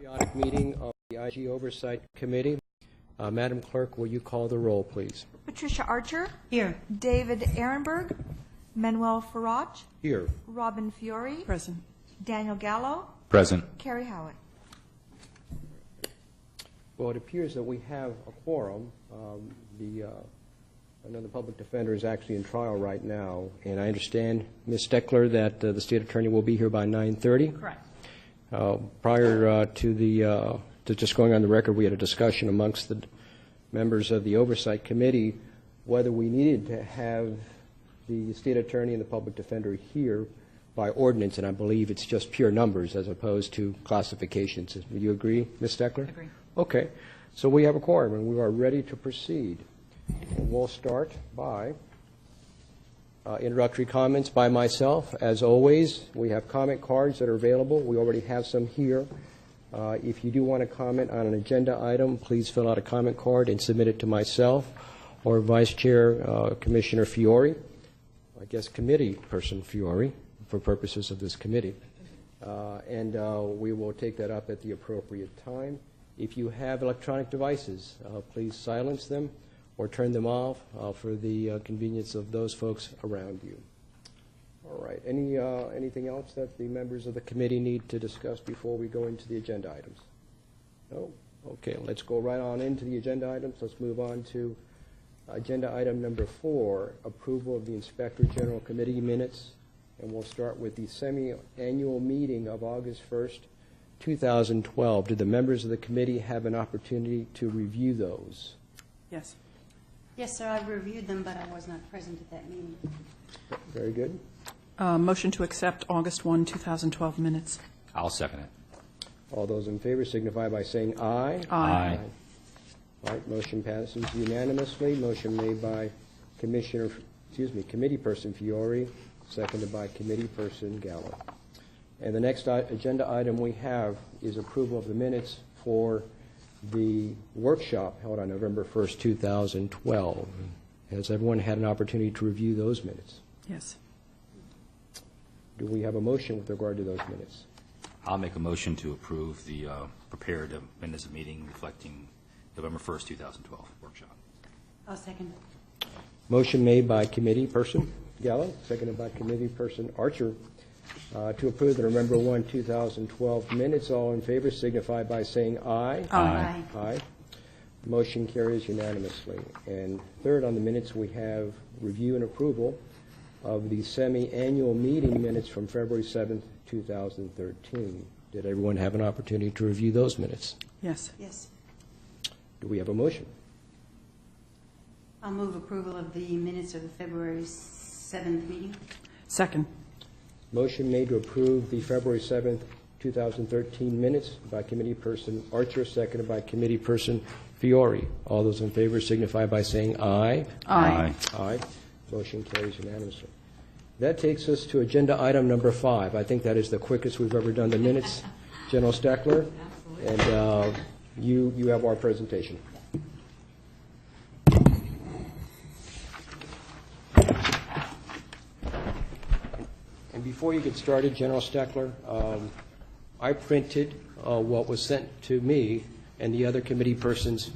Periodic meeting of the IG Oversight Committee. Madam Clerk, will you call the roll, please? Patricia Archer. Here. David Ehrenberg. Manuel Farage. Here. Robin Fiore. Present. Daniel Gallo. Present. Carrie Howard. Well, it appears that we have a quorum. I know the public defender is actually in trial right now, and I understand, Ms. Steckler, that the state attorney will be here by 9:30. Correct. Prior to just going on the record, we had a discussion amongst the members of the Oversight Committee whether we needed to have the state attorney and the public defender here by ordinance, and I believe it's just pure numbers as opposed to classifications. Do you agree, Ms. Steckler? Agree. Okay. So we have a quorum, and we are ready to proceed. And we'll start by introductory comments by myself. As always, we have comment cards that are available. We already have some here. If you do want to comment on an agenda item, please fill out a comment card and submit it to myself or Vice Chair Commissioner Fiore, I guess committee person Fiore, for purposes of this committee. And we will take that up at the appropriate time. If you have electronic devices, please silence them or turn them off for the convenience of those folks around you. All right. Anything else that the members of the committee need to discuss before we go into the agenda items? No? Okay. Let's go right on into the agenda items. Let's move on to agenda item number 4, approval of the Inspector General Committee minutes. And we'll start with the semi-annual meeting of August 1st, 2012. Did the members of the committee have an opportunity to review those? Yes. Yes, sir. I've reviewed them, but I was not present at that meeting. Very good. Motion to accept August 1, 2012 minutes. I'll second it. All those in favor signify by saying aye. Aye. All right, motion passes unanimously. Motion made by committee person Fiore, seconded by committee person Gallo. And the next agenda item we have is approval of the minutes for the workshop held on November 1st, 2012. Has everyone had an opportunity to review those minutes? Yes. Do we have a motion with regard to those minutes? I'll make a motion to approve the prepared minutes of meeting reflecting November 1st, 2012 workshop. I'll second it. Motion made by committee person Gallo, seconded by committee person Archer, to approve the November 1, 2012 minutes. All in favor signify by saying aye. Aye. Aye. Motion carries unanimously. And third on the minutes, we have review and approval of the semi-annual meeting minutes from February 7th, 2013. Did everyone have an opportunity to review those minutes? Yes. Yes. Do we have a motion? I'll move approval of the minutes of the February 7th meeting. Second. Motion made to approve the February 7th, 2013 minutes by committee person Archer, seconded by committee person Fiore. All those in favor signify by saying aye. Aye. Aye. Motion carries unanimously. That takes us to agenda item number 5. I think that is the quickest we've ever done the minutes. General Steckler, and you have our presentation. And before you get started, General Steckler, I printed what was sent to me and the other committee persons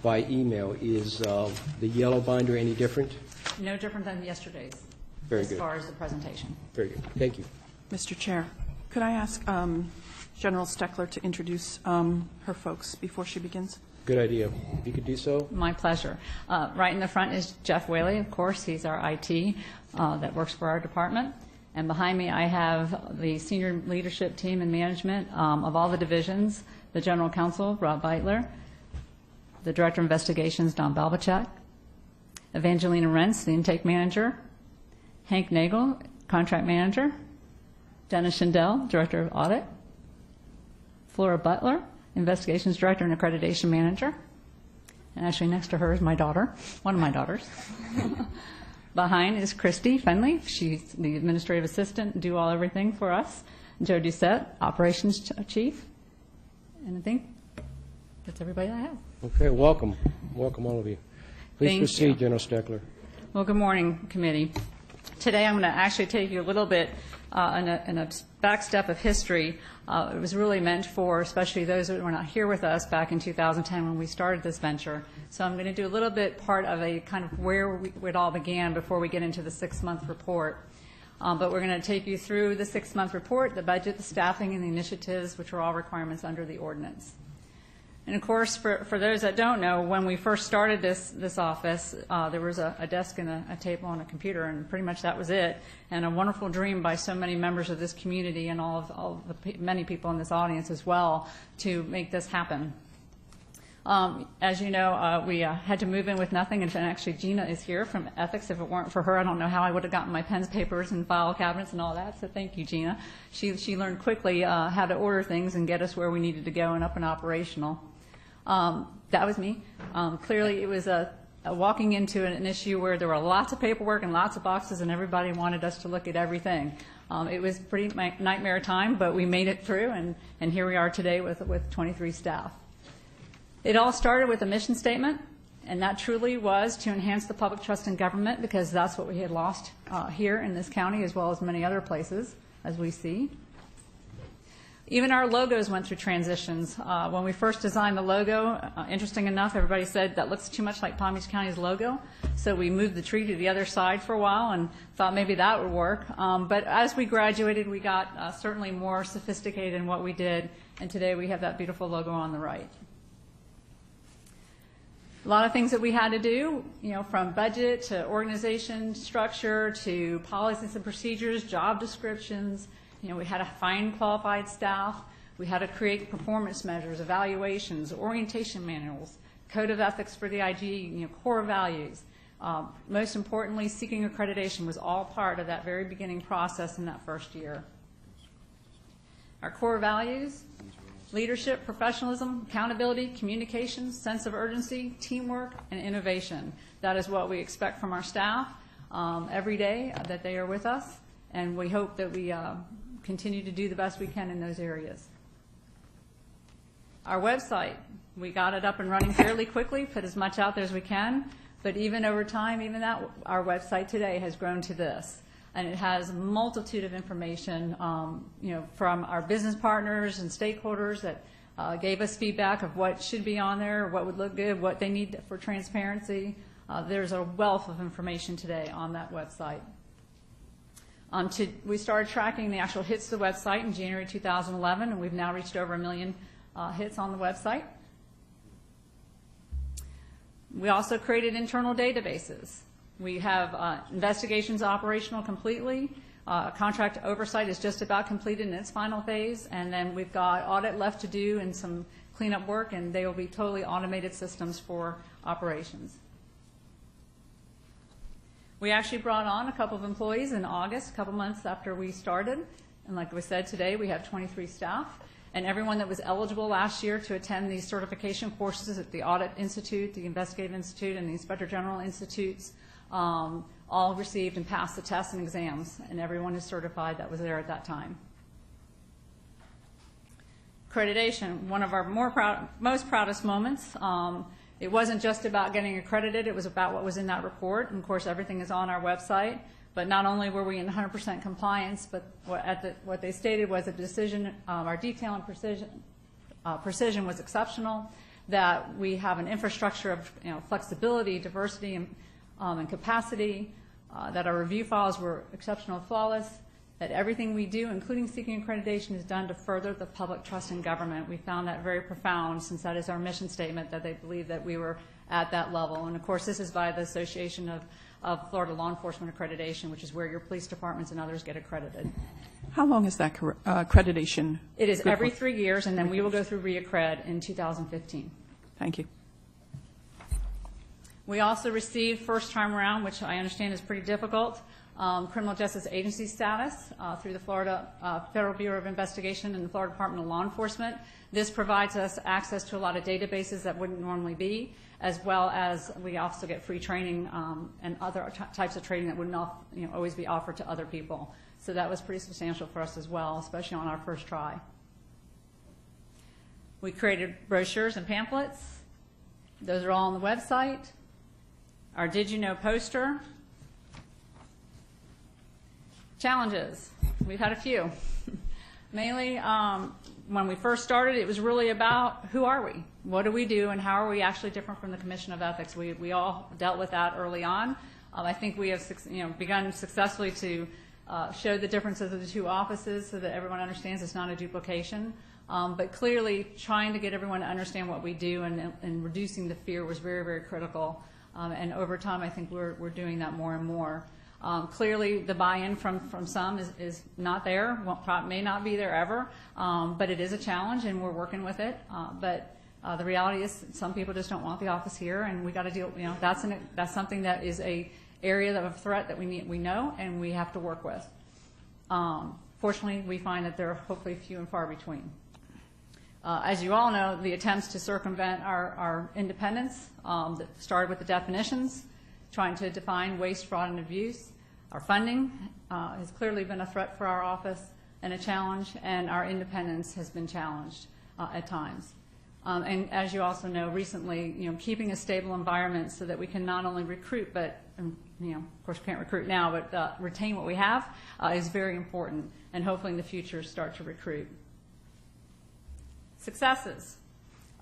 by email. Is the yellow binder any different? No different than yesterday's. Very good. As far as the presentation. Very good. Thank you. Mr. Chair, could I ask General Steckler to introduce her folks before she begins? Good idea. If you could do so. My pleasure. Right in the front is Jeff Whaley, of course. He's our IT that works for our department. And behind me I have the senior leadership team and management of all the divisions, the General Counsel, Rob Beitler, the Director of Investigations, Don Balbachak, Evangelina Rentz, the Intake Manager, Hank Nagel, Contract Manager, Dennis Schindel, Director of Audit, Flora Butler, Investigations Director and Accreditation Manager. And actually next to her is my daughter, one of my daughters. Behind is Christy Fenley. She's the Administrative Assistant, do everything for us. Joe Doucette, Operations Chief. And I think that's everybody I have. Okay, welcome. Welcome, all of you. Please Thank proceed, you. General Steckler. Well, good morning, committee. Today I'm going to actually take you a little bit in a back step of history. It was really meant for especially those that were not here with us back in 2010 when we started this venture. So I'm going to do a little bit part of a kind of where it all began before we get into the 6-month report. But we're going to take you through the 6-month report, the budget, the staffing, and the initiatives, which are all requirements under the ordinance. And of course, for those that don't know, when we first started this office, there was a desk and a table and a computer, and pretty much that was it. And a wonderful dream by so many members of this community and all of the many people in this audience as well to make this happen. As you know, we had to move in with nothing, and actually Gina is here from Ethics. If it weren't for her, I don't know how I would have gotten my pens, papers, and file cabinets and all that, so thank you, Gina. She learned quickly how to order things and get us where we needed to go and up and operational. That was me. Clearly, it was walking into an issue where there were lots of paperwork and lots of boxes, and everybody wanted us to look at everything. It was pretty nightmare time, but we made it through, and here we are today with 23 staff. It all started with a mission statement, and that truly was to enhance the public trust in government, because that's what we had lost here in this county as well as many other places, as we see. Even our logos went through transitions. When we first designed the logo, interesting enough, everybody said that looks too much like Palm Beach County's logo. So we moved the tree to the other side for a while and thought maybe that would work. But as we graduated, we got certainly more sophisticated in what we did. And today we have that beautiful logo on the right. A lot of things that we had to do, from budget to organization structure to policies and procedures, job descriptions. We had to find qualified staff. We had to create performance measures, evaluations, orientation manuals, code of ethics for the IG, core values. Most importantly, seeking accreditation was all part of that very beginning process in that first year. Our core values: leadership, professionalism, accountability, communication, sense of urgency, teamwork, and innovation. That is what we expect from our staff every day that they are with us, and we hope that we continue to do the best we can in those areas. Our website, we got it up and running fairly quickly, put as much out there as we can, but even over time, our website today has grown to this. And it has a multitude of information, from our business partners and stakeholders that gave us feedback of what should be on there, what would look good, what they need for transparency. There's a wealth of information today on that website. We started tracking the actual hits to the website in January 2011, and we've now reached over 1 million hits on the website. We also created internal databases. We have investigations operational completely. Contract oversight is just about completed in its final phase, and then we've got audit left to do and some cleanup work, and they will be totally automated systems for operations. We actually brought on a couple of employees in August, a couple months after we started, and like we said, today we have 23 staff. And everyone that was eligible last year to attend these certification courses at the Audit Institute, the Investigative Institute, and the Inspector General Institutes all received and passed the tests and exams, and everyone is certified that was there at that time. Accreditation, one of our most proudest moments. It wasn't just about getting accredited, it was about what was in that report. And of course, everything is on our website. But not only were we in 100% compliance, but what they stated was a decision, our detail and precision was exceptional, that we have an infrastructure of flexibility, diversity, and capacity, that our review files were exceptional, flawless, that everything we do, including seeking accreditation, is done to further the public trust in government. We found that very profound, since that is our mission statement, that they believe that we were at that level. And of course, this is by the Association of Florida Law Enforcement Accreditation, which is where your police departments and others get accredited. How long is that accreditation? It is every 3 years, and then we will go through reaccred in 2015. Thank you. We also received first time around, which I understand is pretty difficult, criminal justice agency status through the Florida Federal Bureau of Investigation and the Florida Department of Law Enforcement. This provides us access to a lot of databases that wouldn't normally be, as well as we also get free training and other types of training that wouldn't always be offered to other people. So that was pretty substantial for us as well, especially on our first try. We created brochures and pamphlets. Those are all on the website. Our Did You Know poster. Challenges. We've had a few. Mainly, when we first started, it was really about who are we? What do we do, and how are we actually different from the Commission of Ethics? We all dealt with that early on. I think we have begun successfully to show the differences of the two offices so that everyone understands it's not a duplication. But clearly, trying to get everyone to understand what we do and reducing the fear was very, very critical. And over time, I think we're doing that more and more. Clearly, the buy-in from some is not there, may not be there ever, but it is a challenge, and we're working with it. But the reality is some people just don't want the office here, and we got to deal, that's something that is a area of threat that we know and we have to work with. Fortunately, we find that they're hopefully few and far between. As you all know, the attempts to circumvent our independence that started with the definitions, trying to define waste, fraud, and abuse. Our funding has clearly been a threat for our office and a challenge, and our independence has been challenged at times. And as you also know, recently, keeping a stable environment so that we can not only recruit, but, of course, we can't recruit now, but retain what we have is very important, and hopefully in the future start to recruit. Successes.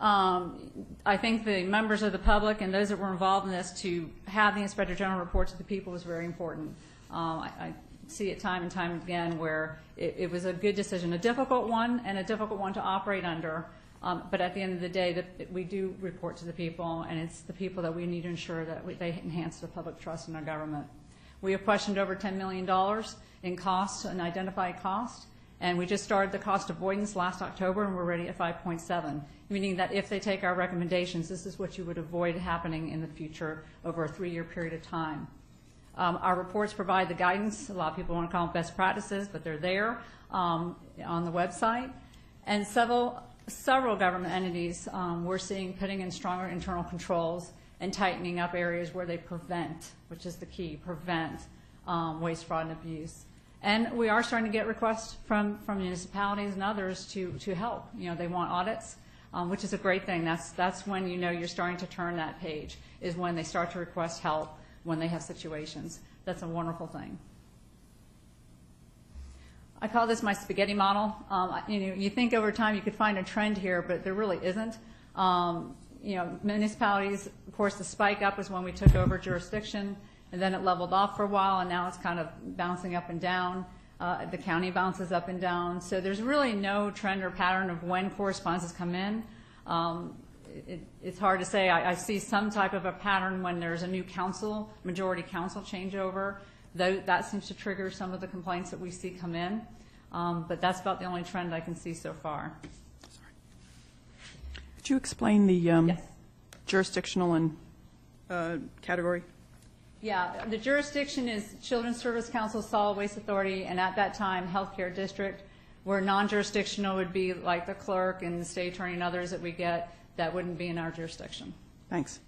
I think the members of the public and those that were involved in this to have the Inspector General report to the people was very important. I see it time and time again where it was a good decision, a difficult one and a difficult one to operate under, but at the end of the day that we do report to the people, and it's the people that we need to ensure that they enhance the public trust in our government. We have questioned over $10 million in costs and identified cost. And we just started the cost avoidance last October, and we're ready at 5.7, meaning that if they take our recommendations, this is what you would avoid happening in the future over a 3-year period of time. Our reports provide the guidance. A lot of people want to call them best practices, but they're there on the website. And several government entities we're seeing putting in stronger internal controls and tightening up areas where they prevent, which is the key, prevent waste, fraud, and abuse. And we are starting to get requests from municipalities and others to help. They want audits, which is a great thing. That's when you're starting to turn that page, is when they start to request help when they have situations. That's a wonderful thing. I call this my spaghetti model. You think over time you could find a trend here, but there really isn't. Municipalities, of course, the spike up was when we took over jurisdiction, and then it leveled off for a while, and now it's kind of bouncing up and down. The county bounces up and down. So there's really no trend or pattern of when correspondences come in. It's hard to say. I see some type of a pattern when there's a new majority council changeover. That seems to trigger some of the complaints that we see come in. But that's about the only trend I can see so far. Could you explain the Yes. jurisdictional and category? Yeah, the jurisdiction is Children's Service Council, Solid Waste Authority, and at that time, Healthcare District, where non-jurisdictional would be like the clerk and the state attorney and others that we get that wouldn't be in our jurisdiction. Thanks.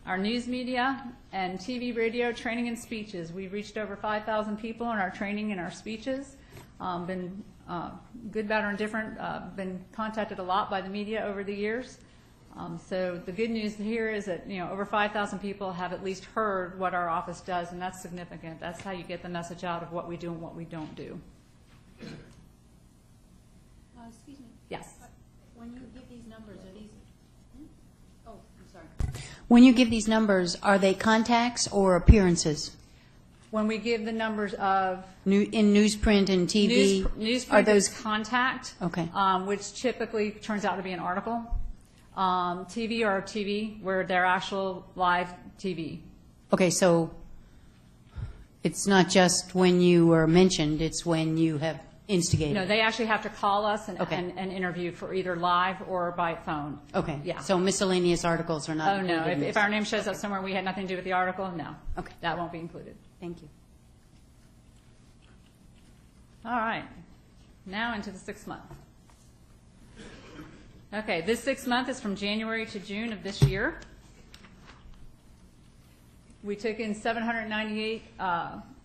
Our news media and TV, radio, training, and speeches. We've reached over 5,000 people in our training and our speeches. Been good, bad, or indifferent. Been contacted a lot by the media over the years. So the good news here is that over 5,000 people have at least heard what our office does, and that's significant. That's how you get the message out of what we do and what we don't do. Excuse me. Yes. When you give these numbers, are these? Oh, I'm sorry. When you give these numbers, are they contacts or appearances? When we give the numbers of In newsprint and TV, newsprint are those is contact, Okay. Which typically turns out to be an article. TV or TV, where they're actual live TV. Okay, so it's not just when you are mentioned, it's when you have instigated. No, they actually have to call us and, Okay. and interview for either live or by phone. Okay. Yeah. So miscellaneous articles are not Oh, no. included in If this. our name shows up somewhere we had nothing to do with the article, no. Okay. That won't be included. Thank you. All right. Now into the 6th month. Okay, this 6th month is from January to June of this year. We took in 798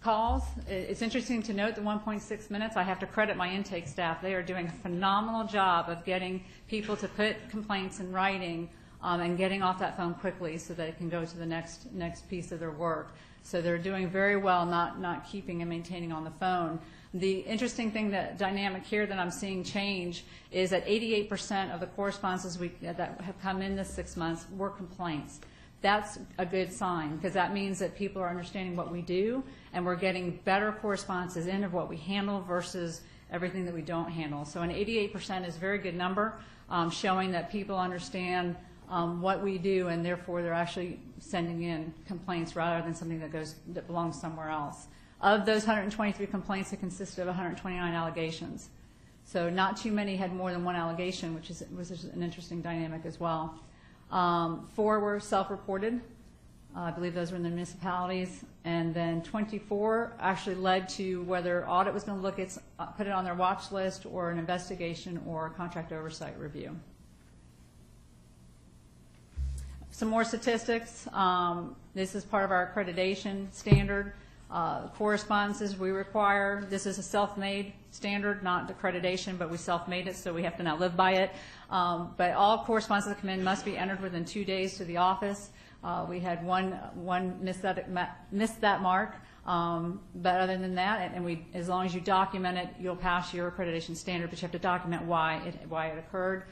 calls. It's interesting to note the 1.6 minutes. I have to credit my intake staff. They are doing a phenomenal job of getting people to put complaints in writing and getting off that phone quickly so that it can go to the next piece of their work. So they're doing very well not keeping and maintaining on the phone. The interesting thing, that dynamic here that I'm seeing change, is that 88% of the correspondences that have come in this 6 months were complaints. That's a good sign, because that means that people are understanding what we do, and we're getting better correspondences in of what we handle versus everything that we don't handle. So an 88% is a very good number, showing that people understand what we do, and therefore they're actually sending in complaints rather than something that belongs somewhere else. Of those 123 complaints, it consisted of 129 allegations. So not too many had more than one allegation, which was an interesting dynamic as well. 4 were self-reported. I believe those were in the municipalities. And then 24 actually led to whether audit was going to look at, put it on their watch list, or an investigation or a contract oversight review. Some more statistics. This is part of our accreditation standard. Correspondences we require, this is a self-made standard, not accreditation, but we self-made it, so we have to now live by it. But all correspondences that come in must be entered within 2 days to the office. We had one miss that mark, but other than that, and as long as you document it, you'll pass your accreditation standard, but you have to document why it occurred.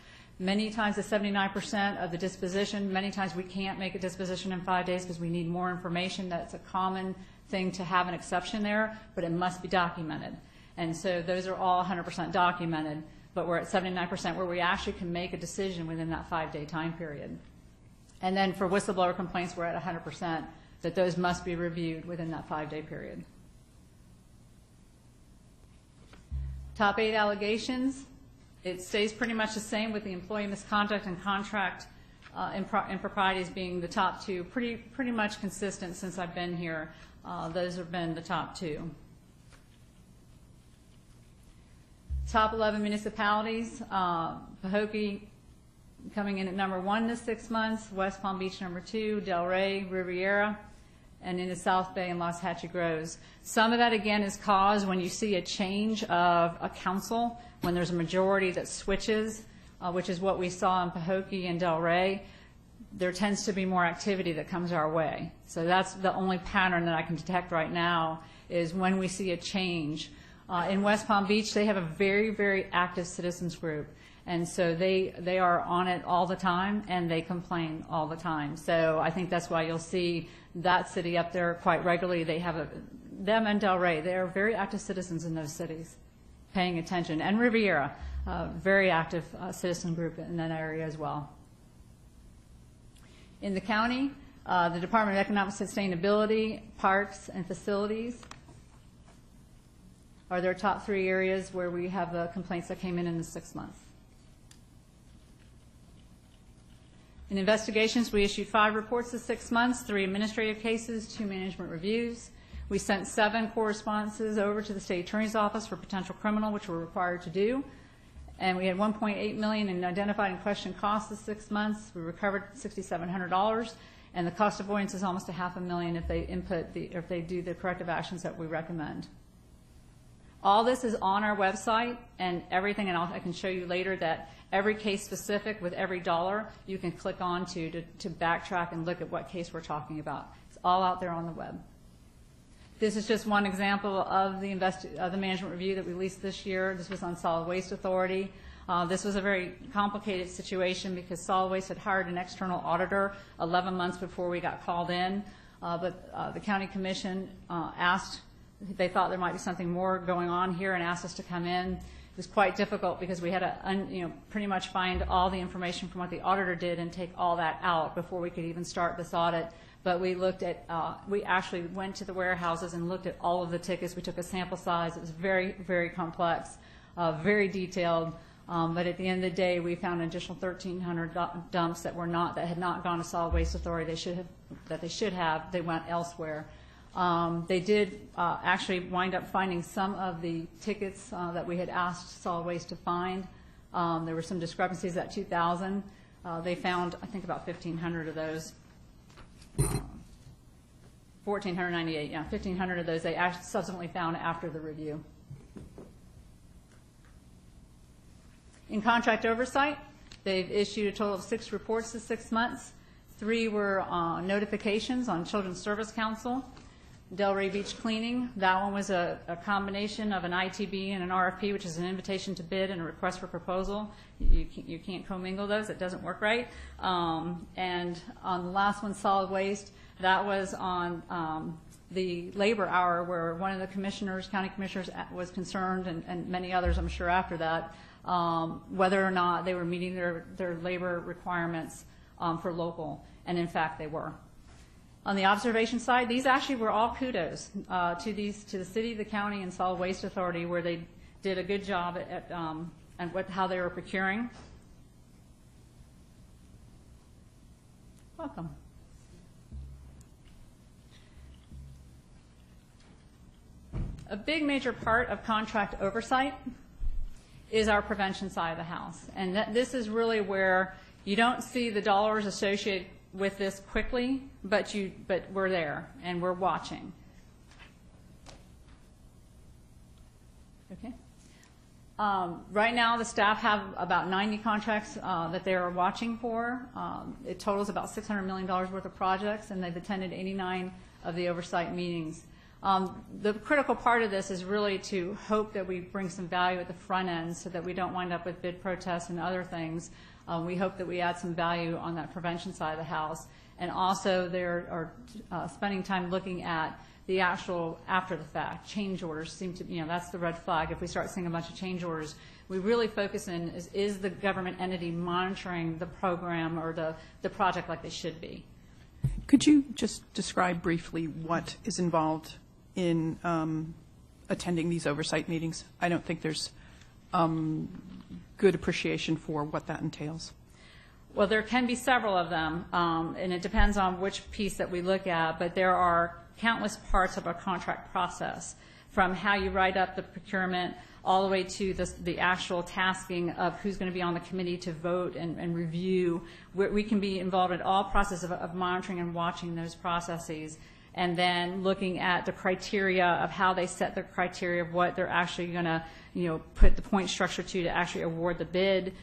Many times, the 79% of the disposition, many times we can't make a disposition in 5 days because we need more information. That's a common thing to have an exception there, but it must be documented. And so those are all 100% documented, but we're at 79% where we actually can make a decision within that 5-day time period. And then for whistleblower complaints, we're at 100%, that those must be reviewed within that 5-day period. Top 8 allegations. It stays pretty much the same, with the employee misconduct and contract improprieties being the top 2, pretty much consistent since I've been here. Those have been the top 2. Top 11 municipalities, Pahokee coming in at number 1 this 6 months, West Palm Beach number 2, Delray, Riviera, and in the South Bay and Los Hatchie Groves. Some of that, again, is caused when you see a change of a council, when there's a majority that switches, which is what we saw in Pahokee and Delray. There tends to be more activity that comes our way. So that's the only pattern that I can detect right now, is when we see a change. In West Palm Beach, they have a very, very active citizens group. And so they are on it all the time, and they complain all the time. So I think that's why you'll see that city up there quite regularly. They have them and Delray, they are very active citizens in those cities, paying attention. And Riviera, very active citizen group in that area as well. In the county, the Department of Economic Sustainability, Parks, and Facilities are their top 3 areas where we have the complaints that came in the 6 months. In investigations, we issued 5 reports this 6 months, 3 administrative cases, 2 management reviews. We sent 7 correspondences over to the state attorney's office for potential criminal, which we're required to do. And we had $1.8 million in identified and questioned costs this 6 months. We recovered $6,700, and the cost avoidance is almost $500,000 if they if they do the corrective actions that we recommend. All this is on our website, and everything, and I can show you later that every case specific with every dollar you can click on to backtrack and look at what case we're talking about. It's all out there on the web. This is just one example of the management review that we released this year. This was on Solid Waste Authority. This was a very complicated situation because Solid Waste had hired an external auditor 11 months before we got called in, but the county commission asked, they thought there might be something more going on here, and asked us to come in. It was quite difficult because we had to pretty much find all the information from what the auditor did and take all that out before we could even start this audit. But we looked at, we actually went to the warehouses and looked at all of the tickets. We took a sample size. It was very, very complex, very detailed. But at the end of the day, we found an additional 1,300 dumps that had not gone to Solid Waste Authority. They should have. They went elsewhere. They did actually wind up finding some of the tickets that we had asked Solid Waste to find. There were some discrepancies at 2,000. They found, I think, about 1,500 of those. 1,498, yeah, 1,500 of those they actually subsequently found after the review. In contract oversight, they've issued a total of 6 reports this 6 months. 3 were notifications on Children's Service Council. Delray Beach cleaning. That one was a combination of an ITB and an RFP, which is an invitation to bid and a request for proposal. You can't commingle those. It doesn't work right. And on the last one, solid waste, that was on the labor hour where one of the commissioners, county commissioners, was concerned, and many others, I'm sure, after that, whether or not they were meeting their labor requirements for local. And in fact, they were. On the observation side, these actually were all kudos to the city, the county, and Solid Waste Authority, where they did a good job at how they were procuring. Welcome. A big major part of contract oversight is our prevention side of the house. And this is really where you don't see the dollars associated with this quickly, but we're there and we're watching. Okay. Right now, the staff have about 90 contracts that they are watching for. It totals about $600 million worth of projects, and they've attended 89 of the oversight meetings. The critical part of this is really to hope that we bring some value at the front end so that we don't wind up with bid protests and other things. We hope that we add some value on that prevention side of the house. And also they are spending time looking at the actual after the fact. Change orders seem to, that's the red flag. If we start seeing a bunch of change orders, we really focus in is the government entity monitoring the program or the project like they should be. Could you just describe briefly what is involved in attending these oversight meetings? I don't think there's good appreciation for what that entails. Well, there can be several of them, and it depends on which piece that we look at, but there are countless parts of a contract process, from how you write up the procurement all the way to the actual tasking of who's going to be on the committee to vote and review. We can be involved in all processes of monitoring and watching those processes, and then looking at the criteria of how they set the criteria of what they're actually going to, put the point structure to actually award the bid,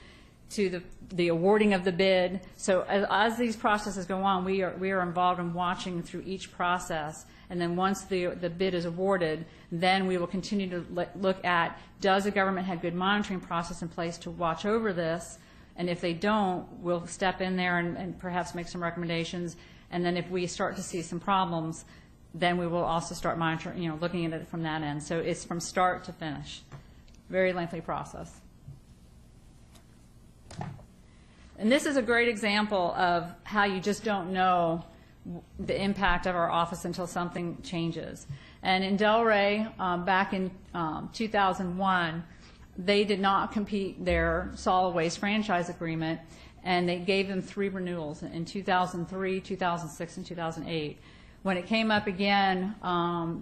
to the awarding of the bid. So as these processes go on, we are involved in watching through each process. And then once the bid is awarded, then we will continue to look at, does the government have good monitoring process in place to watch over this? And if they don't, we'll step in there and perhaps make some recommendations. And then if we start to see some problems, then we will also start monitoring, looking at it from that end. So it's from start to finish. Very lengthy process. And this is a great example of how you just don't know the impact of our office until something changes. And in Delray, back in 2001, they did not complete their solid waste franchise agreement, and they gave them 3 renewals in 2003, 2006, and 2008. When it came up again,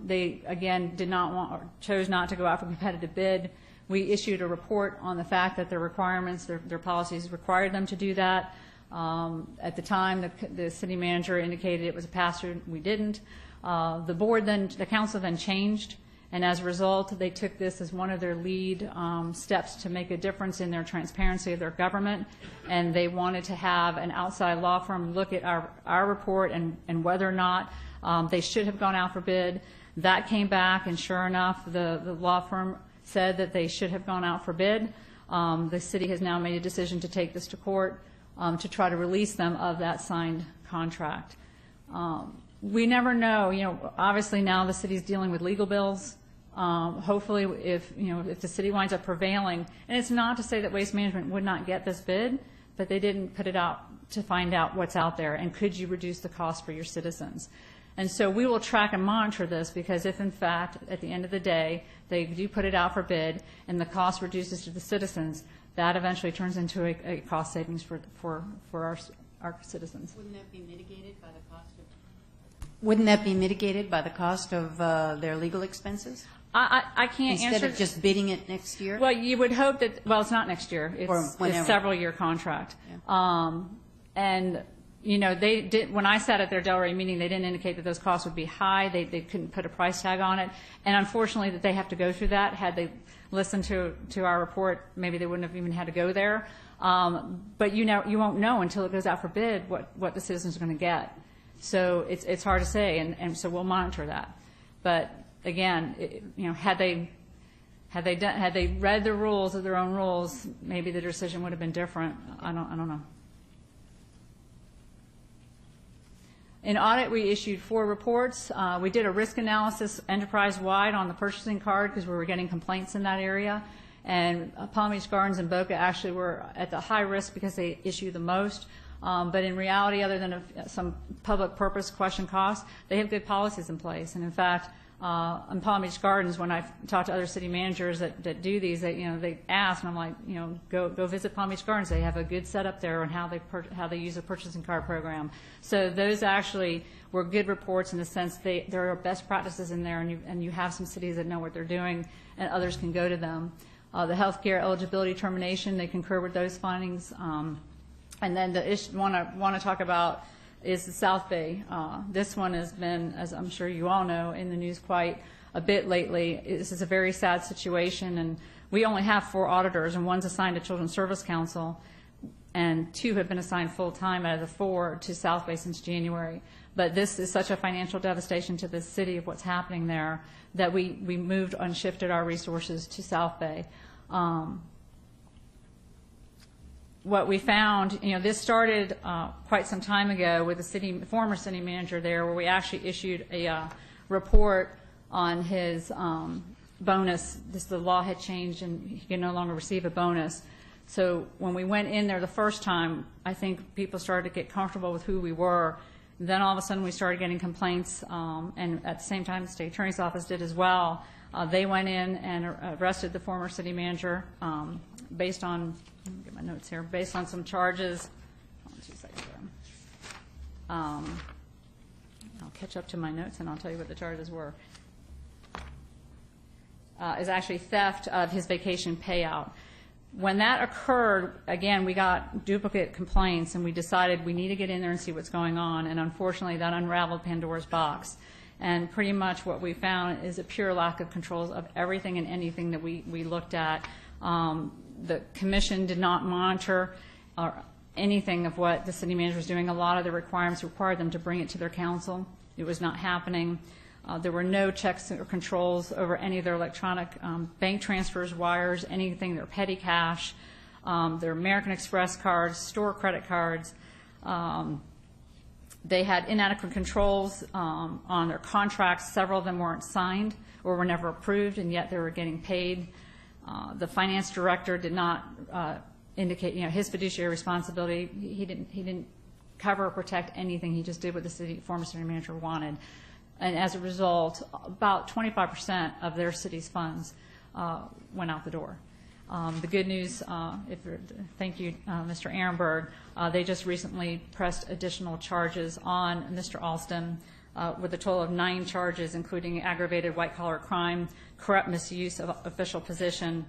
they again did not want or chose not to go out for competitive bid. We issued a report on the fact that their requirements, their policies required them to do that. At the time, the city manager indicated it was a pass-through. We didn't. The council then changed, and as a result, they took this as one of their lead steps to make a difference in their transparency of their government, and they wanted to have an outside law firm look at our report and whether or not they should have gone out for bid. That came back, and sure enough, the law firm said that they should have gone out for bid. The city has now made a decision to take this to court to try to release them of that signed contract. We never know. Obviously now the city's dealing with legal bills. Hopefully, if the city winds up prevailing, and it's not to say that Waste Management would not get this bid, but they didn't put it out to find out what's out there and could you reduce the cost for your citizens. And so we will track and monitor this, because if in fact at the end of the day they do put it out for bid and the cost reduces to the citizens, that eventually turns into a cost savings for our citizens. Wouldn't that be mitigated by the cost of? Wouldn't that be mitigated by the cost of their legal expenses? I can't answer. Instead of just bidding it next year? Well, you would hope that. Well, it's not next year. It's a several-year contract. Yeah. And they did. When I sat at their Delray meeting, they didn't indicate that those costs would be high. They couldn't put a price tag on it, and unfortunately, that they have to go through that. Had they listened to our report, maybe they wouldn't have even had to go there. But you won't know until it goes out for bid what the citizens are going to get. So it's hard to say, and so we'll monitor that. But again, had they read the rules of their own rules, maybe the decision would have been different. I don't know. In audit, we issued 4 reports. We did a risk analysis enterprise-wide on the purchasing card because we were getting complaints in that area. And Palm Beach Gardens and Boca actually were at the high risk because they issue the most. But in reality, other than some public purpose question costs, they have good policies in place. And in fact, in Palm Beach Gardens, when I've talked to other city managers that do these, they ask, and I'm like, go visit Palm Beach Gardens. They have a good setup there on how they use a purchasing card program. So those actually were good reports in the sense there are best practices in there, and you have some cities that know what they're doing, and others can go to them. The healthcare eligibility termination, they concur with those findings. And then the issue I want to talk about is the South Bay. This one has been, as I'm sure you all know, in the news quite a bit lately. This is a very sad situation, and we only have 4 auditors, and one's assigned to Children's Service Council, and 2 have been assigned full-time out of the 4 to South Bay since January. But this is such a financial devastation to the city of what's happening there that we moved and shifted our resources to South Bay. What we found, this started quite some time ago with the former city manager there, where we actually issued a report on his bonus. The law had changed, and he could no longer receive a bonus. So when we went in there the first time, I think people started to get comfortable with who we were. Then all of a sudden we started getting complaints, and at the same time the state attorney's office did as well. They went in and arrested the former city manager based on, let me get my notes here, based on some charges. Hold on 2 seconds there. I'll catch up to my notes and I'll tell you what the charges were. Is actually theft of his vacation payout. When that occurred, again, we got duplicate complaints, and we decided we need to get in there and see what's going on, and unfortunately that unraveled Pandora's box. And pretty much what we found is a pure lack of controls of everything and anything that we looked at. The commission did not monitor anything of what the city manager was doing. A lot of the requirements required them to bring it to their council. It was not happening. There were no checks or controls over any of their electronic bank transfers, wires, anything, their petty cash, their American Express cards, store credit cards. They had inadequate controls on their contracts. Several of them weren't signed or were never approved, and yet they were getting paid. The finance director did not indicate, his fiduciary responsibility. He didn't cover or protect anything. He just did what the former city manager wanted. And as a result, about 25% of their city's funds went out the door. The good news, thank you, Mr. Ehrenberg, they just recently pressed additional charges on Mr. Alston with a total of 9 charges, including aggravated white-collar crime, corrupt misuse of official position,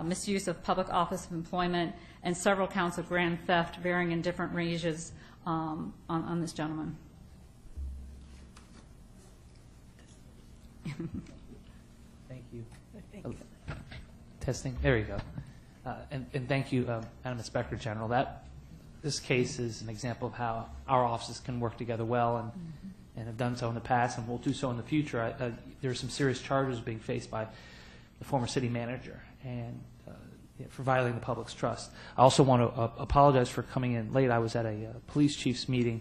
misuse of public office of employment, and several counts of grand theft varying in different ranges on this gentleman. Thank you. Testing. There you go. And thank you, Madam Inspector General. This case is an example of how our offices can work together well and have done so in the past and will do so in the future. There are some serious charges being faced by the former city manager and for violating the public's trust. I also want to apologize for coming in late. I was at a police chief's meeting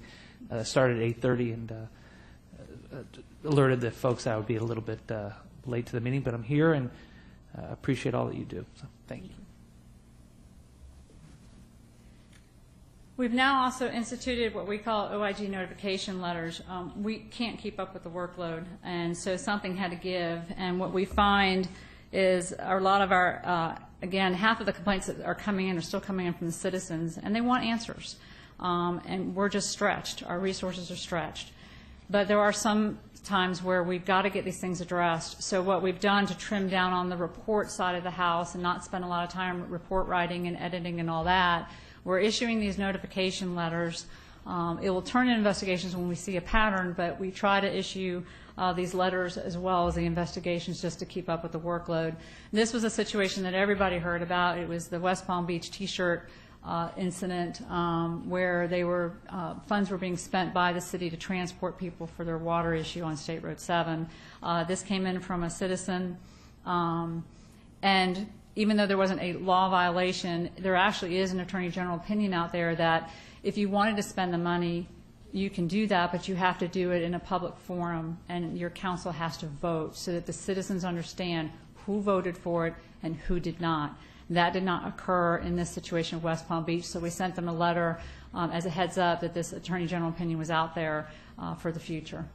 that started at 8:30 and alerted the folks that I would be a little bit late to the meeting, but I'm here and appreciate all that you do. So thank you. We've now also instituted what we call OIG notification letters. We can't keep up with the workload, and so something had to give. And what we find is a lot of our, again, half of the complaints that are coming in are still coming in from the citizens, and they want answers. And we're just stretched. Our resources are stretched. But there are some times where we've got to get these things addressed. So what we've done to trim down on the report side of the house and not spend a lot of time report writing and editing and all that, we're issuing these notification letters. It will turn in investigations when we see a pattern, but we try to issue these letters as well as the investigations just to keep up with the workload. This was a situation that everybody heard about. It was the West Palm Beach T-shirt incident where they were funds were being spent by the city to transport people for their water issue on State Road 7. This came in from a citizen, and even though there wasn't a law violation, there actually is an Attorney General opinion out there that if you wanted to spend the money, you can do that, but you have to do it in a public forum, and your council has to vote so that the citizens understand who voted for it and who did not. That did not occur in this situation of West Palm Beach, so we sent them a letter as a heads up that this Attorney General opinion was out there for the future.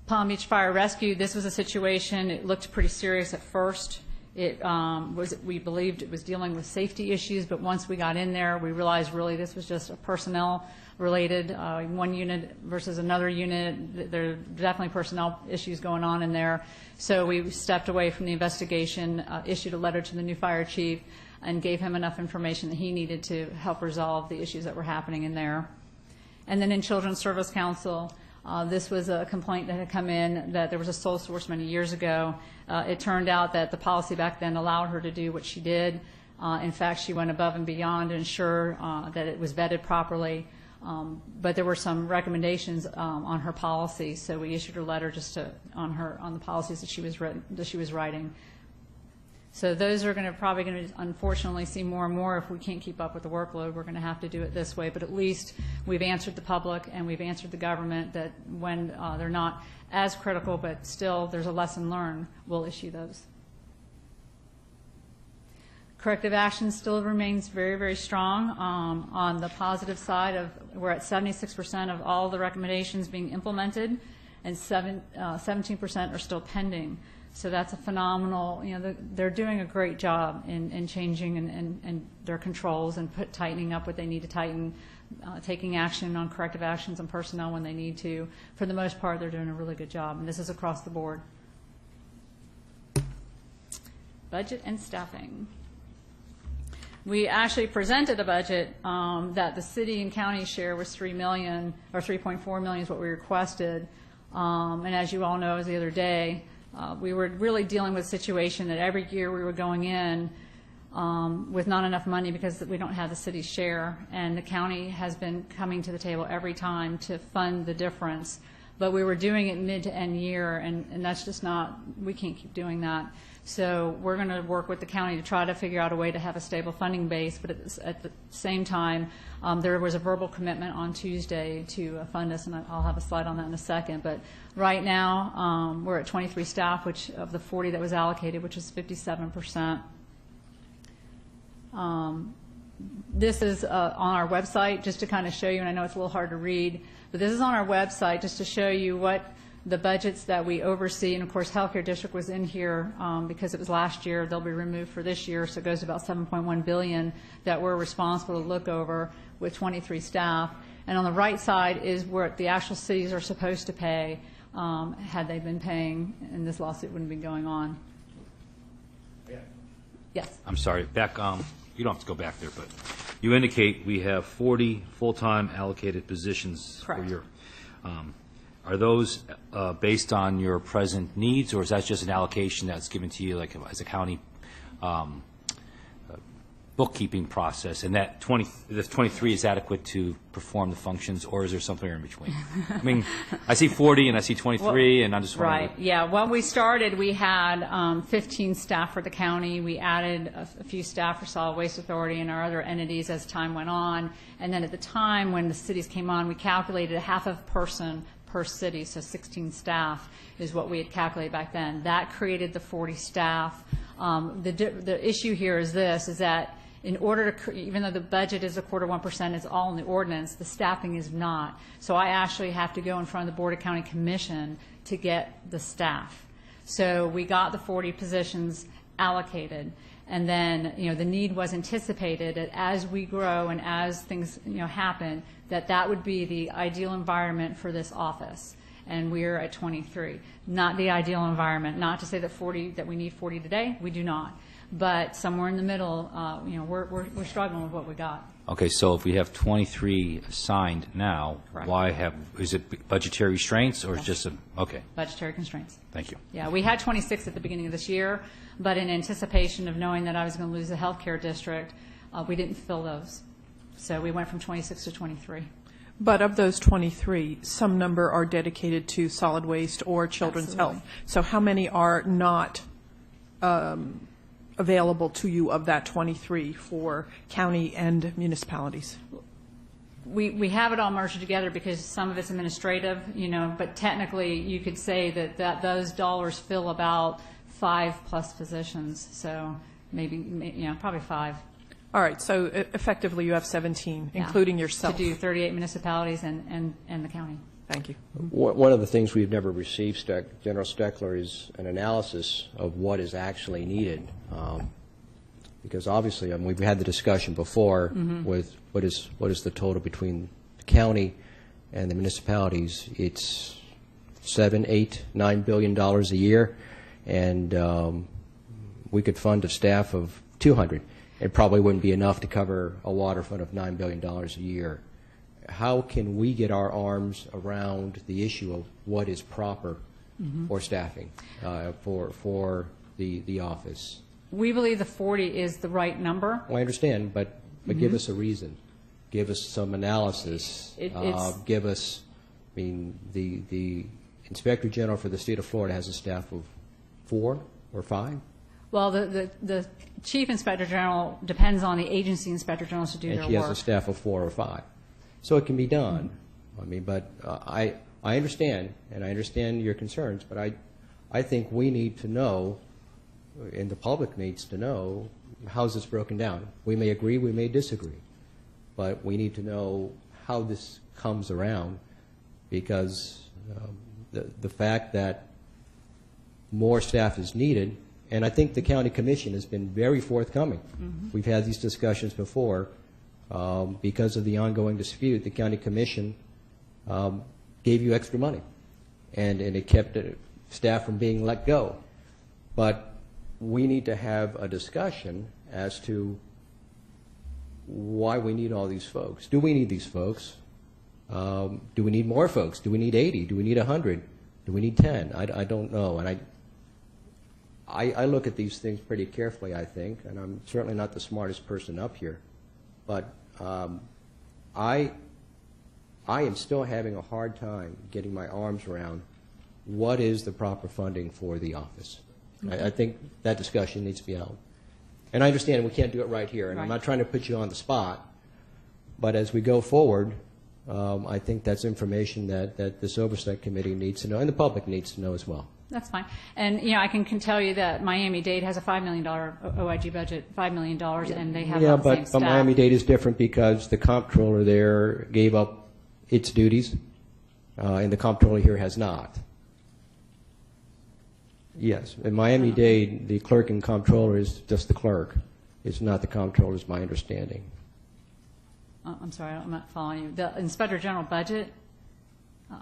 Palm Beach Fire Rescue, this was a situation, it looked pretty serious at first. We believed it was dealing with safety issues, but once we got in there, we realized really this was just a personnel related, one unit versus another unit. There are definitely personnel issues going on in there. So we stepped away from the investigation, issued a letter to the new fire chief, and gave him enough information that he needed to help resolve the issues that were happening in there. And then in Children's Service Council, this was a complaint that had come in that there was a sole source many years ago. It turned out that the policy back then allowed her to do what she did. In fact, she went above and beyond to ensure that it was vetted properly. But there were some recommendations on her policy, so we issued a letter just on the policies that she was writing. So those are probably going to unfortunately see more and more if we can't keep up with the workload. We're going to have to do it this way, but at least we've answered the public and we've answered the government that when they're not as critical, but still there's a lesson learned, we'll issue those. Corrective action still remains very, very strong. On the positive side, we're at 76% of all the recommendations being implemented, and 17% are still pending. So that's a phenomenal, they're doing a great job in changing and their controls and tightening up what they need to tighten, taking action on corrective actions on personnel when they need to. For the most part, they're doing a really good job, and this is across the board. Budget and staffing. We actually presented a budget that the city and county share was $3 million, or $3.4 million is what we requested. And as you all know, as the other day, we were really dealing with a situation that every year we were going in with not enough money because we don't have the city's share, and the county has been coming to the table every time to fund the difference. But we were doing it mid to end year, and that's just not, we can't keep doing that. So we're going to work with the county to try to figure out a way to have a stable funding base, but at the same time, there was a verbal commitment on Tuesday to fund us, and I'll have a slide on that in a second. But right now, we're at 23 staff, which of the 40 that was allocated, which is 57%. This is on our website, just to kind of show you, and I know it's a little hard to read, but this is on our website just to show you what the budgets that we oversee. And of course, Healthcare District was in here because it was last year. They'll be removed for this year, so it goes to about $7.1 billion that we're responsible to look over with 23 staff. And on the right side is where the actual cities are supposed to pay had they been paying, and this lawsuit wouldn't be going on. Yeah. Yes. I'm sorry, back, you don't have to go back there, but you indicate we have 40 full-time allocated positions. Correct. For your, are those based on your present needs, or is that just an allocation that's given to you like as a county bookkeeping process, and that 23 is adequate to perform the functions, or is there something in between? I mean, I see 40 and I see 23, and I'm just wondering. Right, yeah. When we started, we had 15 staff for the county. We added a few staff for Solid Waste Authority and our other entities as time went on. And then at the time when the cities came on, we calculated a half of person per city, so 16 staff is what we had calculated back then. That created the 40 staff. The issue here is this, is that in order to, even though the budget is 0.25%, it's all in the ordinance, the staffing is not. So I actually have to go in front of the Board of County Commission to get the staff. So we got the 40 positions allocated, and then the need was anticipated that as we grow and as things happen, that would be the ideal environment for this office. And we're at 23. Not the ideal environment. Not to say that we need 40 today. We do not. But somewhere in the middle, we're struggling with what we got. Okay, so if we have 23 assigned now, Correct. Is it budgetary restraints or is just okay, Budgetary constraints. thank you. Yeah, we had 26 at the beginning of this year, but in anticipation of knowing that I was going to lose the healthcare district, we didn't fill those. So we went from 26 to 23. But of those 23, some number are dedicated to solid waste or children's Absolutely. health. So how many are not available to you of that 23 for county and municipalities? We have it all merged together because some of it's administrative, but technically you could say that those dollars fill about 5+ positions. So maybe, probably 5. All right, so effectively you have 17, Yeah. including yourself. To do 38 municipalities and the county. Thank you. One of the things we've never received, General Steckler, is an analysis of what is actually needed. Because obviously, we've had the discussion before with what is the total between the county and the municipalities. It's $7, $8, $9 billion a year, and we could fund a staff of 200. It probably wouldn't be enough to cover a waterfront of $9 billion a year. How can we get our arms around the issue of what is proper for staffing for the office? We believe the 40 is the right number. Well, I understand, but give us a reason. Give us some analysis. Give us, the Inspector General for the state of Florida has a staff of 4 or 5? Well, the Chief Inspector General depends on the agency Inspector Generals to do their And she work. has a staff of 4 or 5. So it can be done. But I understand, and I understand your concerns, but I think we need to know, and the public needs to know, how is this broken down? We may agree, we may disagree, but we need to know how this comes around, because the fact that more staff is needed, and I think the county commission has been very forthcoming. We've had these discussions before. Because of the ongoing dispute, the county commission gave you extra money, and it kept staff from being let go. But we need to have a discussion as to why we need all these folks. Do we need these folks? Do we need more folks? Do we need 80? Do we need 100? Do we need 10? I don't know. And I look at these things pretty carefully, I think, and I'm certainly not the smartest person up here. But I am still having a hard time getting my arms around what is the proper funding for the office. I think that discussion needs to be held. And I understand we can't do it right here, and I'm not trying to put you on the spot, but as we go forward, I think that's information that this Oversight Committee needs to know, and the public needs to know as well. That's fine. And, I can tell you that Miami-Dade has a $5 million OIG budget, $5 million, and they have about the same but staff. Miami-Dade is different because the comptroller there gave up its duties, and the comptroller here has not. Yes, in Miami-Dade, the clerk and comptroller is just the clerk. It's not the comptroller, is my understanding. I'm sorry, I'm not following you. The Inspector General budget,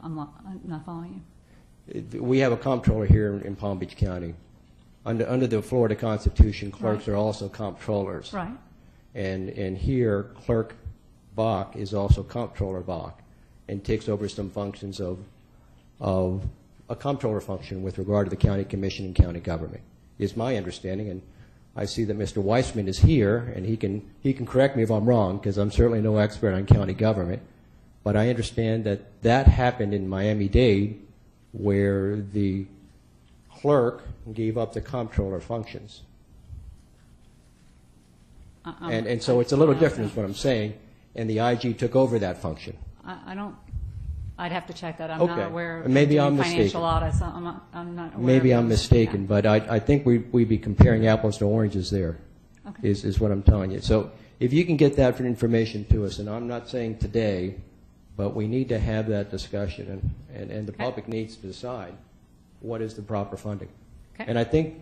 I'm not following you. We have a comptroller here in Palm Beach County. Under the Florida Constitution, clerks are also comptrollers. Right. And here, Clerk Bach is also Comptroller Bach, and takes over some functions of a comptroller function with regard to the county commission and county government, is my understanding. And I see that Mr. Weissman is here, and he can correct me if I'm wrong, because I'm certainly no expert on county government. But I understand that happened in Miami-Dade, where the clerk gave up the comptroller functions. And so it's a little different is what I'm saying, and the IG took over that function. I'd have to check that. I'm Okay. not aware of Maybe doing I'm mistaken. financial audits. I'm not aware Maybe of I'm those. mistaken, Yeah. but I think we'd be comparing apples to oranges there, Okay. is what I'm telling you. So if you can get that information to us, and I'm not saying today, but we need to have that discussion, and the Okay. public needs to decide what is the proper funding. Okay. And I think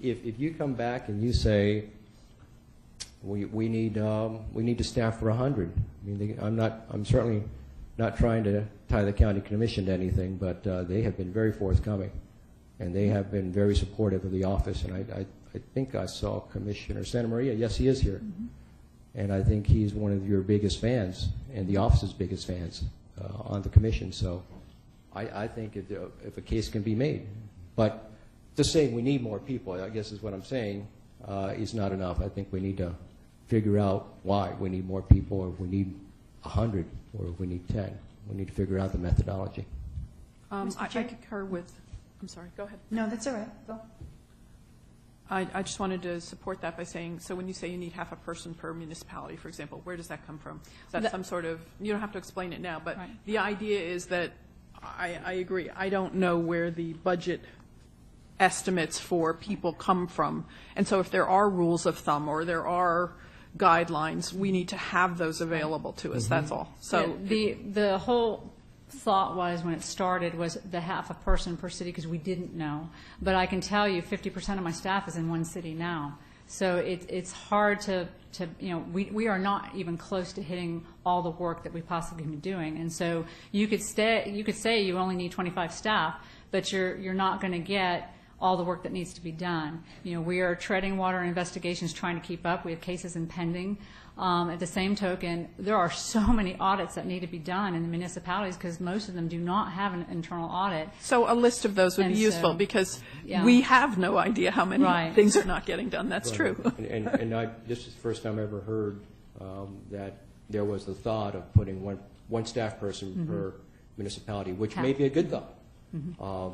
if you come back and you say, we need to staff for 100, I'm certainly not trying to tie the county commission to anything, but they have been very forthcoming, and they have been very supportive of the office. And I think I saw Commissioner Santa Maria. Yes, he is here. And I think he's one of your biggest fans and the office's biggest fans on the commission. So I think if a case can be made. But just saying we need more people, I guess is what I'm saying, is not enough. I think we need to figure out why we need more people, or if we need 100, or if we need 10. We need to figure out the methodology. I concur with, I'm sorry, go ahead. No, that's all right. Go. I just wanted to support that by saying, so when you say you need half a person per municipality, for example, where does that come from? Is that some sort of, you don't have to explain it now, but Right. the idea is that, I agree, I don't know where the budget estimates for people come from. And so if there are rules of thumb or there are guidelines, we need to have those available to us, that's all. So Yeah, the whole thought was, when it started, was the half a person per city, because we didn't know. But I can tell you 50% of my staff is in one city now. So it's hard to we are not even close to hitting all the work that we possibly can be doing. And so you could say you only need 25 staff, but you're not going to get all the work that needs to be done. We are treading water investigations, trying to keep up. We have cases in pending. At the same token, there are so many audits that need to be done in the municipalities, because most of them do not have an internal audit. So a list of those would And be useful, so- because Yeah. we have no idea how many Right. things are not getting done. That's true. And this is the first time I ever heard that there was the thought of putting one staff person per municipality, which may be a good thought.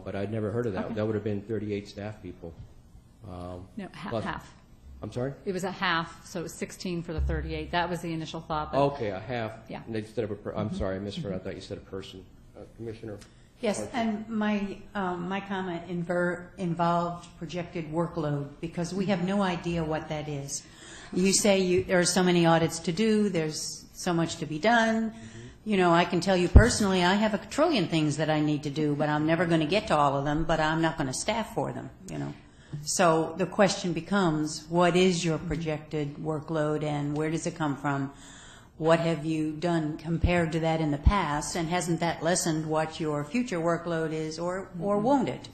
But I'd never heard of that. Okay. That would have been 38 staff people. No, Plus- half. I'm sorry? It was a half, so it was 16 for the 38. That was the initial thought. But Okay, a half. Yeah. Instead of I'm sorry, I misheard. I thought you said a person. Commissioner? Yes, and my comment involved projected workload, because we have no idea what that is. You say there are so many audits to do, there's so much to be done. I can tell you personally, I have a trillion things that I need to do, but I'm never going to get to all of them, but I'm not going to staff for them, So the question becomes, what is your projected workload, and where does it come from? What have you done compared to that in the past, and hasn't that lessened what your future workload is, or won't it?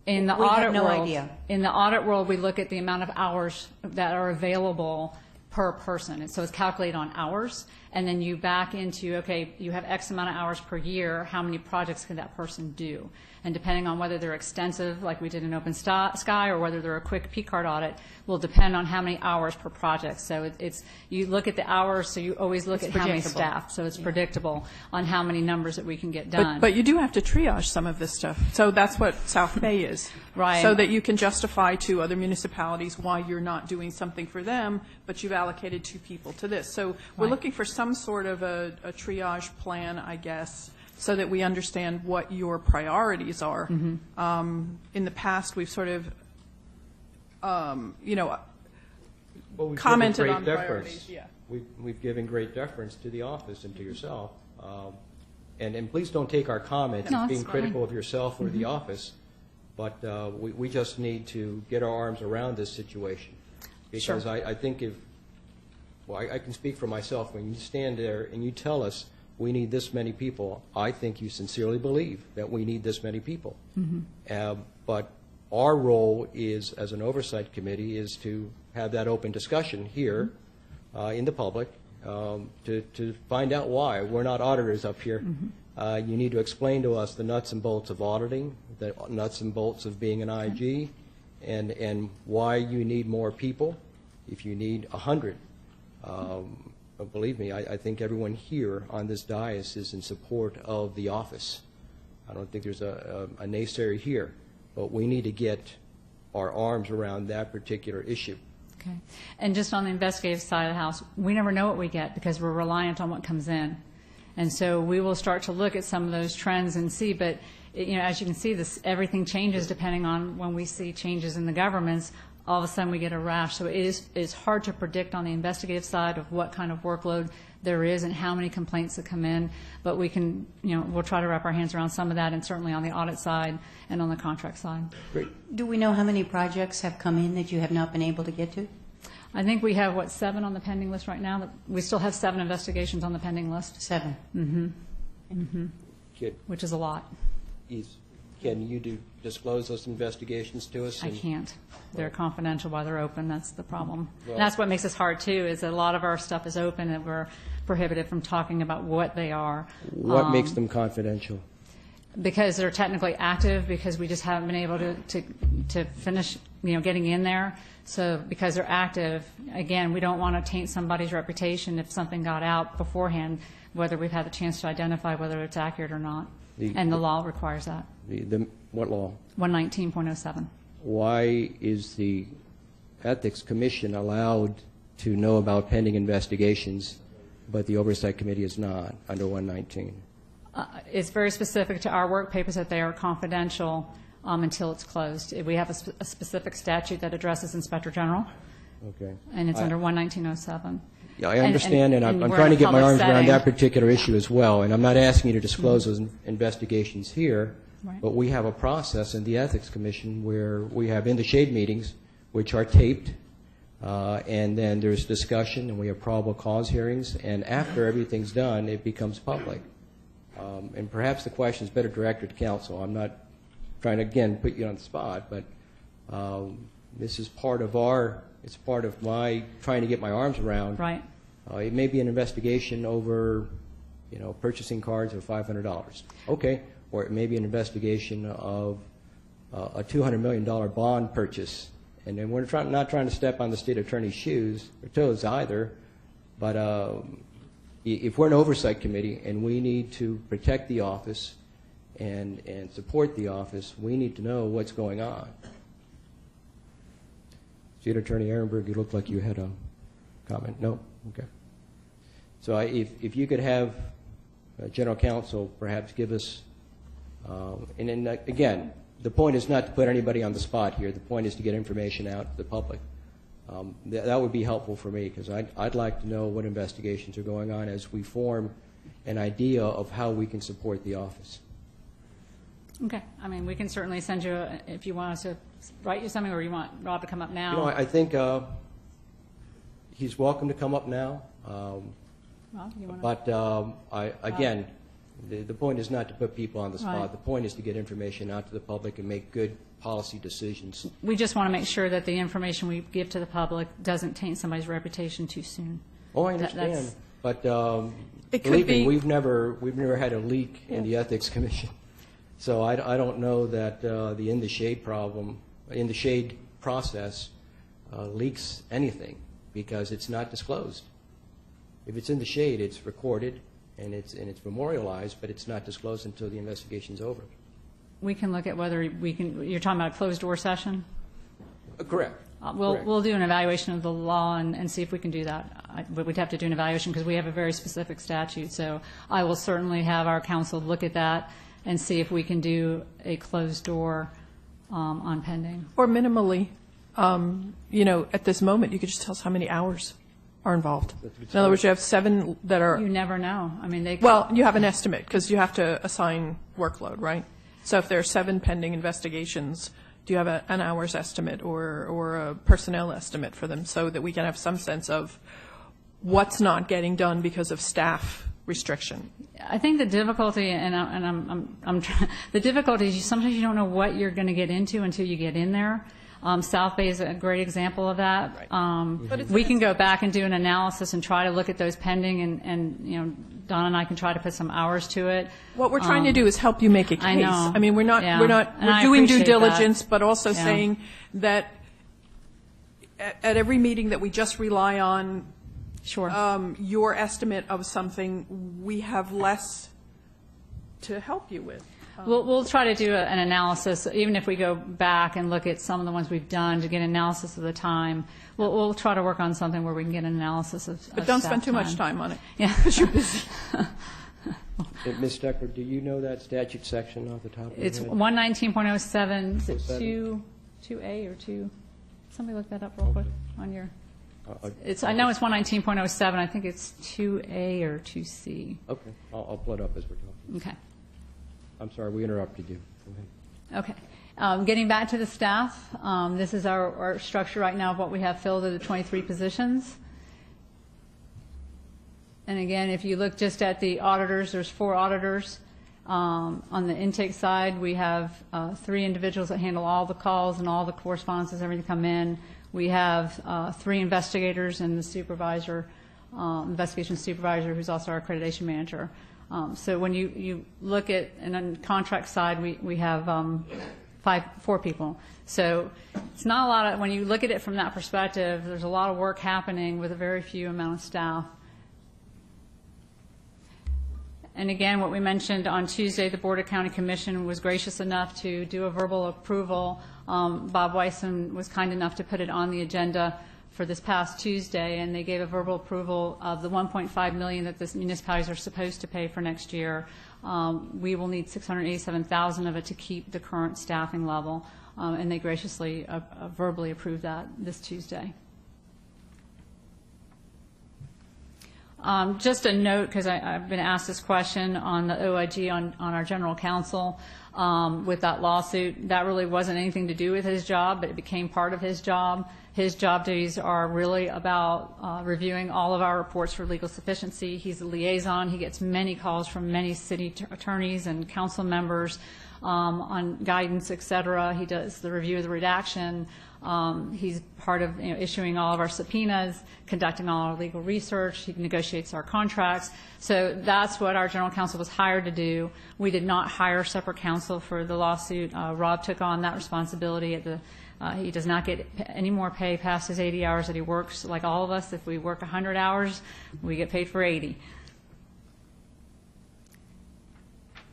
In the We have audit no world, idea. In the audit world, we look at the amount of hours that are available per person. And so it's calculated on hours, and then you back into, okay, you have X amount of hours per year, how many projects can that person do? And depending on whether they're extensive, like we did in Open Sky, or whether they're a quick P-card audit, will depend on how many hours per project. So it's you look at the hours, so you always look at how many predictable. staff. So it's predictable on how many numbers that we can get done. But you do have to triage some of this stuff. So that's what South Bay is. Right. So that you can justify to other municipalities why you're not doing something for them, but you've allocated 2 people to this. So we're Right. looking for some sort of a triage plan, I guess, so that we understand what your priorities are. In the past, we've sort of, Well, we've commented given on great priorities, deference. yeah. We've given great deference to the office and to yourself. And please don't take our comments No, as it's being critical fine. of yourself or the office, but we just need to get our arms around this situation. Because Sure. I think I can speak for myself. When you stand there and you tell us we need this many people, I think you sincerely believe that we need this many people. But our role is, as an oversight committee, is to have that open discussion here in the public to find out why. We're not auditors up here. You need to explain to us the nuts and bolts of auditing, the nuts and bolts of being an IG, and why you need more people. If you need 100, believe me, I think everyone here on this dais is in support of the office. I don't think there's a naysayer here, but we need to get our arms around that particular issue. Okay. And just on the investigative side of the house, we never know what we get because we're reliant on what comes in. And so we will start to look at some of those trends and see, but as you can see, everything changes depending on when we see changes in the governments. All of a sudden we get a rash. So it's hard to predict on the investigative side of what kind of workload there is and how many complaints that come in. But we can, we'll try to wrap our hands around some of that, and certainly on the audit side and on the contract side. Great. Do we know how many projects have come in that you have not been able to get to? I think we have, 7 on the pending list right now? We still have 7 investigations on the pending list, 7. Kid, which is a lot. is Can you disclose those investigations to us? I And- can't. They're confidential while they're open. That's the problem. Well- And that's what makes us hard, too, is that a lot of our stuff is open and we're prohibited from talking about what they are. What makes them confidential? Because they're technically active, because we just haven't been able to finish, getting in there. So because they're active, again, we don't want to taint somebody's reputation if something got out beforehand, whether we've had the chance to identify whether it's accurate or not. And the law requires that. What law? 119.07. Why is the Ethics Commission allowed to know about pending investigations, but the Oversight Committee is not under 119? It's very specific to our work papers that they are confidential until it's closed. We have a specific statute that addresses Inspector General, Okay. and it's under 119.07. Yeah, I understand, and I'm we're trying to in a get my public arms around setting. that particular issue as well. And I'm not asking you to disclose those investigations here, Right. but we have a process in the Ethics Commission where we have in-the-shade meetings, which are taped, and then there's discussion, and we have probable cause hearings, and after everything's done, it becomes public. And perhaps the question is better directed to counsel. I'm not trying to, again, put you on the spot, but this is part of it's part of my trying to get my arms around. Right. It may be an investigation over, purchasing cards of $500. Okay. Or it may be an investigation of a $200 million bond purchase. And then we're not trying to step on the state attorney's shoes or toes either, but if we're an oversight committee and we need to protect the office and support the office, we need to know what's going on. State Attorney Ehrenberg, you look like you had a comment. No? Okay. So if you could have General Counsel perhaps give us, and then again, the point is not to put anybody on the spot here. The point is to get information out to the public. That would be helpful for me because I'd like to know what investigations are going on as we form an idea of how we can support the office. Okay. I mean, we can certainly send you, if you want us to write you something, or you want Rob to come up now. I think he's welcome to come up now. Rob, you want to? But again, the point is not to put people on the spot. Right. The point is to get information out to the public and make good policy decisions. We just want to make sure that the information we give to the public doesn't taint somebody's reputation too soon. Oh, I That's- understand. But It could believe me, be- we've never had a leak in the Ethics Commission. So I don't know that the in the shade process leaks anything because it's not disclosed. If it's in the shade, it's recorded and it's memorialized, but it's not disclosed until the investigation's over. We can look at whether we can, you're talking about a closed-door session? Correct. Correct. We'll do an evaluation of the law and see if we can do that. But we'd have to do an evaluation because we have a very specific statute. So I will certainly have our counsel look at that and see if we can do a closed door on pending. Or minimally, at this moment, you could just tell us how many hours are involved. In other words, you have 7 that are, You never know. I mean, they. well, you have an estimate because you have to assign workload, right? So if there are 7 pending investigations, do you have an hour's estimate or a personnel estimate for them so that we can have some sense of what's not getting done because of staff restriction? I think the difficulty, and I'm the difficulty is sometimes you don't know what you're going to get into until you get in there. South Bay is a great example of that. We can go back and do an analysis and try to look at those pending, and Don and I can try to put some hours to it. What we're trying to do is help you make a case. I know. I mean, we're Yeah. And I doing due appreciate diligence, that. but also Yeah. saying that at every meeting that we just rely on Sure. your estimate of something, we have less to help you with. We'll try to do an analysis, even if we go back and look at some of the ones we've done to get an analysis of the time. We'll try to work on something where we can get an analysis of But don't staff spend too much time on it. Yeah. Because you're busy. Ms. Stecker, do you know that statute section off the top of your It's head? 119.07, is it 07? 2A or 2? Somebody look that up real quick on your, Uh, I know it's 119.07, I think it's 2A or 2C. Okay, I'll pull it up as we're talking. Okay. I'm sorry, we interrupted you. Go ahead. Okay. Getting back to the staff, this is our structure right now of what we have filled at the 23 positions. And again, if you look just at the auditors, there's 4 auditors. On the intake side, we have 3 individuals that handle all the calls and all the correspondences, everything come in. We have 3 investigators and the supervisor, investigation supervisor, who's also our accreditation manager. So when you look at, and on the contract side, we have 4 people. So it's not a lot of, when you look at it from that perspective, there's a lot of work happening with a very few amount of staff. And again, what we mentioned on Tuesday, the Board of County Commission was gracious enough to do a verbal approval. Bob Weissman was kind enough to put it on the agenda for this past Tuesday, and they gave a verbal approval of the $1.5 million that the municipalities are supposed to pay for next year. We will need $687,000 of it to keep the current staffing level, and they graciously verbally approved that this Tuesday. Just a note, because I've been asked this question on the OIG on our general counsel with that lawsuit. That really wasn't anything to do with his job, but it became part of his job. His job duties are really about reviewing all of our reports for legal sufficiency. He's a liaison. He gets many calls from many city attorneys and council members on guidance, et cetera. He does the review of the redaction. He's part of issuing all of our subpoenas, conducting all our legal research. He negotiates our contracts. So that's what our general counsel was hired to do. We did not hire separate counsel for the lawsuit. Rob took on that responsibility at the he does not get any more pay past his 80 hours that he works. Like all of us, if we work 100 hours, we get paid for 80.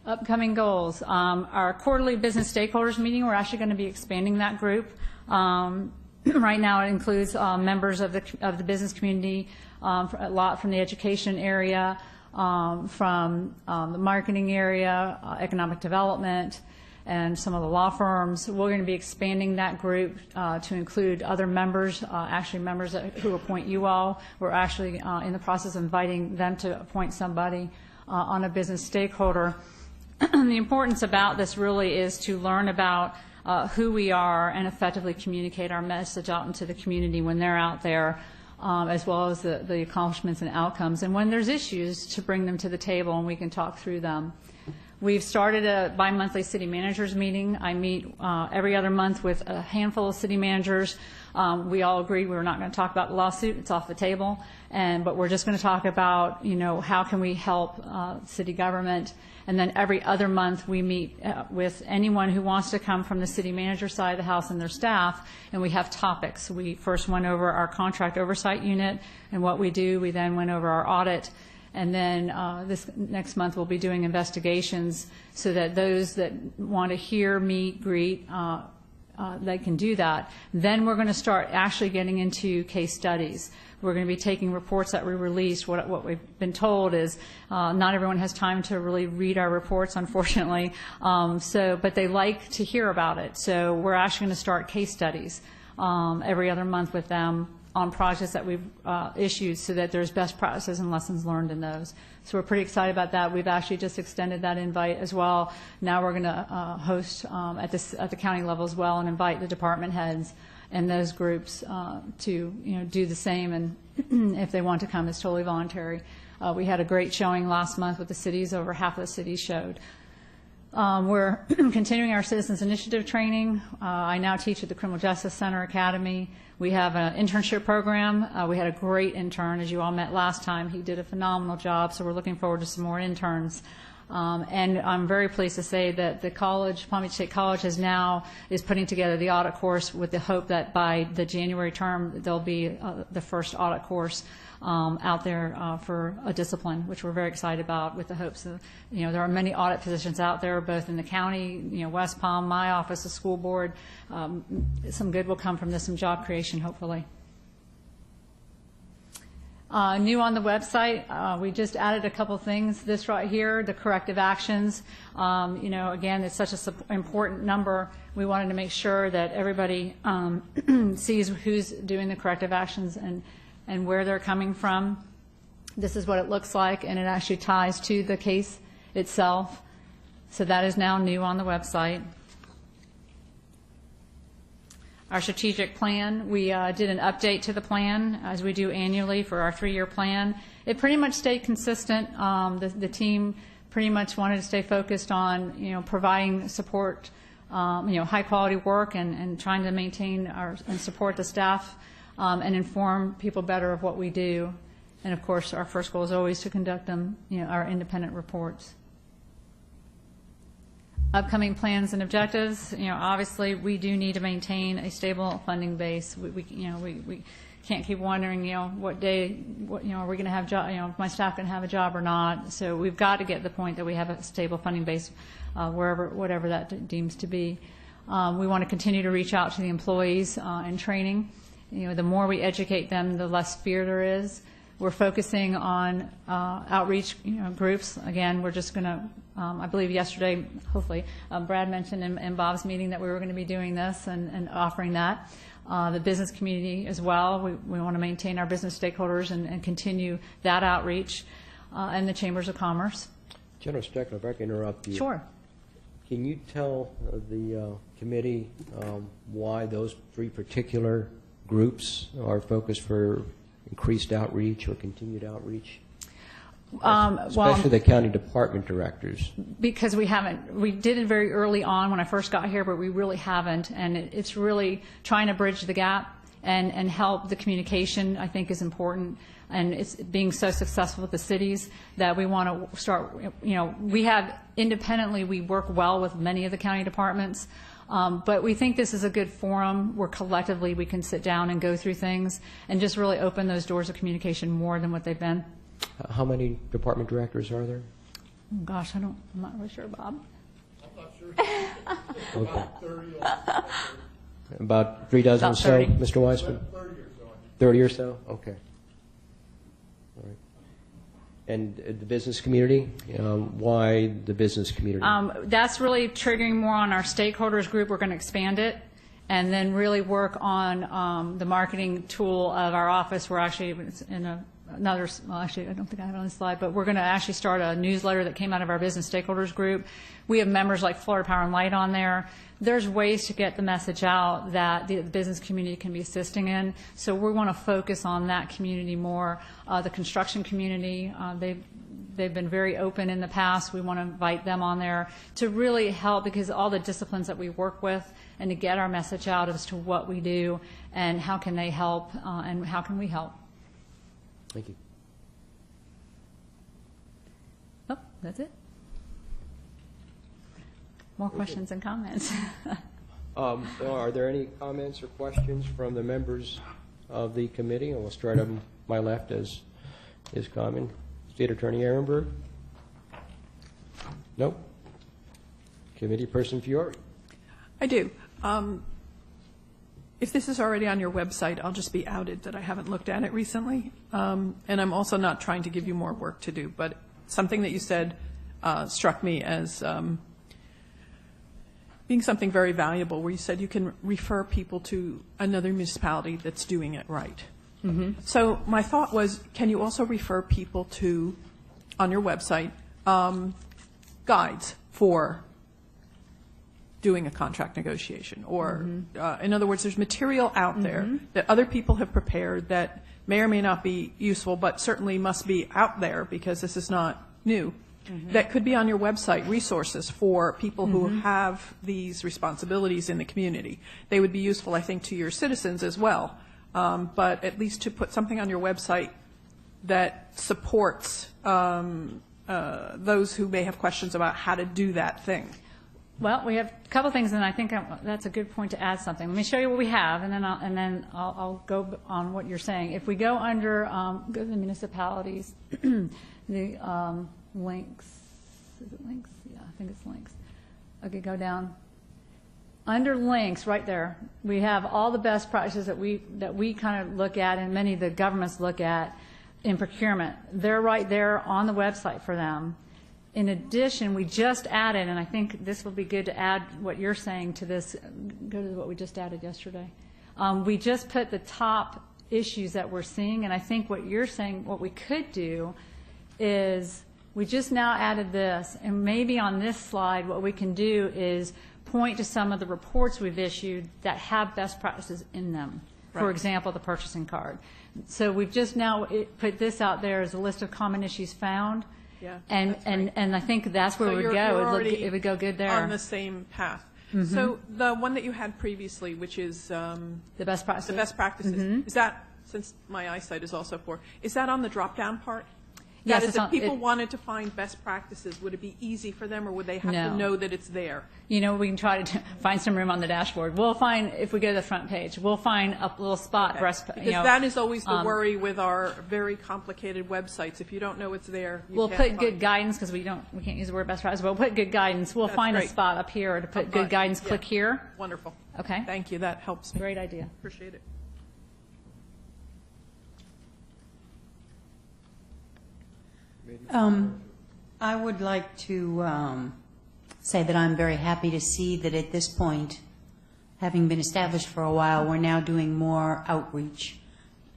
Upcoming goals. Our quarterly business stakeholders meeting, we're actually going to be expanding that group. Right now it includes members of the business community, a lot from the education area, from the marketing area, economic development, and some of the law firms. We're going to be expanding that group to include other members, actually members who appoint you all. We're actually in the process of inviting them to appoint somebody on a business stakeholder. The importance about this really is to learn about who we are and effectively communicate our message out into the community when they're out there, as well as the accomplishments and outcomes. And when there's issues, to bring them to the table and we can talk through them. We've started a bi-monthly city managers meeting. I meet every other month with a handful of city managers. We all agree we're not going to talk about the lawsuit. It's off the table. But we're just going to talk about, how can we help city government. And then every other month we meet with anyone who wants to come from the city manager side of the house and their staff, and we have topics. We first went over our contract oversight unit and what we do. We then went over our audit. And then this next month we'll be doing investigations so that those that want to hear, meet, greet, they can do that. Then we're going to start actually getting into case studies. We're going to be taking reports that we released. What we've been told is not everyone has time to really read our reports, unfortunately, but they like to hear about it. So we're actually going to start case studies every other month with them on projects that we've issued so that there's best practices and lessons learned in those. So we're pretty excited about that. We've actually just extended that invite as well. Now we're going to host at the county level as well and invite the department heads and those groups to do the same, and if they want to come, it's totally voluntary. We had a great showing last month with the cities. Over half of the cities showed. We're continuing our Citizens Initiative training. I now teach at the Criminal Justice Center Academy. We have an internship program. We had a great intern, as you all met last time. He did a phenomenal job, so we're looking forward to some more interns. And I'm very pleased to say that the college, Palm Beach State College, is putting together the audit course with the hope that by the January term there'll be the first audit course out there for a discipline, which we're very excited about, with the hopes of, there are many audit positions out there, both in the county, West Palm, my office, the school board. Some good will come from this, some job creation, hopefully. New on the website, we just added a couple things. This right here, the corrective actions. Again, it's such an important number. We wanted to make sure that everybody sees who's doing the corrective actions and where they're coming from. This is what it looks like, and it actually ties to the case itself. So that is now new on the website. Our strategic plan, we did an update to the plan as we do annually for our 3-year plan. It pretty much stayed consistent. The team pretty much wanted to stay focused on, providing support, high-quality work and trying to maintain and support the staff and inform people better of what we do. And, of course, our first goal is always to conduct them, our independent reports. Upcoming plans and objectives, obviously we do need to maintain a stable funding base. We can't keep wondering, what day, are we going to have job, my staff going to have a job or not. So we've got to get to the point that we have a stable funding base, whatever that deems to be. We want to continue to reach out to the employees in training. The more we educate them, the less fear there is. We're focusing on outreach groups. Again, we're just going to, I believe yesterday, hopefully, Brad mentioned in Bob's meeting that we were going to be doing this and offering that. The business community as well. We want to maintain our business stakeholders and continue that outreach, and the chambers of commerce. General Steckler, if I can interrupt you. Sure. Can you tell the committee why those three particular groups are focused for increased outreach or continued outreach? Especially the county department directors. Because we did it very early on when I first got here, but we really haven't. And it's really trying to bridge the gap and help the communication, I think, is important. And it's being so successful with the cities that we want to start, we have independently, we work well with many of the county departments. But we think this is a good forum where collectively we can sit down and go through things and just really open those doors of communication more than what they've been. How many department directors are there? Oh, gosh, I'm not really sure, Bob. I'm not sure. Okay. About 30 or About 3 dozen or About so, 30. Mr. Weissman? 30 or so. 30 or so? Okay. All right. And the business community? Why the business community? That's really triggering more on our stakeholders group. We're going to expand it and then really work on the marketing tool of our office. We're actually in actually, I don't think I have it on the slide, but we're going to actually start a newsletter that came out of our business stakeholders group. We have members like Florida Power and Light on there. There's ways to get the message out that the business community can be assisting in. So we want to focus on that community more. The construction community, they've been very open in the past. We want to invite them on there to really help, because all the disciplines that we work with, and to get our message out as to what we do and how can they help and how can we help. Thank you. Oh, that's it. More questions and comments. Are there any comments or questions from the members of the committee? And we'll start on my left as is common. State Attorney Ehrenberg? Nope. Committee Person Fiore? I do. If this is already on your website, I'll just be outed that I haven't looked at it recently. And I'm also not trying to give you more work to do, but something that you said struck me as being something very valuable, where you said you can refer people to another municipality that's doing it right. Mm-hmm. So my thought was, can you also refer people to, on your website, guides for doing a contract negotiation? Or, in other words, there's material out there that other people have prepared that may or may not be useful, but certainly must be out there because this is not new. That could be on your website, resources for people who have these responsibilities in the community. They would be useful, I think, to your citizens as well, but at least to put something on your website that supports those who may have questions about how to do that thing. Well, we have a couple things, and I think that's a good point to add something. Let me show you what we have, and then I'll go on what you're saying. If we go under go to the municipalities, the links. Is it links? Yeah, I think it's links. Okay, go down. Under links, right there, we have all the best practices that we kind of look at, and many of the governments look at in procurement. They're right there on the website for them. In addition, we just added, and I think this will be good to add what you're saying to this, go to what we just added yesterday. We just put the top issues that we're seeing, and I think what you're saying, what we could do is we just now added this, and maybe on this slide what we can do is point to some of the reports we've issued that have best practices in them. Right. For example, the purchasing card. So we've just now put this out there as a list of common issues found. Yeah, And, that's great. and I think that's where So it would you're go. already It would go good there. on the same path. So the one that you had previously, which is The best practices. the best practices, is that, since my eyesight is also poor, is that on the drop-down part? Yes, That is, it's if on- people it- wanted to find best practices, would it be easy for them, or would they have to No. know that it's there? You know, we can try to find some room on the dashboard. We'll find, if we go to the front page, we'll find a little spot for us, Because you know. that is always the worry with our very complicated websites. If you don't know it's there, you We'll can't put find good it. guidance, because we can't use the word best practice, but we'll put good guidance. We'll That's find a great. spot up here to put good fine. guidance, Yeah. click here. Wonderful. Okay. Thank you, that helps me. Great idea. Appreciate it. I would like to say that I'm very happy to see that at this point, having been established for a while, we're now doing more outreach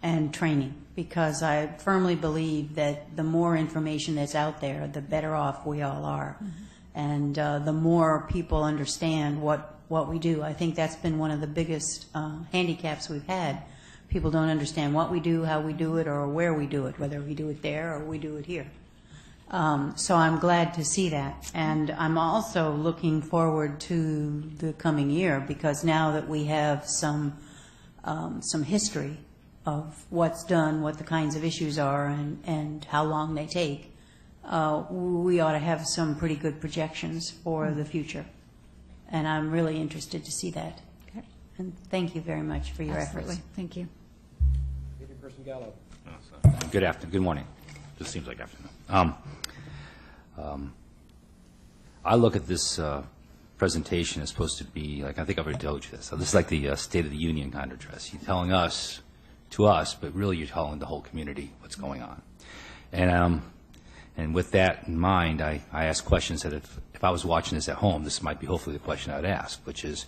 and training, because I firmly believe that the more information that's out there, the better off we all are. And the more people understand what we do. I think that's been one of the biggest handicaps we've had. People don't understand what we do, how we do it, or where we do it, whether we do it there or we do it here. So I'm glad to see that. And I'm also looking forward to the coming year, because now that we have some history of what's done, what the kinds of issues are, and how long they take, we ought to have some pretty good projections for the future. And I'm really interested to see that. Okay. And thank you very much for your Absolutely. efforts. Thank you. Person Gallo. Good afternoon, good morning. Just seems like afternoon. I look at this presentation as supposed to be, like, I think I've already told you this, so this is like the State of the Union kind of address. You're telling us, to us, but really you're telling the whole community what's going on. And with that in mind, I ask questions that if I was watching this at home, this might be hopefully the question I'd ask, which is,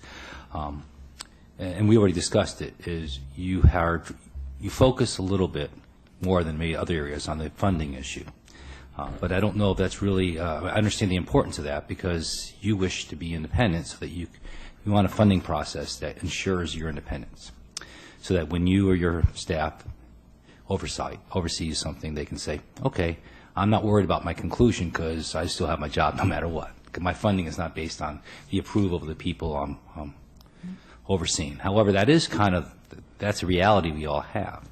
and we already discussed it, is you focus a little bit more than maybe other areas on the funding issue. But I don't know if that's really, I understand the importance of that, because you wish to be independent, so that you want a funding process that ensures your independence, so that when you or your staff oversees something, they can say, okay, I'm not worried about my conclusion because I still have my job no matter what. My funding is not based on the approval of the people I'm overseeing. However, that's a reality we all have.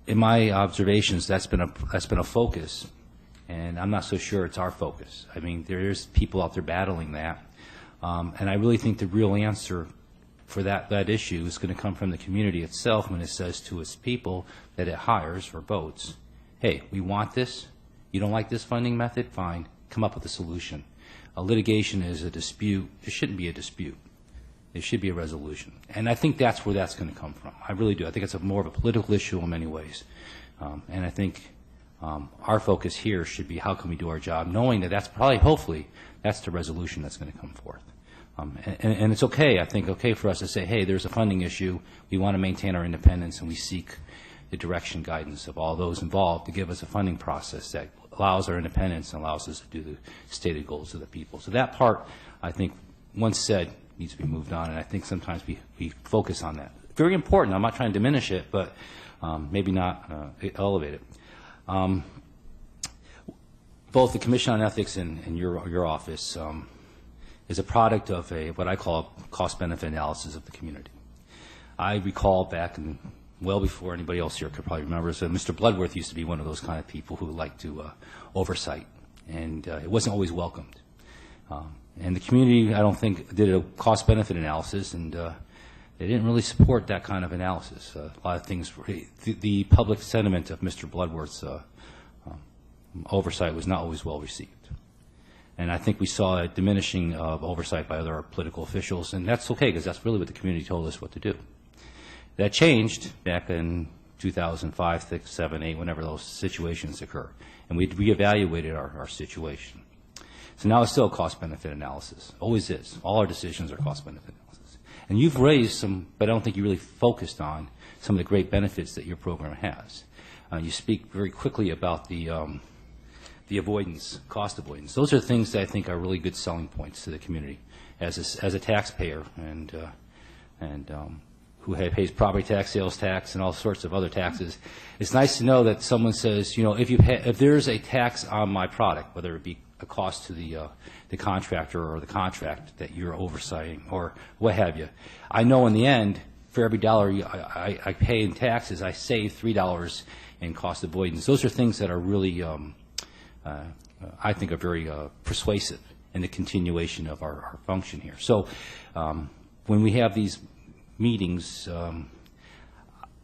In my observations, that's been a focus, and I'm not so sure it's our focus. I mean, there's people out there battling that, and I really think the real answer for that issue is going to come from the community itself when it says to its people that it hires or votes, hey, we want this. You don't like this funding method? Fine. Come up with a solution. A litigation is a dispute. It shouldn't be a dispute. It should be a resolution. And I think that's where that's going to come from. I really do. I think it's more of a political issue in many ways. And I think our focus here should be how can we do our job, knowing that that's probably, hopefully, that's the resolution that's going to come forth. And it's okay, I think, okay for us to say, hey, there's a funding issue. We want to maintain our independence, and we seek the direction, guidance of all those involved to give us a funding process that allows our independence and allows us to do the stated goals of the people. So that part, I think, once said, needs to be moved on, and I think sometimes we focus on that. Very important. I'm not trying to diminish it, but maybe not elevate it. Both the Commission on Ethics and your office is a product of what I call a cost-benefit analysis of the community. I recall back well before anybody else here could probably remember, so Mr. Bloodworth used to be one of those kind of people who liked to oversight, and it wasn't always welcomed. And the community, I don't think, did a cost-benefit analysis, and they didn't really support that kind of analysis. A lot of things, the public sentiment of Mr. Bloodworth's oversight was not always well received. And I think we saw a diminishing of oversight by other political officials, and that's okay, because that's really what the community told us what to do. That changed back in 2005, 6, 7, 8, whenever those situations occur, and we reevaluated our situation. So now it's still a cost-benefit analysis. Always is. All our decisions are cost-benefit analysis. And you've raised some, but I don't think you really focused on some of the great benefits that your program has. You speak very quickly about the avoidance, cost avoidance. Those are things that I think are really good selling points to the community as a taxpayer. And who pays property tax, sales tax, and all sorts of other taxes, it's nice to know that someone says, you know, if there's a tax on my product, whether it be a cost to the contractor or the contract that you're oversighting or what have you, I know in the end, for every dollar I pay in taxes, I save $3 in cost avoidance. Those are things that are really, I think, are very persuasive in the continuation of our function here. So when we have these meetings,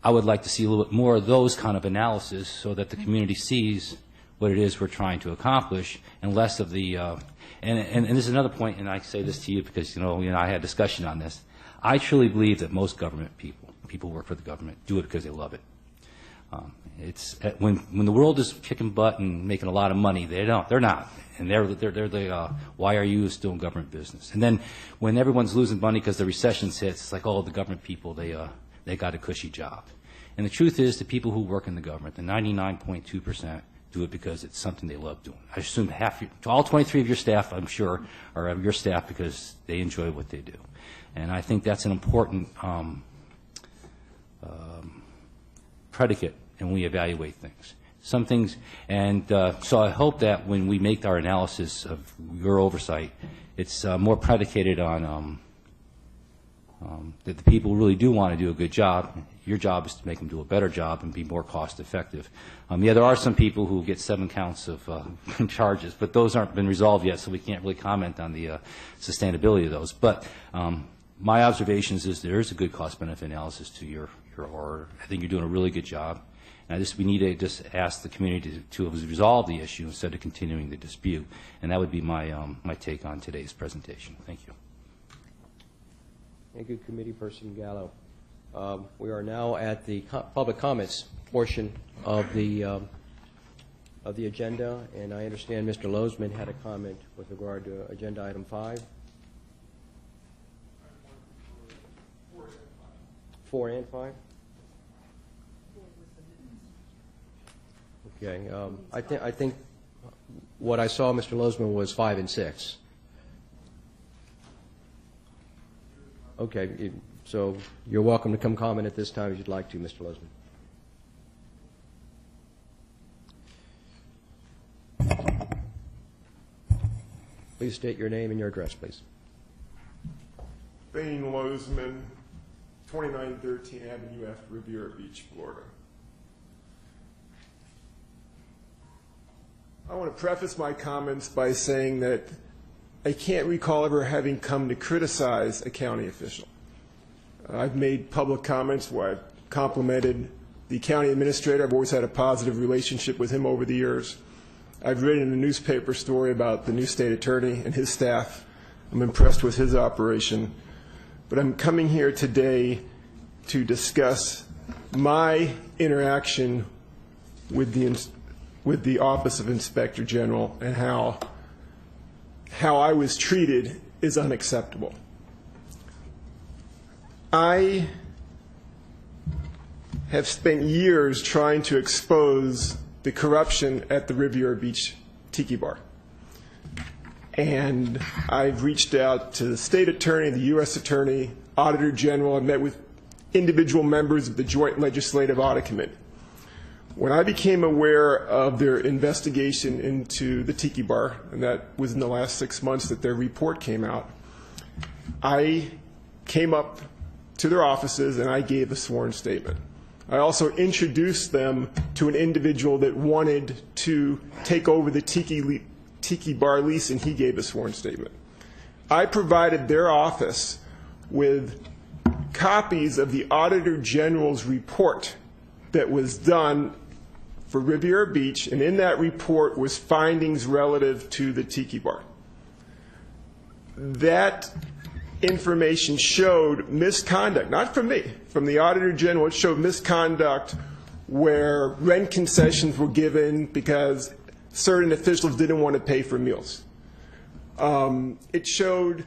I would like to see a little bit more of those kind of analysis so that the community sees what it is we're trying to accomplish, and less of the, and this is another point, and I say this to you because, you know, I had a discussion on this. I truly believe that most government people who work for the government, do it because they love it. It's when the world is kicking butt and making a lot of money, they're not, and they're the why are you still in government business? And then when everyone's losing money because the recession hits, it's like, oh, the government people, they got a cushy job. And the truth is, the people who work in the government, the 99.2%, do it because it's something they love doing. I assume all 23 of your staff, I'm sure, are your staff because they enjoy what they do. And I think that's an important predicate when we evaluate things. Some things, and so I hope that when we make our analysis of your oversight, it's more predicated on that the people really do want to do a good job. Your job is to make them do a better job and be more cost effective. Yeah, there are some people who get 7 counts of charges, but those aren't been resolved yet, so we can't really comment on the sustainability of those. But my observations is there is a good cost-benefit analysis to your order. I think you're doing a really good job. And we need to just ask the community to resolve the issue instead of continuing the dispute. And that would be my take on today's presentation. Thank you. Thank you, Committee Person Gallo. We are now at the public comments portion of the agenda, and I understand Mr. Lozman had a comment with regard to agenda item 5. 4 and 5. Okay. I think what I saw, Mr. Lozman, was 5 and 6. Okay. So you're welcome to come comment at this time if you'd like to, Mr. Lozman. Please state your name and your address, please. Thane Lozman, 2913 Avenue F, Riviera Beach, Florida. I want to preface my comments by saying that I can't recall ever having come to criticize a county official. I've made public comments where I've complimented the county administrator. I've always had a positive relationship with him over the years. I've written a newspaper story about the new state attorney and his staff. I'm impressed with his operation. But I'm coming here today to discuss my interaction with the Office of Inspector General and how I was treated is unacceptable. I have spent years trying to expose the corruption at the Riviera Beach Tiki Bar. And I've reached out to the state attorney, the U.S. attorney, auditor general. I've met with individual members of the Joint Legislative Audit Committee. When I became aware of their investigation into the Tiki Bar, and that was in the last 6 months that their report came out, I came up to their offices and I gave a sworn statement. I also introduced them to an individual that wanted to take over the Tiki Bar lease, and he gave a sworn statement. I provided their office with copies of the Auditor General's report that was done for Riviera Beach, and in that report was findings relative to the Tiki Bar. That information showed misconduct, not from me, from the Auditor General. It showed misconduct where rent concessions were given because certain officials didn't want to pay for meals. It showed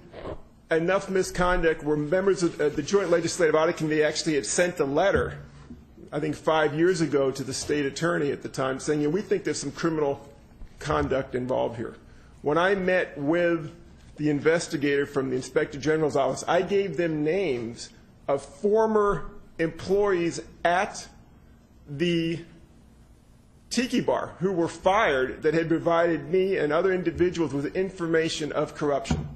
enough misconduct where members of the Joint Legislative Audit Committee actually had sent a letter, I think 5 years ago, to the state attorney at the time saying, yeah, we think there's some criminal conduct involved here. When I met with the investigator from the Inspector General's office, I gave them names of former employees at the Tiki Bar who were fired that had provided me and other individuals with information of corruption,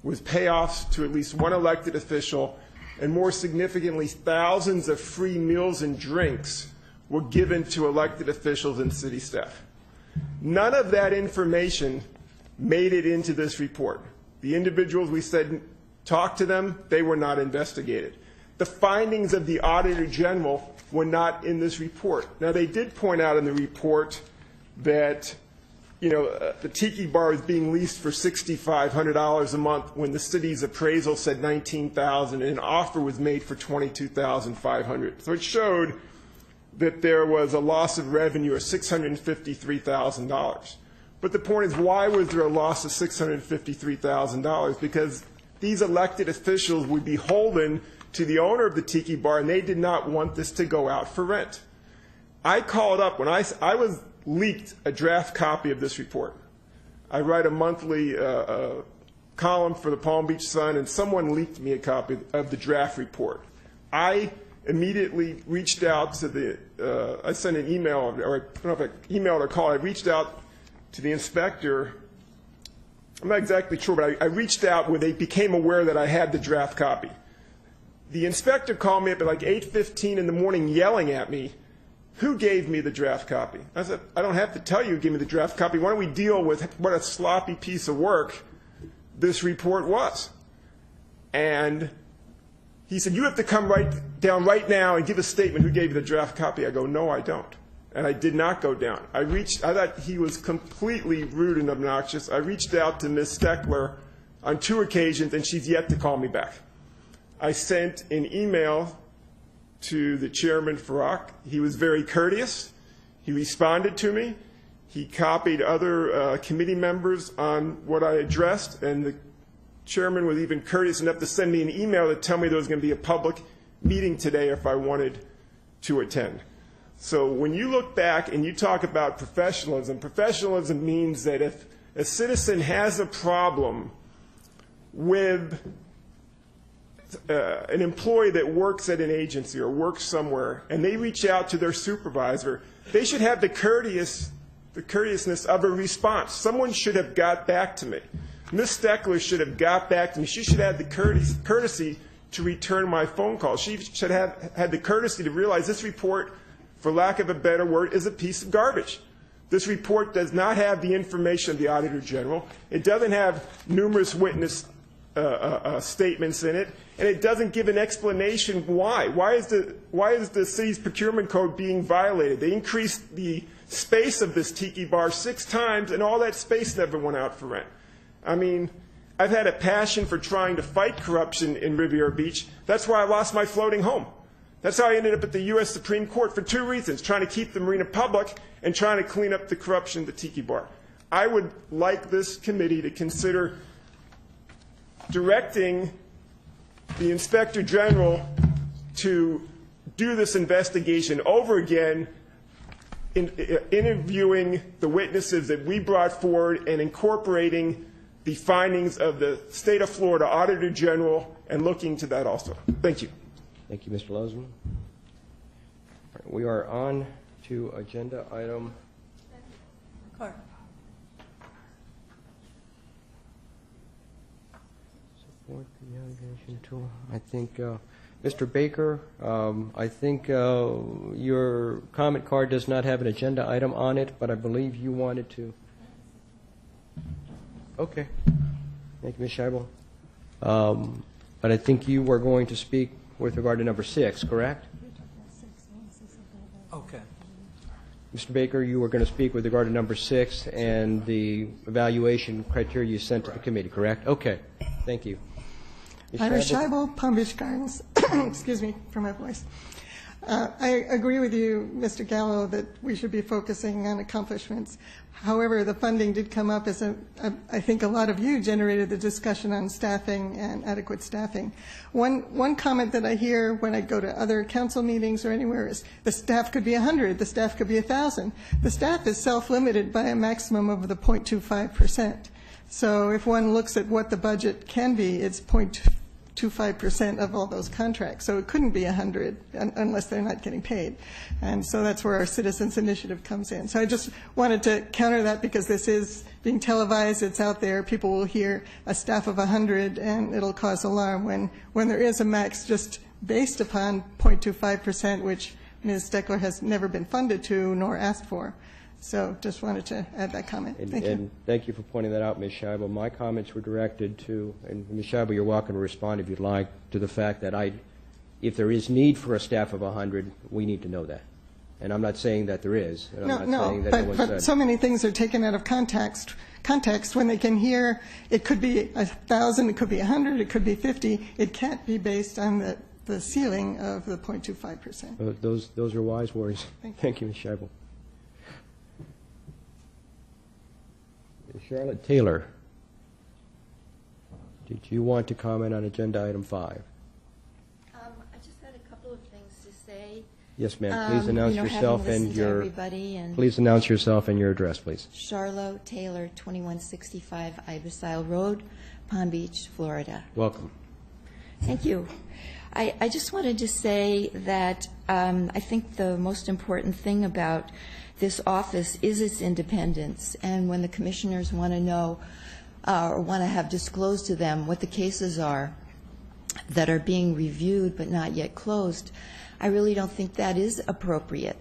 with payoffs to at least one elected official, and more significantly, thousands of free meals and drinks were given to elected officials and city staff. None of that information made it into this report. The individuals we said talk to them, they were not investigated. The findings of the Auditor General were not in this report. Now, they did point out in the report that, the Tiki Bar is being leased for $6,500 a month when the city's appraisal said $19,000 and an offer was made for $22,500. So it showed that there was a loss of revenue of $653,000. But the point is, why was there a loss of $653,000? Because these elected officials would be beholden to the owner of the Tiki Bar, and they did not want this to go out for rent. I called up when I was leaked a draft copy of this report. I write a monthly column for the Palm Beach Sun, and someone leaked me a copy of the draft report. I immediately reached out to I sent an email, or I don't know if I emailed or called. I reached out to the inspector. I'm not exactly sure, but I reached out when they became aware that I had the draft copy. The inspector called me up at like 8:15 in the morning yelling at me, "Who gave me the draft copy?" I said, "I don't have to tell you who gave me the draft copy. Why don't we deal with what a sloppy piece of work this report was?" And he said, "You have to come down right now and give a statement who gave you the draft copy." I go, "No, I don't." And I did not go down. I thought he was completely rude and obnoxious. I reached out to Ms. Steckler on 2 occasions, and she's yet to call me back. I sent an email to the chairman, Farag. He was very courteous. He responded to me. He copied other committee members on what I addressed, and the chairman was even courteous enough to send me an email to tell me there was going to be a public meeting today if I wanted to attend. So when you look back and you talk about professionalism, professionalism means that if a citizen has a problem with an employee that works at an agency or works somewhere, and they reach out to their supervisor, they should have the courteousness of a response. Someone should have got back to me. Ms. Steckler should have got back to me. She should have the courtesy to return my phone call. She should have had the courtesy to realize this report, for lack of a better word, is a piece of garbage. This report does not have the information of the Auditor General. It doesn't have numerous witness statements in it, and it doesn't give an explanation why. Why is the city's procurement code being violated? They increased the space of this Tiki Bar 6 times, and all that space never went out for rent. I mean, I've had a passion for trying to fight corruption in Riviera Beach. That's why I lost my floating home. That's how I ended up at the U.S. Supreme Court for 2 reasons: trying to keep the marina public and trying to clean up the corruption at the Tiki Bar. I would like this committee to consider directing the Inspector General to do this investigation over again, interviewing the witnesses that we brought forward and incorporating the findings of the State of Florida Auditor General and looking to that also. Thank you. Thank you, Mr. Lozman. We are on to agenda item. Court. Support the navigation tool. I think, Mr. Baker, I think your comment card does not have an agenda item on it, but I believe you wanted to. Okay. Thank you, Ms. Scheibel. But I think you were going to speak with regard to number 6, correct? Okay. Mr. Baker, you were going to speak with regard to number 6 and the evaluation criteria you sent to the committee, correct? Okay. Thank you. Ms. Iris Scheibel? Scheibel, Palm Beach Gardens. Excuse me for my voice. I agree with you, Mr. Gallo, that we should be focusing on accomplishments. However, the funding did come up as I think a lot of you generated the discussion on staffing and adequate staffing. One comment that I hear when I go to other council meetings or anywhere is the staff could be 100, the staff could be 1,000. The staff is self-limited by a maximum of the 0.25%. So if one looks at what the budget can be, it's 0.25% of all those contracts. So it couldn't be 100 unless they're not getting paid. And so that's where our Citizens Initiative comes in. So I just wanted to counter that because this is being televised. It's out there. People will hear a staff of 100 and it'll cause alarm when there is a max just based upon 0.25%, which Ms. Steckler has never been funded to nor asked for. So just wanted to add that comment. Thank you. And thank you for pointing that out, Ms. Scheibel. My comments were directed to, and Ms. Scheibel, you're welcome to respond if you'd like, to the fact that if there is need for a staff of 100, we need to know that. And I'm not saying that there is. And I'm not saying that no one but said. so many things are taken out of context when they can hear it could be 1,000, it could be 100, it could be 50. It can't be based on the ceiling of the 0.25%. Those are wise words. Thank you, Ms. Scheibel. Charlotte Taylor, did you want to comment on agenda item 5? I just had a couple of things to say. Yes, ma'am. Please announce yourself and your. Everybody and Please announce yourself and your address, please. Charlotte Taylor, 2165 Ibis Isle Road, Palm Beach, Florida. Welcome. Thank you. I just wanted to say that I think the most important thing about this office is its independence, and when the commissioners want to know or want to have disclosed to them what the cases are that are being reviewed but not yet closed, I really don't think that is appropriate.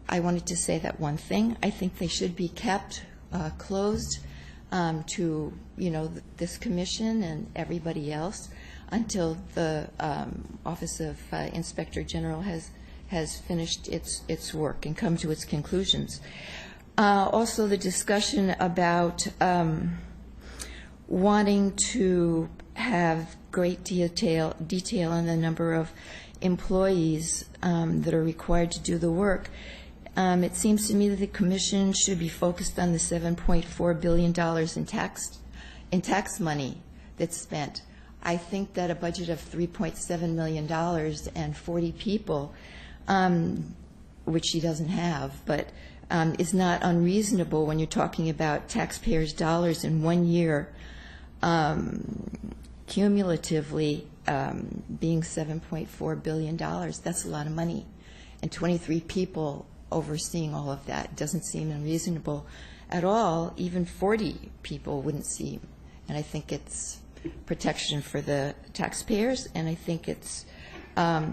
I wanted to say that one thing. I think they should be kept closed to, this commission and everybody else until the Office of Inspector General has finished its work and come to its conclusions. Also, the discussion about wanting to have great detail on the number of employees that are required to do the work. It seems to me that the Commission should be focused on the $7.4 billion in tax money that's spent. I think that a budget of $3.7 million and 40 people, which she doesn't have, but is not unreasonable when you're talking about taxpayers' dollars in 1 year, cumulatively being $7.4 billion. That's a lot of money. And 23 people overseeing all of that doesn't seem unreasonable at all. Even 40 people wouldn't seem. And I think it's protection for the taxpayers, and I think it's I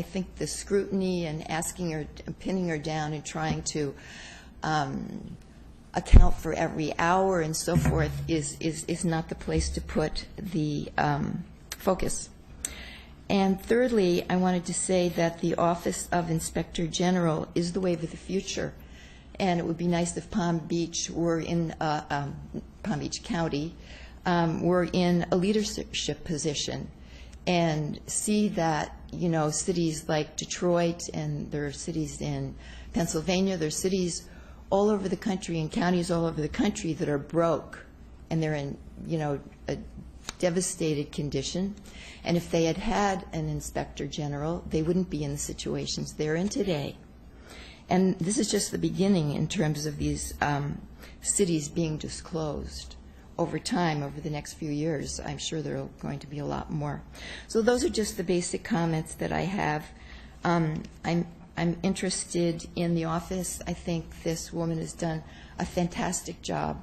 think the scrutiny and asking her, pinning her down and trying to account for every hour and so forth is not the place to put the focus. And thirdly, I wanted to say that the Office of Inspector General is the wave of the future, and it would be nice if Palm Beach were in Palm Beach County were in a leadership position and see that, cities like Detroit, and there are cities in Pennsylvania, there are cities all over the country and counties all over the country that are broke, and they're in, a devastated condition. And if they had had an inspector general, they wouldn't be in the situations they're in today. And this is just the beginning in terms of these cities being disclosed. Over time, over the next few years, I'm sure there are going to be a lot more. So those are just the basic comments that I have. I'm interested in the office. I think this woman has done a fantastic job.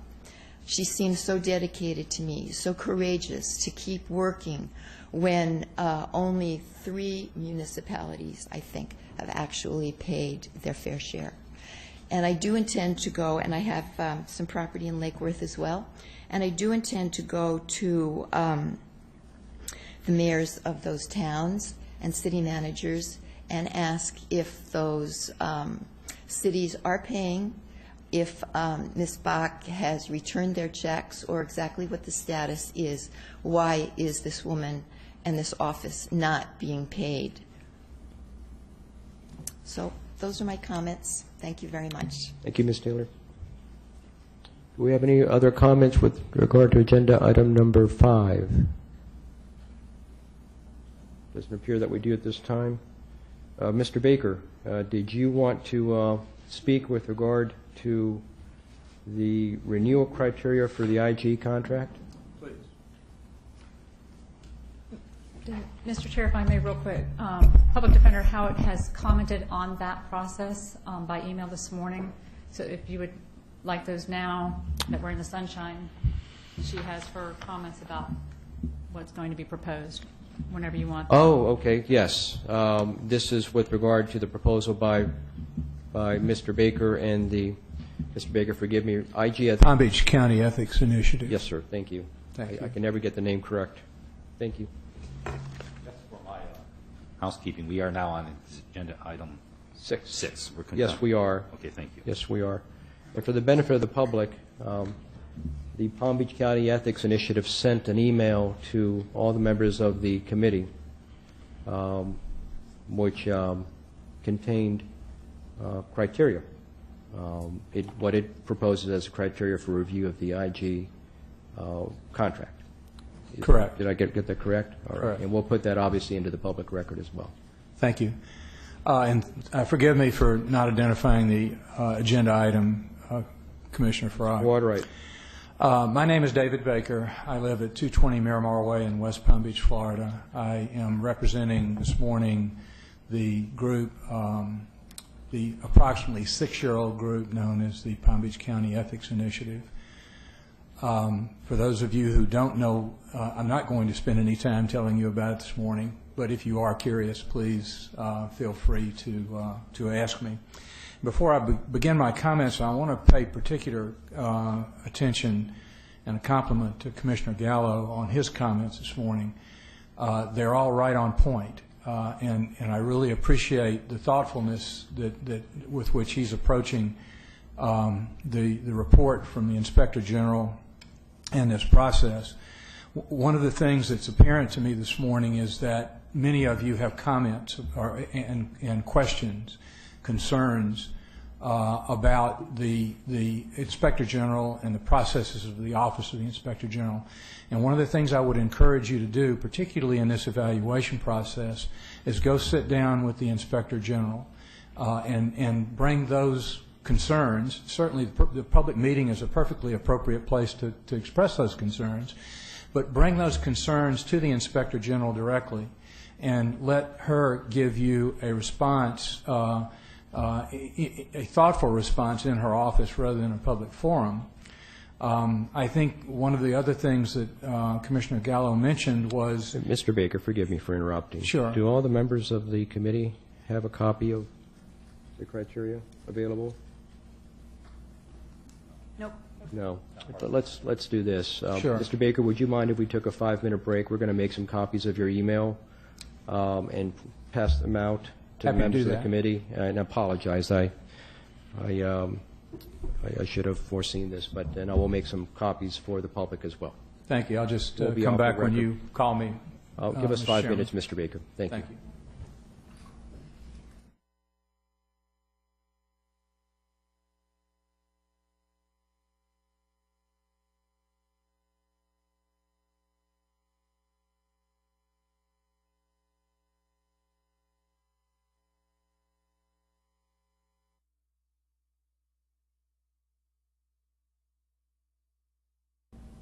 She seems so dedicated to me, so courageous to keep working when only 3 municipalities, I think, have actually paid their fair share. And I do intend to go, and I have some property in Lake Worth as well, and I do intend to go to the mayors of those towns and city managers and ask if those cities are paying, if Ms. Bach has returned their checks, or exactly what the status is. Why is this woman and this office not being paid? So those are my comments. Thank you very much. Thank you, Ms. Taylor. Do we have any other comments with regard to agenda item number 5? Doesn't appear that we do at this time. Mr. Baker, did you want to speak with regard to the renewal criteria for the IG contract? Please. Mr. Chair, if I may, real quick, Public Defender Howitt has commented on that process by email this morning. So if you would like those now that we're in the sunshine, she has her comments about what's going to be proposed whenever you want. Oh, okay, yes. This is with regard to the proposal by Mr. Baker and the, Mr. Baker, forgive me, IG. Palm Beach County Ethics Initiative. Yes, sir, thank you. Thank you. I can never get the name correct. Thank you. Just for my housekeeping, we are now on agenda item 6. We're Yes, we are. Okay, thank you. Yes, we are. And for the benefit of the public, the Palm Beach County Ethics Initiative sent an email to all the members of the committee, which contained criteria. What it proposes as a criteria for review of the IG contract. Correct. Did I get that correct? All right. Correct. And we'll put that obviously into the public record as well. Thank you. And forgive me for not identifying the agenda item, Commissioner Farrar. Quite right. My name is David Baker. I live at 220 Miramar Way in West Palm Beach, Florida. I am representing this morning the group, the approximately 6-year-old group known as the Palm Beach County Ethics Initiative. For those of you who don't know, I'm not going to spend any time telling you about it this morning, but if you are curious, please feel free to ask me. Before I begin my comments, I want to pay particular attention and a compliment to Commissioner Gallo on his comments this morning. They're all right on point, and I really appreciate the thoughtfulness that with which he's approaching the report from the Inspector General and this process. One of the things that's apparent to me this morning is that many of you have comments and questions, concerns about the Inspector General and the processes of the Office of the Inspector General. And one of the things I would encourage you to do, particularly in this evaluation process, is go sit down with the Inspector General and bring those concerns. Certainly the public meeting is a perfectly appropriate place to express those concerns, but bring those concerns to the Inspector General directly and let her give you a response, a thoughtful response in her office rather than a public forum. I think one of the other things that Commissioner Gallo mentioned was... Mr. Baker, forgive me for interrupting. Sure. Do all the members of the committee have a copy of the criteria available? Nope. No. But let's do this. Sure. Mr. Baker, would you mind if we took a 5-minute break? We're going to make some copies of your email and pass them out to the Happy to members do of the that. committee. And I apologize. I should have foreseen this, but then I will make some copies for the public as well. Thank you. I'll just We'll be come off the back when record. you call me. Give us Mr. 5 Chairman. minutes, Mr. Baker. Thank you. Thank you.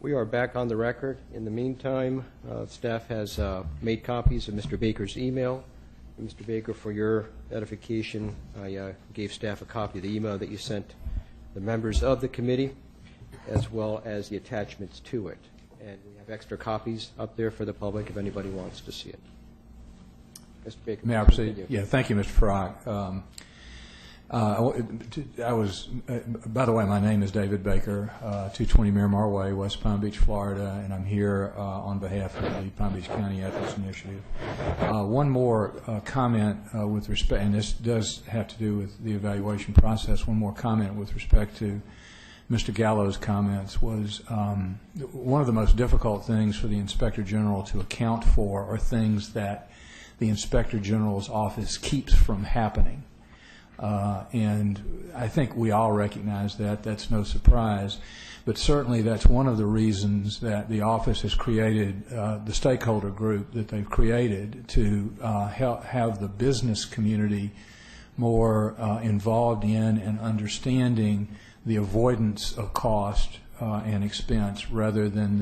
We are back on the record. In the meantime, staff has made copies of Mr. Baker's email. And Mr. Baker, for your edification, I gave staff a copy of the email that you sent the members of the committee, as well as the attachments to it. And we have extra copies up there for the public if anybody wants to see it. Mr. Baker. May I please proceed? continue. Yeah, thank you, Mr. Farag. By the way, my name is David Baker, 220 Miramar Way, West Palm Beach, Florida, and I'm here on behalf of the Palm Beach County Ethics Initiative. One more comment with respect, and this does have to do with the evaluation process, one more comment with respect to Mr. Gallo's comments was one of the most difficult things for the Inspector General to account for are things that the Inspector General's office keeps from happening. And I think we all recognize that. That's no surprise. But certainly that's one of the reasons that the office has created the stakeholder group that they've created to help have the business community more involved in and understanding the avoidance of cost and expense rather than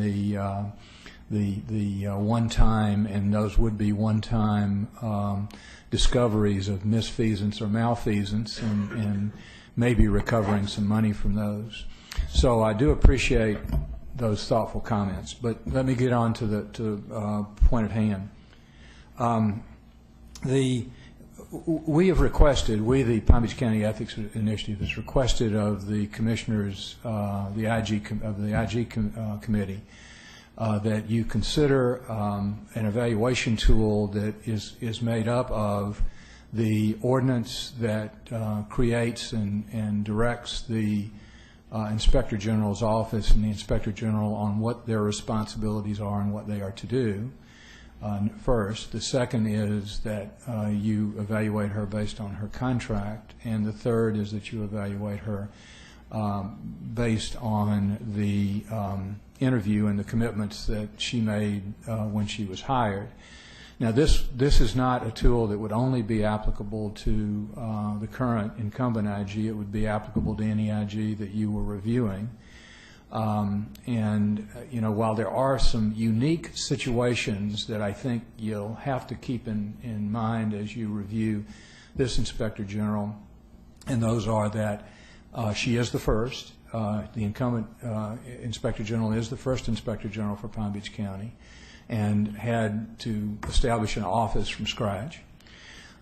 the one-time, and those would be one-time discoveries of misfeasance or malfeasance, and maybe recovering some money from those. So I do appreciate those thoughtful comments. But let me get on to the point at hand. We have requested, the Palm Beach County Ethics Initiative has requested of the commissioners, the IG committee, that you consider an evaluation tool that is made up of the ordinance that creates and directs the Inspector General's office and the Inspector General on what their responsibilities are and what they are to do. First. The second is that you evaluate her based on her contract, and the third is that you evaluate her based on the interview and the commitments that she made when she was hired. Now, this is not a tool that would only be applicable to the current incumbent IG. It would be applicable to any IG that you were reviewing. While there are some unique situations that I think you'll have to keep in mind as you review this Inspector General, and those are that she is the first. The incumbent Inspector General is the first Inspector General for Palm Beach County and had to establish an office from scratch.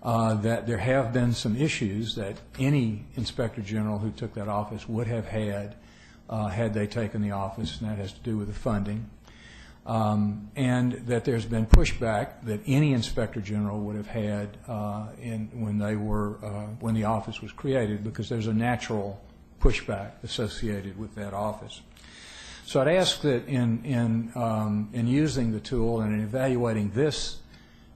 That there have been some issues that any Inspector General who took that office would have had they taken the office, and that has to do with the funding. And that there's been pushback that any Inspector General would have had when the office was created, because there's a natural pushback associated with that office. So I'd ask that in using the tool and in evaluating this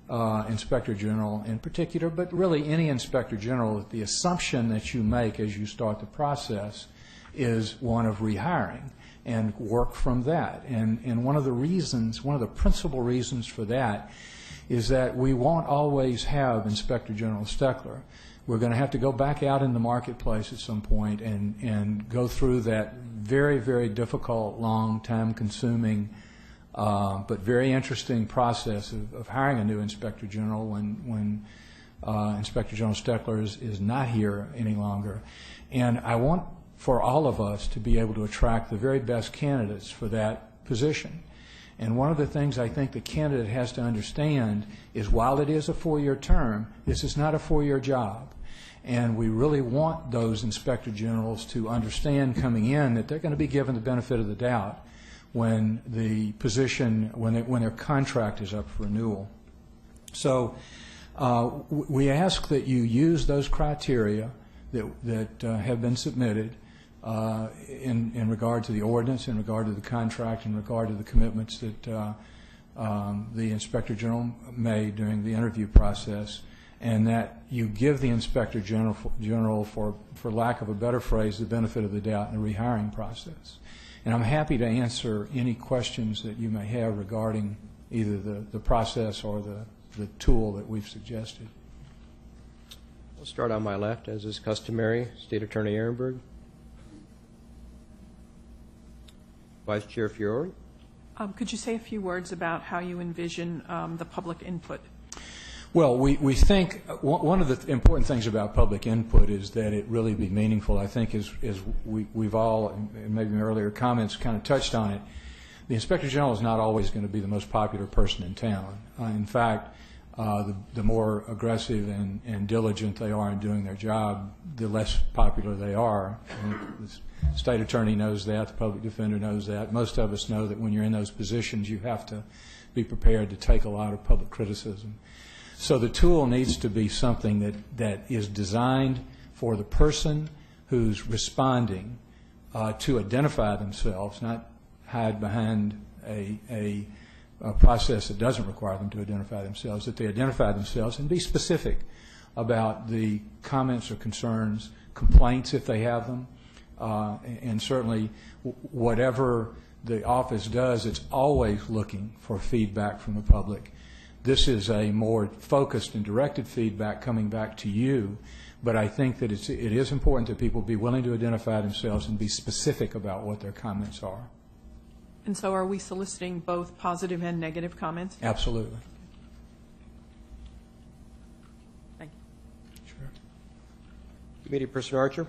Inspector General in particular, but really any Inspector General, that the assumption that you make as you start the process is one of rehiring, and work from that. And one of the principal reasons for that is that we won't always have Inspector General Steckler. We're going to have to go back out in the marketplace at some point and go through that very, very difficult, long, time-consuming, but very interesting process of hiring a new Inspector General when Inspector General Steckler is not here any longer. And I want for all of us to be able to attract the very best candidates for that position. And one of the things I think the candidate has to understand is, while it is a 4-year term, this is not a 4-year job. And we really want those Inspector Generals to understand coming in that they're going to be given the benefit of the doubt when the position, when their contract is up for renewal. So we ask that you use those criteria that have been submitted in regard to the ordinance, in regard to the contract, in regard to the commitments that the Inspector General made during the interview process, and that you give the Inspector General, for lack of a better phrase, the benefit of the doubt in the rehiring process. And I'm happy to answer any questions that you may have regarding either the process or the tool that we've suggested. We'll start on my left, as is customary. State Attorney Ehrenberg. Vice Chair Fiore. Could you say a few words about how you envision the public input? Well, we think one of the important things about public input is that it really be meaningful. I think as we've all, and maybe in earlier comments, kind of touched on it, the Inspector General is not always going to be the most popular person in town. In fact, the more aggressive and diligent they are in doing their job, the less popular they are. And the State Attorney knows that. The Public Defender knows that. Most of us know that when you're in those positions, you have to be prepared to take a lot of public criticism. So the tool needs to be something that is designed for the person who's responding to identify themselves, not hide behind a process that doesn't require them to identify themselves, that they identify themselves and be specific about the comments or concerns, complaints if they have them, and certainly whatever the office does, it's always looking for feedback from the public. This is a more focused and directed feedback coming back to you, but I think that it is important that people be willing to identify themselves and be specific about what their comments are. And so are we soliciting both positive and negative comments? Absolutely. Thank you. Sure. Committee Person Archer?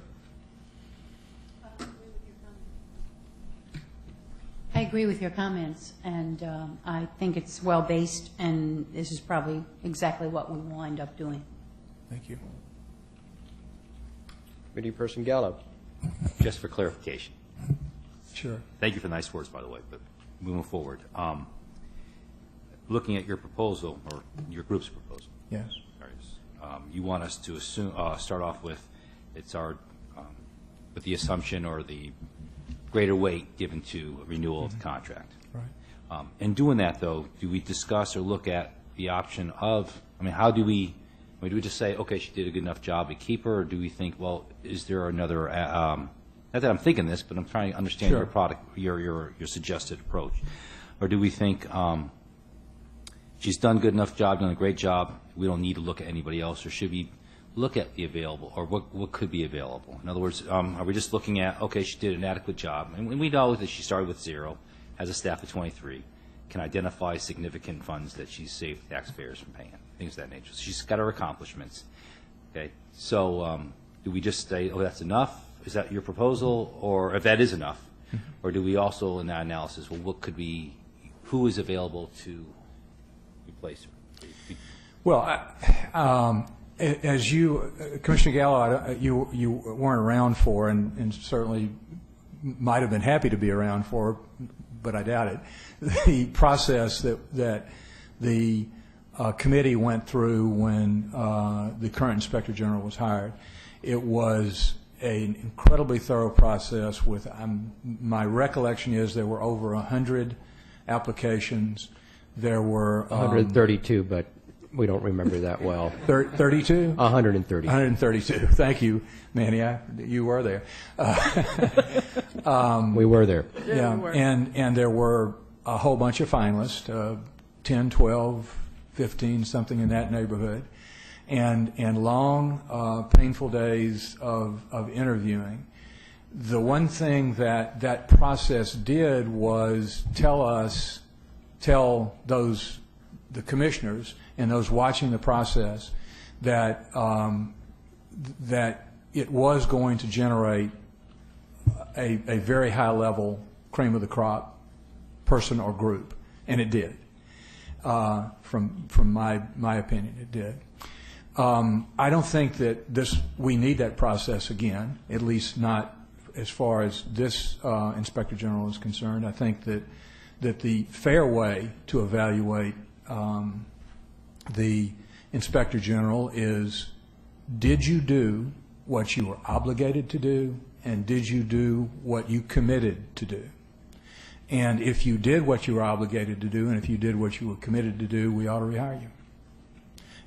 I agree with your comments, and I think it's well-based, and this is probably exactly what we will end up doing. Thank you. Committee Person Gallo? Just for clarification. Sure. Thank you for the nice words, by the way, but moving forward, looking at your proposal, or your group's proposal. Yes. You want us to assume, start off with, it's our, with the assumption or the greater weight given to renewal of the contract. Right. In doing that, though, do we discuss or look at the option of, I mean, how do we, do we just say, okay, she did a good enough job, we keep her, or do we think, well, is there another, not that I'm thinking this, but I'm trying to understand Sure. your product, your suggested approach. Or do we think she's done a good enough job, done a great job, we don't need to look at anybody else, or should we look at the available, or what could be available? In other words, are we just looking at, okay, she did an adequate job, and we know that she started with 0, has a staff of 23, can identify significant funds that she's saved taxpayers from paying, things of that nature. So she's got her accomplishments. Okay, so do we just say, oh, that's enough? Is that your proposal? Or if that is enough, or do we also, in that analysis, well, what could be, who is available to replace her? Well, as you, Commissioner Gallo, you weren't around for, and certainly might have been happy to be around for, but I doubt it, the process that the committee went through when the current Inspector General was hired. It was an incredibly thorough process with, my recollection is there were over 100 applications. There were 132, but we don't remember that well. 32? 130. 132. Thank you, Manny. You were there. We were there. Yeah, we were. and there were a whole bunch of finalists, 10, 12, 15, something in that neighborhood, and long, painful days of interviewing. The one thing that process did was tell the commissioners and those watching the process that that it was going to generate a very high level cream of the crop person or group, and it did. From my opinion, it did. I don't think that we need that process again, at least not as far as this Inspector General is concerned. I think that the fair way to evaluate the Inspector General is, did you do what you were obligated to do, and did you do what you committed to do? And if you did what you were obligated to do, and if you did what you were committed to do, we ought to rehire you.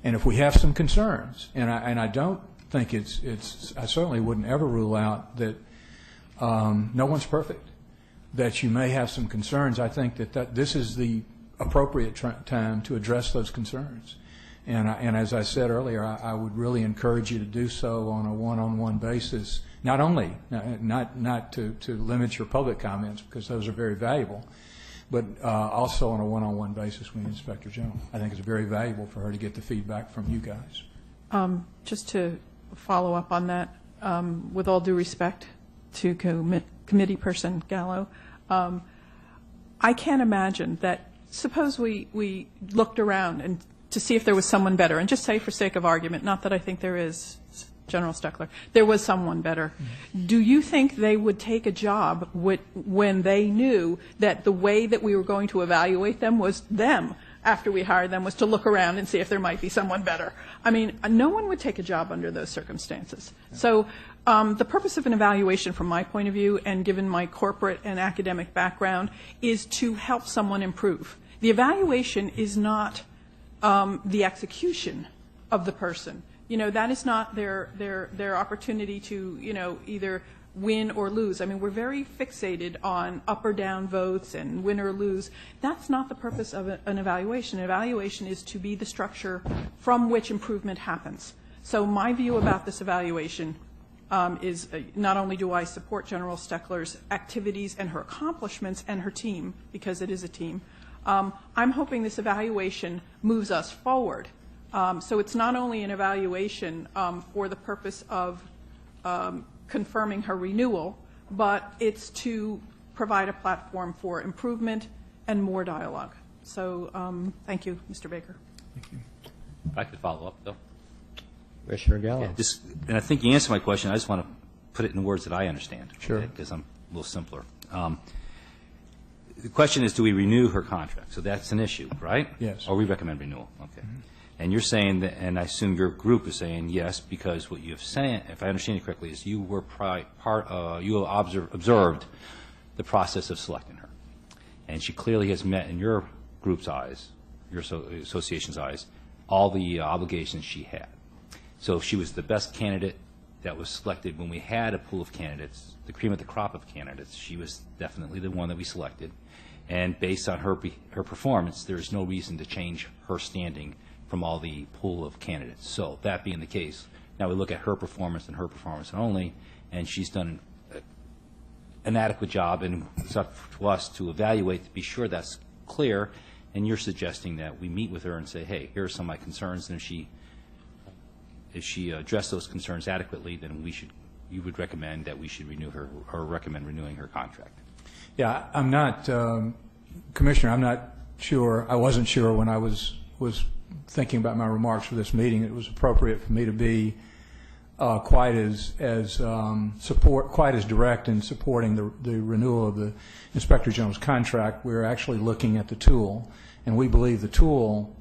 And if we have some concerns, and I don't think I certainly wouldn't ever rule out that no one's perfect, that you may have some concerns. I think that this is the appropriate time to address those concerns. And as I said earlier, I would really encourage you to do so on a one-on-one basis. Not only not to limit your public comments, because those are very valuable, but also on a one-on-one basis with the Inspector General. I think it's very valuable for her to get the feedback from you guys. Just to follow up on that, with all due respect to committee person Gallo, I can't imagine that, suppose we looked around and to see if there was someone better, and just say for sake of argument, not that I think there is, General Steckler, there was someone better. Mm-hmm. Do you think they would take a job when they knew that the way that we were going to evaluate them was them, after we hired them, was to look around and see if there might be someone better? I mean, no one would take a job under those circumstances. Yeah. So the purpose of an evaluation, from my point of view, and given my corporate and academic background, is to help someone improve. The evaluation is not the execution of the person. You know, that is not their opportunity to, you know, either win or lose. I mean, we're very fixated on up or down votes and win or lose. That's not the purpose of an evaluation. An evaluation is to be the structure from which improvement happens. So my view about this evaluation is not only do I support General Steckler's activities and her accomplishments and her team, because it is a team, I'm hoping this evaluation moves us forward. So it's not only an evaluation for the purpose of confirming her renewal, but it's to provide a platform for improvement and more dialogue. So thank you, Mr. Baker. If I could follow up, though. Commissioner Gallo. Yeah, and I think you answered my question. I just want to put it in words that I understand. Sure. Because I'm a little simpler. The question is, do we renew her contract? So that's an issue, right? Yes. Or we recommend renewal. Okay. And you're saying that, and I assume your group is saying yes, because what you have said, if I understand you correctly, is you were you observed the process of selecting her, and she clearly has met in your group's eyes, your association's eyes, all the obligations she had. So if she was the best candidate that was selected when we had a pool of candidates, the cream of the crop of candidates, she was definitely the one that we selected. And based on her performance, there is no reason to change her standing from all the pool of candidates. So that being the case, now we look at her performance and her performance only, and she's done an adequate job, and it's up to us to evaluate to be sure that's clear. And you're suggesting that we meet with her and say, hey, here are some of my concerns, and if she addressed those concerns adequately, then you would recommend that we should renew her, or recommend renewing her contract. Yeah, I'm not, Commissioner, I'm not sure, I wasn't sure when I was thinking about my remarks for this meeting, it was appropriate for me to be quite as direct in supporting the renewal of the Inspector General's contract. We're actually looking at the tool, and we believe the tool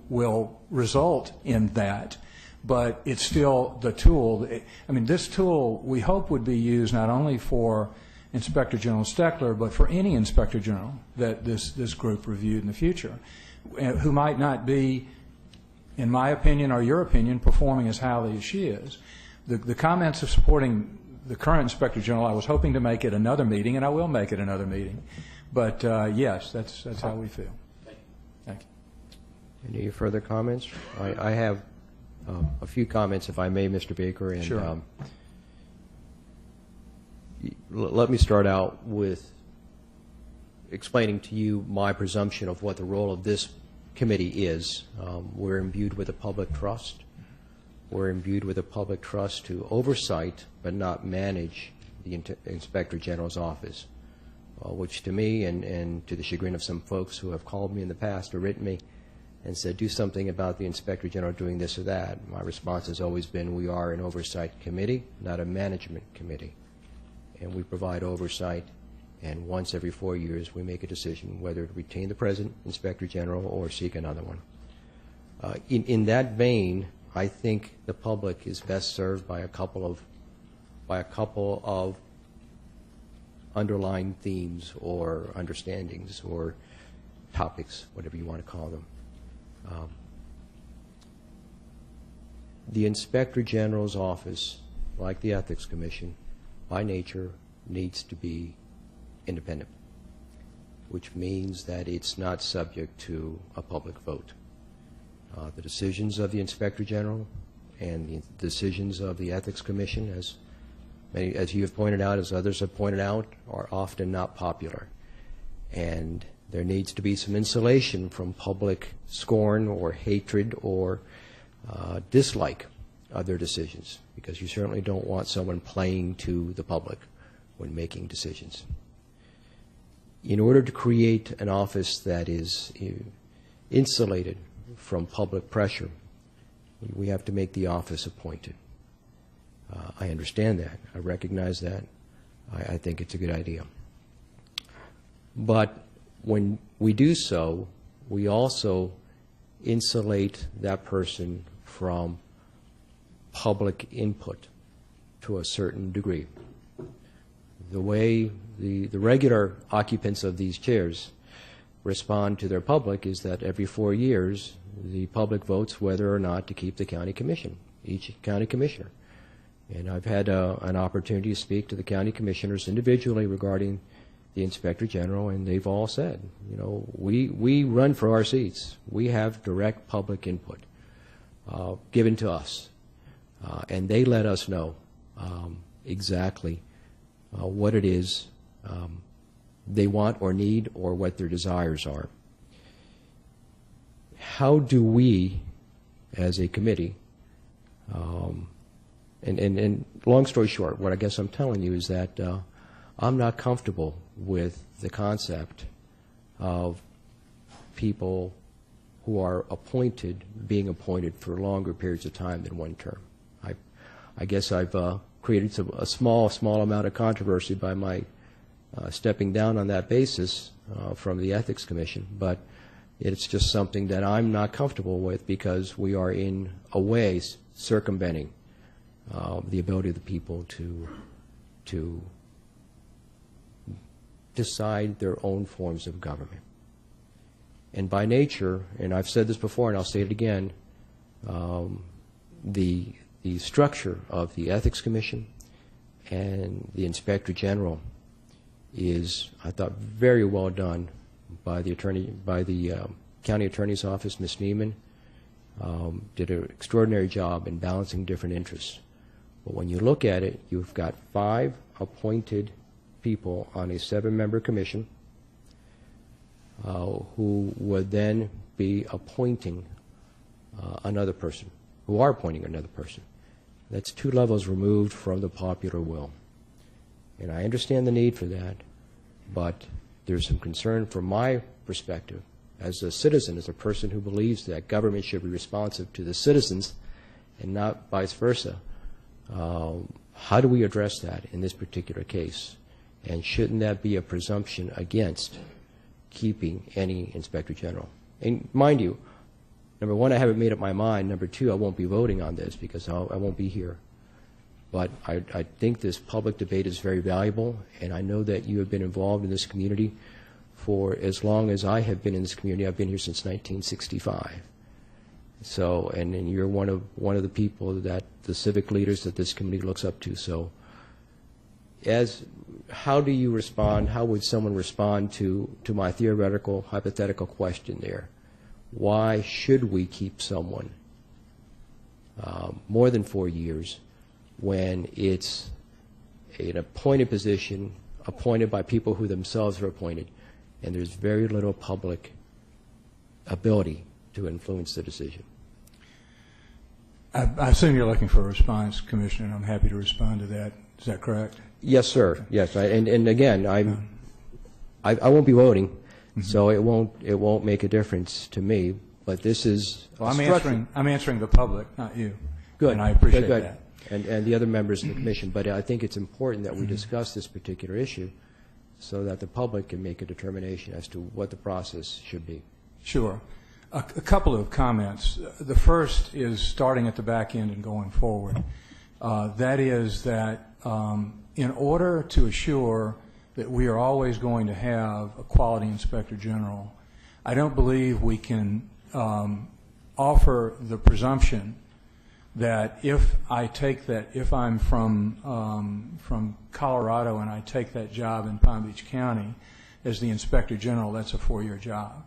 will result in that. But it's still the tool. I mean, this tool we hope would be used not only for Inspector General Steckler, but for any Inspector General that this group reviewed in the future, who might not be, in my opinion or your opinion, performing as highly as she is. The comments of supporting the current Inspector General, I was hoping to make it another meeting, and I will make it another meeting. But yes, that's how we feel. Thank you. Any further comments? I have a few comments, if I may, Mr. Baker. And, sure. Let me start out with explaining to you my presumption of what the role of this committee is. We're imbued with a public trust. We're imbued with a public trust to oversight but not manage the Inspector General's office, which to me and to the chagrin of some folks who have called me in the past or written me and said, do something about the Inspector General doing this or that. My response has always been, we are an oversight committee, not a management committee. And we provide oversight, and once every 4 years we make a decision whether to retain the present Inspector General or seek another one. In that vein, I think the public is best served by a couple of underlying themes or understandings or topics, whatever you want to call them. The Inspector General's office, like the Ethics Commission, by nature needs to be independent, which means that it's not subject to a public vote. The decisions of the Inspector General and the decisions of the Ethics Commission, as you have pointed out, as others have pointed out, are often not popular. And there needs to be some insulation from public scorn or hatred or dislike of their decisions, because you certainly don't want someone playing to the public when making decisions. In order to create an office that is insulated from public pressure, we have to make the office appointed. I understand that. I recognize that. I think it's a good idea. But when we do so, we also insulate that person from public input to a certain degree. The way the regular occupants of these chairs respond to their public is that every 4 years the public votes whether or not to keep the county commission, each county commissioner. And I've had an opportunity to speak to the county commissioners individually regarding the Inspector General, and they've all said, you know, we run for our seats. We have direct public input given to us, and they let us know exactly what it is they want or need or what their desires are. How do we, as a committee, and long story short, what I guess I'm telling you is that I'm not comfortable with the concept of people who are appointed being appointed for longer periods of time than one term. I guess I've created a small amount of controversy by my stepping down on that basis from the Ethics Commission, but it's just something that I'm not comfortable with because we are in a way circumventing the ability of the people to decide their own forms of government. And by nature, and I've said this before and I'll say it again, the structure of the Ethics Commission and the Inspector General is, I thought, very well done by the County Attorney's Office. Ms. Neiman did an extraordinary job in balancing different interests. But when you look at it, you've got 5 appointed people on a 7-member commission who would then be appointing another person, who are appointing another person. That's 2 levels removed from the popular will. And I understand the need for that, but there's some concern from my perspective as a citizen, as a person who believes that government should be responsive to the citizens and not vice versa. How do we address that in this particular case? And shouldn't that be a presumption against keeping any Inspector General? And mind you, number 1, I haven't made up my mind. Number 2, I won't be voting on this because I won't be here. But I think this public debate is very valuable, and I know that you have been involved in this community for as long as I have been in this community. I've been here since 1965. So, and you're one of the people that the civic leaders that this community looks up to. So, how do you respond? How would someone respond to my theoretical, hypothetical question there? Why should we keep someone more than 4 years when it's an appointed position, appointed by people who themselves are appointed, and there's very little public ability to influence the decision? I assume you're looking for a response, Commissioner, and I'm happy to respond to that. Is that correct? Yes, sir. Yes, and again, I won't be voting, so it won't make a difference to me. But this is I'm answering the public, not you. Good, and I appreciate good. that. And the other members of the commission. But I think it's important that we discuss this particular issue so that the public can make a determination as to what the process should be. Sure. A couple of comments. The first is starting at the back end and going forward. That is that in order to assure that we are always going to have a quality Inspector General, I don't believe we can offer the presumption that if I'm from Colorado and I take that job in Palm Beach County as the Inspector General, that's a 4-year job.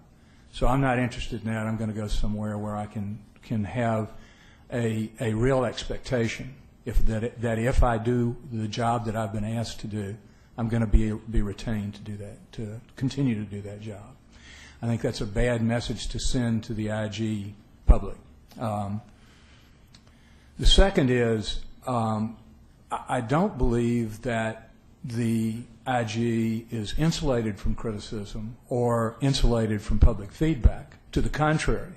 So I'm not interested in that. I'm going to go somewhere where I can have a real expectation that if I do the job that I've been asked to do, I'm going to be retained to do that, to continue to do that job. I think that's a bad message to send to the IG public. The second is I don't believe that the IG is insulated from criticism or insulated from public feedback. To the contrary,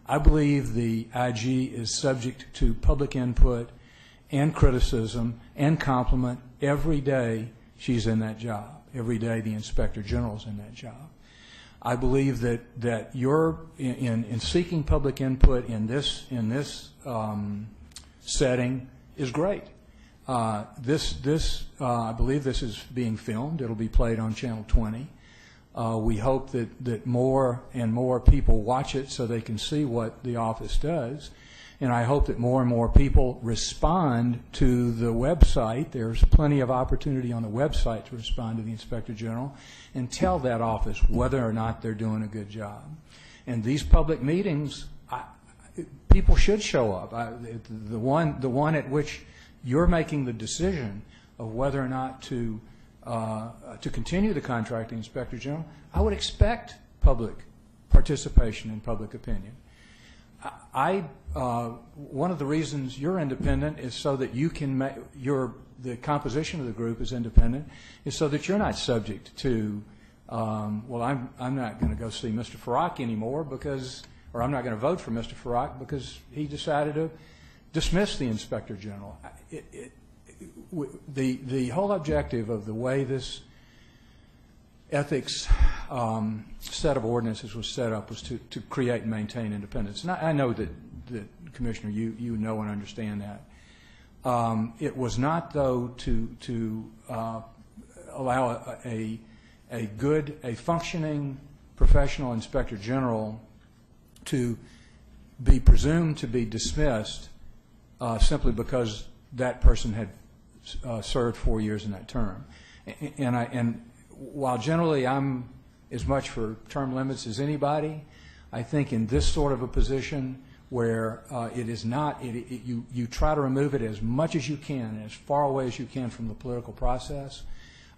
I believe the IG is subject to public input and criticism and compliment every day she's in that job, every day the Inspector General is in that job. I believe that you're in seeking public input in this setting is great. I believe this is being filmed. It'll be played on Channel 20. We hope that more and more people watch it so they can see what the office does. And I hope that more and more people respond to the website. There's plenty of opportunity on the website to respond to the Inspector General and tell that office whether or not they're doing a good job. And these public meetings, people should show up. The one at which you're making the decision of whether or not to continue the contracting inspector general, I would expect public participation and public opinion. One of the reasons you're independent is so that you can make the composition of the group is independent, is so that you're not subject to, well, I'm not going to go see Mr. Farag anymore or I'm not going to vote for Mr. Farag because he decided to dismiss the inspector general. The whole objective of the way this ethics set of ordinances was set up was to create and maintain independence. And I know that Commissioner, you know and understand that. It was not, though, to allow a functioning professional inspector general to be presumed to be dismissed simply because that person had served 4 years in that term. And while generally I'm as much for term limits as anybody, I think in this sort of a position where it is not, you try to remove it as much as you can, as far away as you can from the political process.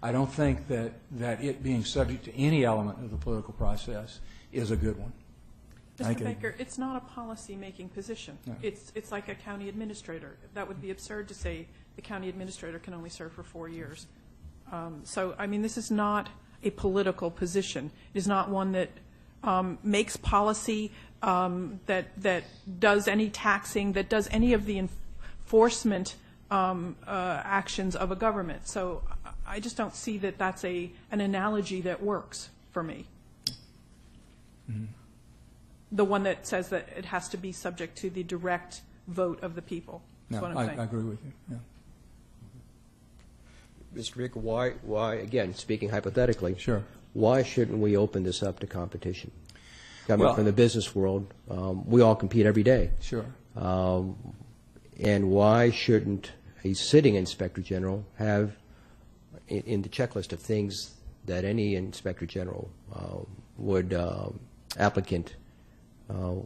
I don't think that it being subject to any element of the political process is a good one. Mr. Baker, it's not a policy-making position. No. It's like a county administrator. That would be absurd to say the county administrator can only serve for 4 years. So, I mean, this is not a political position. It is not one that makes policy, that does any taxing, that does any of the enforcement actions of a government. So I just don't see that that's an analogy that works for me. Mm-hmm. The one that says that it has to be subject to the direct vote of the people. That's No, what I'm saying. I agree with you. Yeah. Mr. Baker, why, again, speaking hypothetically, Sure. why shouldn't we open this up to competition? Coming Well- from the business world, we all compete every day. Sure. And why shouldn't a sitting inspector general have in the checklist of things that any inspector general applicant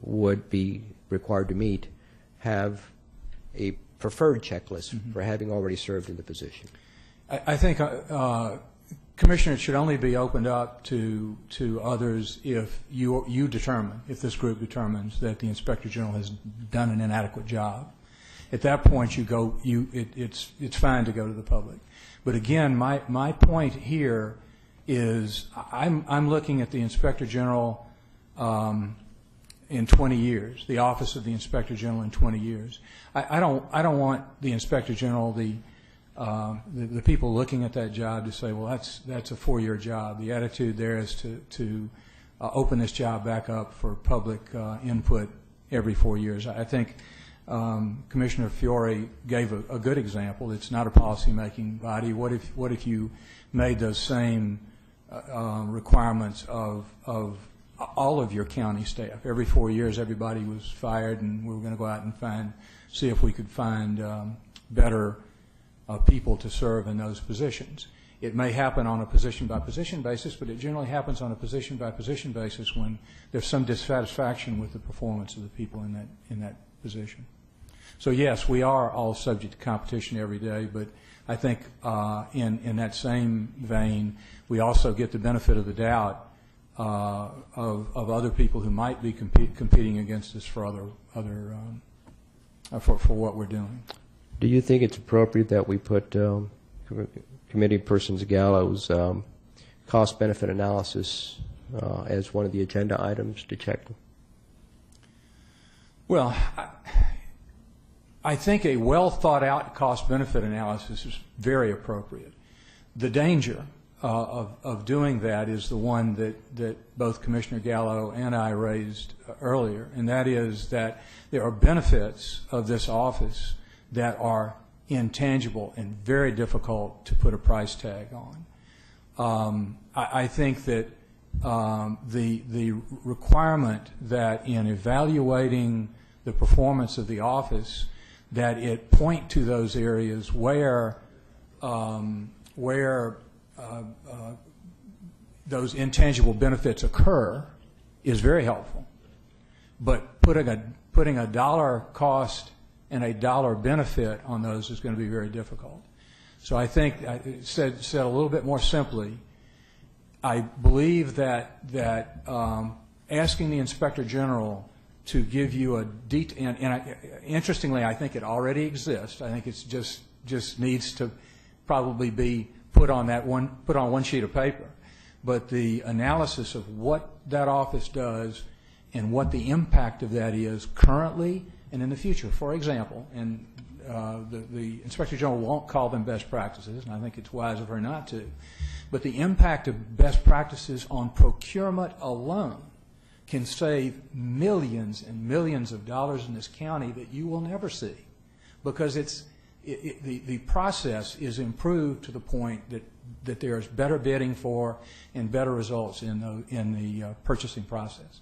would be required to meet, have a preferred checklist for having already served in the position? I think commissioners should only be opened up to others if you determine, if this group determines that the inspector general has done an inadequate job. At that point, it's fine to go to the public. But again, my point here is I'm looking at the inspector general in 20 years, the office of the inspector general in 20 years. I don't want the inspector general, the people looking at that job to say, well, that's a 4-year job. The attitude there is to open this job back up for public input every 4 years. I think Commissioner Fiore gave a good example. It's not a policy-making body. What if you made those same requirements of all of your county staff? Every 4 years, everybody was fired, and we were going to go out and see if we could find better people to serve in those positions. It may happen on a position-by-position basis, but it generally happens on a position-by-position basis when there's some dissatisfaction with the performance of the people in that position. So yes, we are all subject to competition every day, but I think in that same vein, we also get the benefit of the doubt of other people who might be competing against us for for what we're doing. Do you think it's appropriate that we put Committee Person Gallo's cost-benefit analysis as one of the agenda items to check? Well, I think a well-thought-out cost-benefit analysis is very appropriate. The danger of doing that is the one that both Commissioner Gallo and I raised earlier, and that is that there are benefits of this office that are intangible and very difficult to put a price tag on. I think that the requirement that in evaluating the performance of the office, that it point to those areas where those intangible benefits occur is very helpful. But putting a dollar cost and a dollar benefit on those is going to be very difficult. So I think, said a little bit more simply, I believe that asking the Inspector General to give you a detail, interestingly, I think it already exists. I think it's just needs to probably be put on one sheet of paper. But the analysis of what that office does and what the impact of that is currently and in the future. For example, and the Inspector General won't call them best practices, and I think it's wise of her not to, but the impact of best practices on procurement alone can save millions and millions of dollars in this county that you will never see, because the process is improved to the point that there is better bidding for and better results in the purchasing process.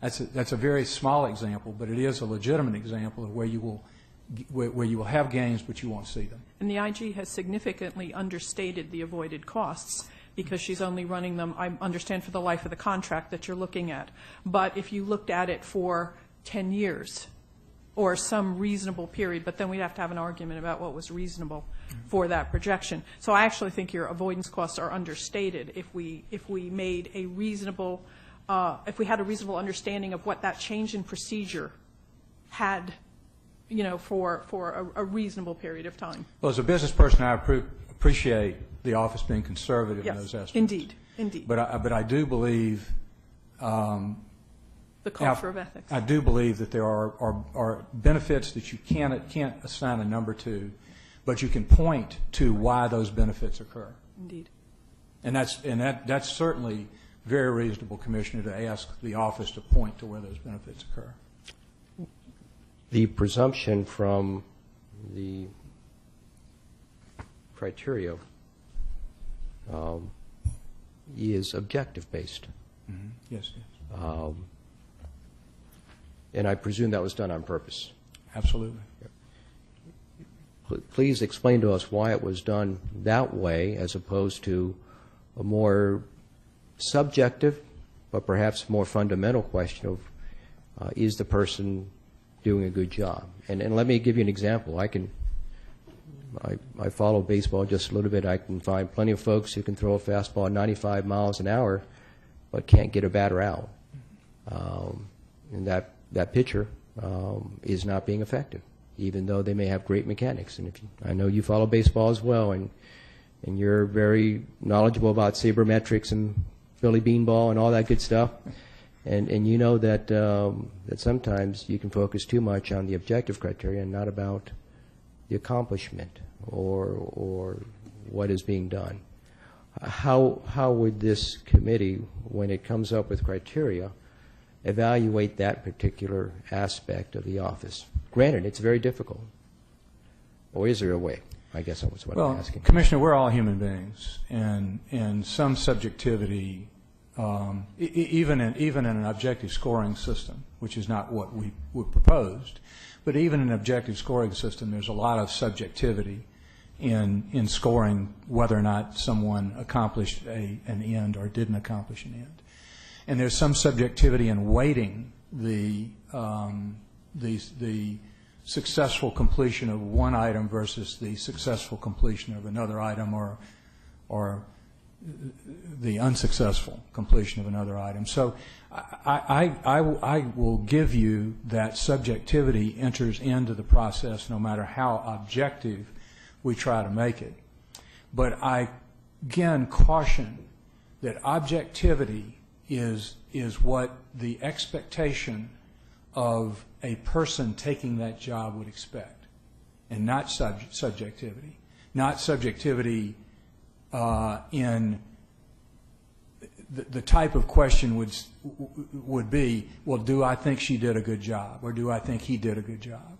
That's a very small example, but it is a legitimate example of where you will have gains, but you won't see them. And the IG has significantly understated the avoided costs because she's only running them, I understand, for the life of the contract that you're looking at. But if you looked at it for 10 years or some reasonable period, but then we'd have to have an argument about what was reasonable for that projection. So I actually think your avoidance costs are understated if we made a reasonable, if we had a reasonable understanding of what that change in procedure had, for a reasonable period of time. Well, as a business person, I appreciate the office being conservative in those estimates. Indeed. But I do believe the culture of ethics. I do believe that there are benefits that you can't assign a number to, but you can point to why those benefits occur. Indeed. And that's certainly very reasonable, Commissioner, to ask the office to point to where those benefits occur. The presumption from the criteria is objective-based. Mm-hmm. Yes. And I presume that was done on purpose. Absolutely. Please explain to us why it was done that way as opposed to a more subjective but perhaps more fundamental question of is the person doing a good job? And let me give you an example. I follow baseball just a little bit. I can find plenty of folks who can throw a fastball at 95 miles an hour but can't get a batter out. And that pitcher is not being effective, even though they may have great mechanics. And I know you follow baseball as well, and you're very knowledgeable about sabermetrics and Billy Beanball and all that good stuff. And you know that that sometimes you can focus too much on the objective criteria and not about the accomplishment or what is being done. How would this committee, when it comes up with criteria, evaluate that particular aspect of the office? Granted, it's very difficult. Or is there a way? I guess that's what I'm asking. Commissioner, we're all human beings, and some subjectivity, even in an objective scoring system, which is not what we proposed, but even in an objective scoring system, there's a lot of subjectivity in scoring whether or not someone accomplished an end or didn't accomplish an end. And there's some subjectivity in weighting the successful completion of one item versus the successful completion of another item, or the unsuccessful completion of another item. So I will give you that subjectivity enters into the process no matter how objective we try to make it. But I, again, caution that objectivity is what the expectation of a person taking that job would expect, and not subjectivity. Not subjectivity in the type of question would be, well, do I think she did a good job, or do I think he did a good job?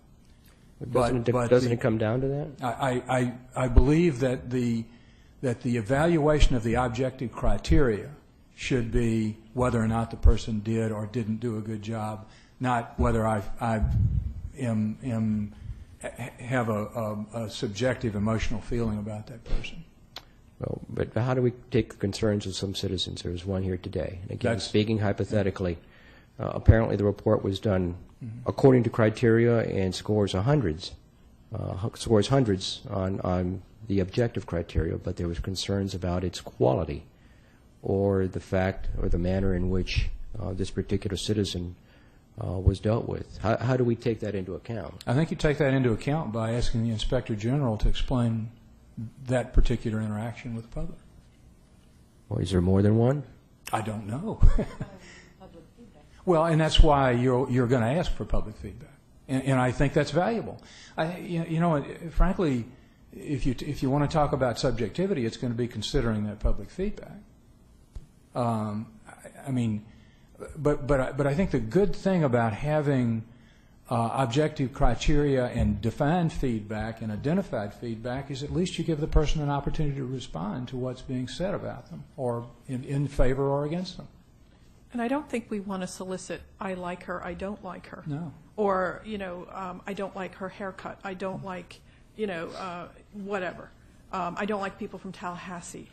Doesn't it come down to that? I believe that the evaluation of the objective criteria should be whether or not the person did or didn't do a good job, not whether I have a subjective emotional feeling about that person. Well, but how do we take the concerns of some citizens? There's one here today. And again, speaking hypothetically, apparently the report was done according to criteria and scores hundreds on the objective criteria, but there was concerns about its quality or the fact or the manner in which this particular citizen was dealt with. How do we take that into account? I think you take that into account by asking the Inspector General to explain that particular interaction with the public. Or is there more than one? I don't know. Well, and that's why you're going to ask for public feedback, and I think that's valuable. Frankly, if you want to talk about subjectivity, it's going to be considering that public feedback. But I think the good thing about having objective criteria and defined feedback and identified feedback is at least you give the person an opportunity to respond to what's being said about them, or in favor or against them. And I don't think we want to solicit, I like her, I don't like her. No. Or, I don't like her haircut. I don't like, whatever. I don't like people from Tallahassee.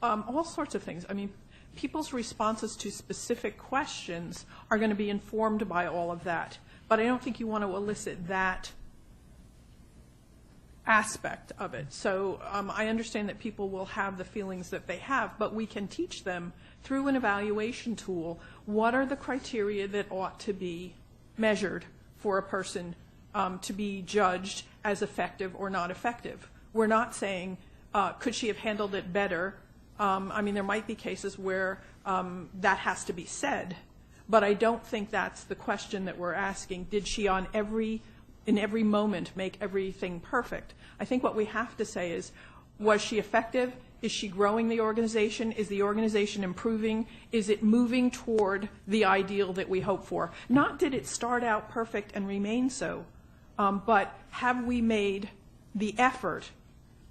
All sorts of things. I mean, people's responses to specific questions are going to be informed by all of that. But I don't think you want to elicit that aspect of it. So I understand that people will have the feelings that they have, but we can teach them through an evaluation tool what are the criteria that ought to be measured for a person to be judged as effective or not effective. We're not saying, could she have handled it better? There might be cases where that has to be said, but I don't think that's the question that we're asking. Did she in every moment make everything perfect? I think what we have to say is, was she effective? Is she growing the organization? Is the organization improving? Is it moving toward the ideal that we hope for? Not did it start out perfect and remain so, but have we made the effort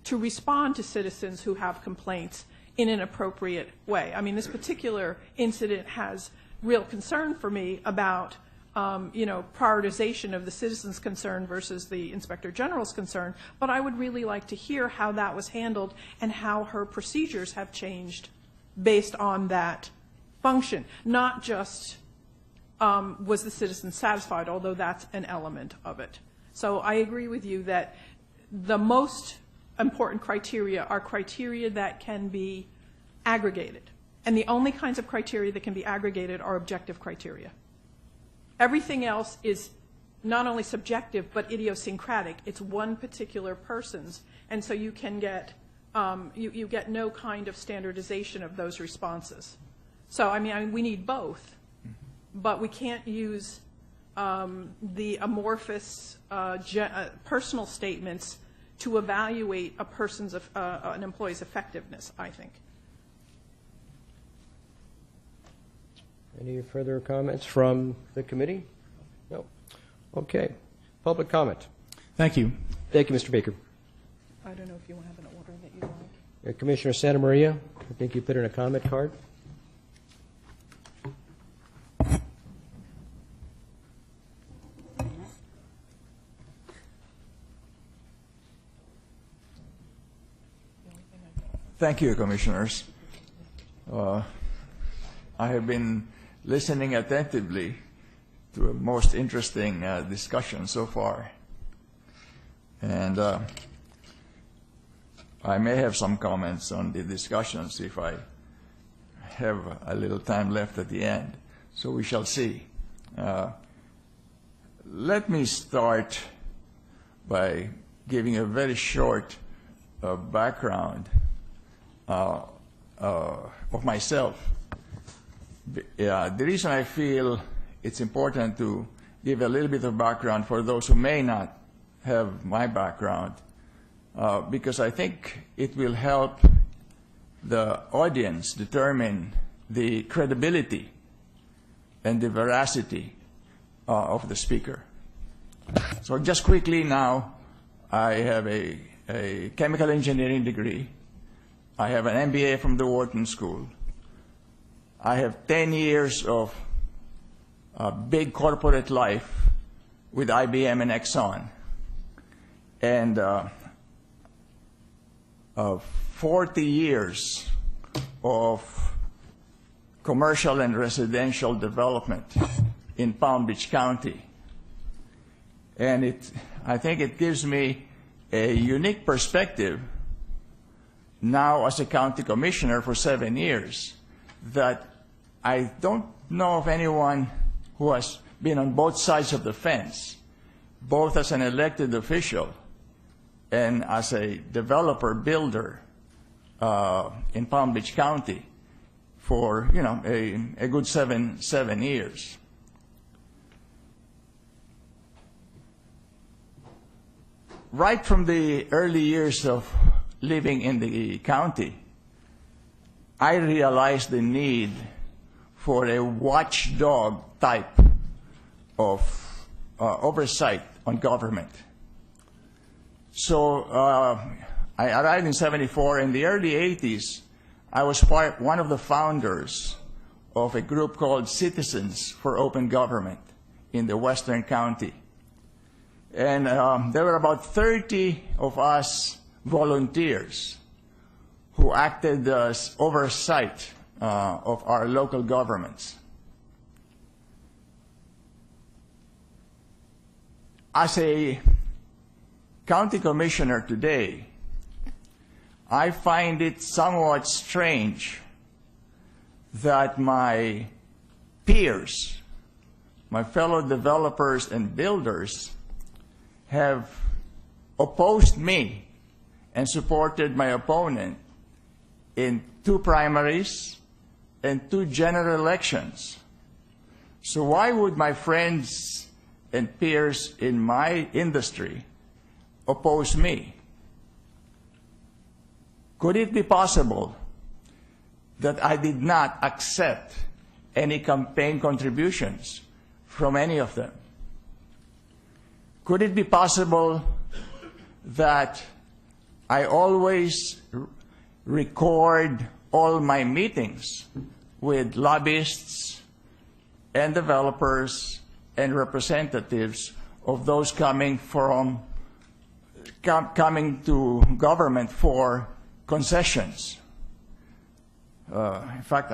to respond to citizens who have complaints in an appropriate way? This particular incident has real concern for me about prioritization of the citizens' concern versus the Inspector General's concern, but I would really like to hear how that was handled and how her procedures have changed based on that function. Not just was the citizen satisfied, although that's an element of it. So I agree with you that the most important criteria are criteria that can be aggregated. And the only kinds of criteria that can be aggregated are objective criteria. Everything else is not only subjective, but idiosyncratic. It's one particular person's. And so you can get, you get no kind of standardization of those responses. So, we need both, but we can't use the amorphous personal statements to evaluate a person's, an employee's effectiveness, I think. Any further comments from the committee? No. Okay. Public comment. Thank you. Thank you, Mr. Baker. I don't know if you want to have an order that you like. Commissioner Santa Maria, I think you put in a comment card. Thank you, Commissioners. I have been listening attentively to a most interesting discussion so far. And I may have some comments on the discussions if I have a little time left at the end. So we shall see. Let me start by giving a very short background of myself. The reason I feel it's important to give a little bit of background for those who may not have my background, because I think it will help the audience determine the credibility and the veracity of the speaker. So just quickly now, I have a chemical engineering degree. I have an MBA from the Wharton School. I have 10 years of big corporate life with IBM and Exxon, and 40 years of commercial and residential development in Palm Beach County. And I think it gives me a unique perspective now as a county commissioner for 7 years that I don't know of anyone who has been on both sides of the fence, both as an elected official and as a developer builder in Palm Beach County for a good seven years. Right from the early years of living in the county, I realized the need for a watchdog type of oversight on government. So I arrived in '74. In the early '80s, I was one of the founders of a group called Citizens for Open Government in the Western County. And there were about 30 of us volunteers who acted as oversight of our local governments. As a county commissioner today, I find it somewhat strange that my peers, my fellow developers and builders, have opposed me and supported my opponent in 2 primaries and 2 general elections. So why would my friends and peers in my industry oppose me? Could it be possible that I did not accept any campaign contributions from any of them? Could it be possible that I always record all my meetings with lobbyists and developers and representatives of those coming to government for concessions? In fact,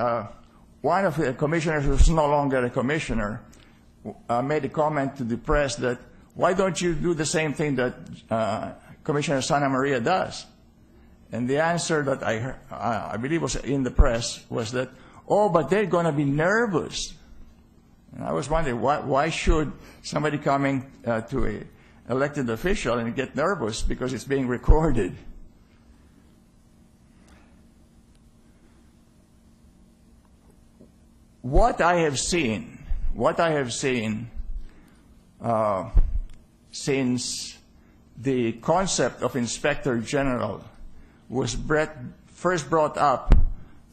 one of the commissioners who's no longer a commissioner made a comment to the press that, why don't you do the same thing that Commissioner Santa Maria does? And the answer that I believe was in the press was that, oh, but they're going to be nervous. And I was wondering, why should somebody coming to an elected official and get nervous because it's being recorded? What I have seen since the concept of Inspector General was first brought up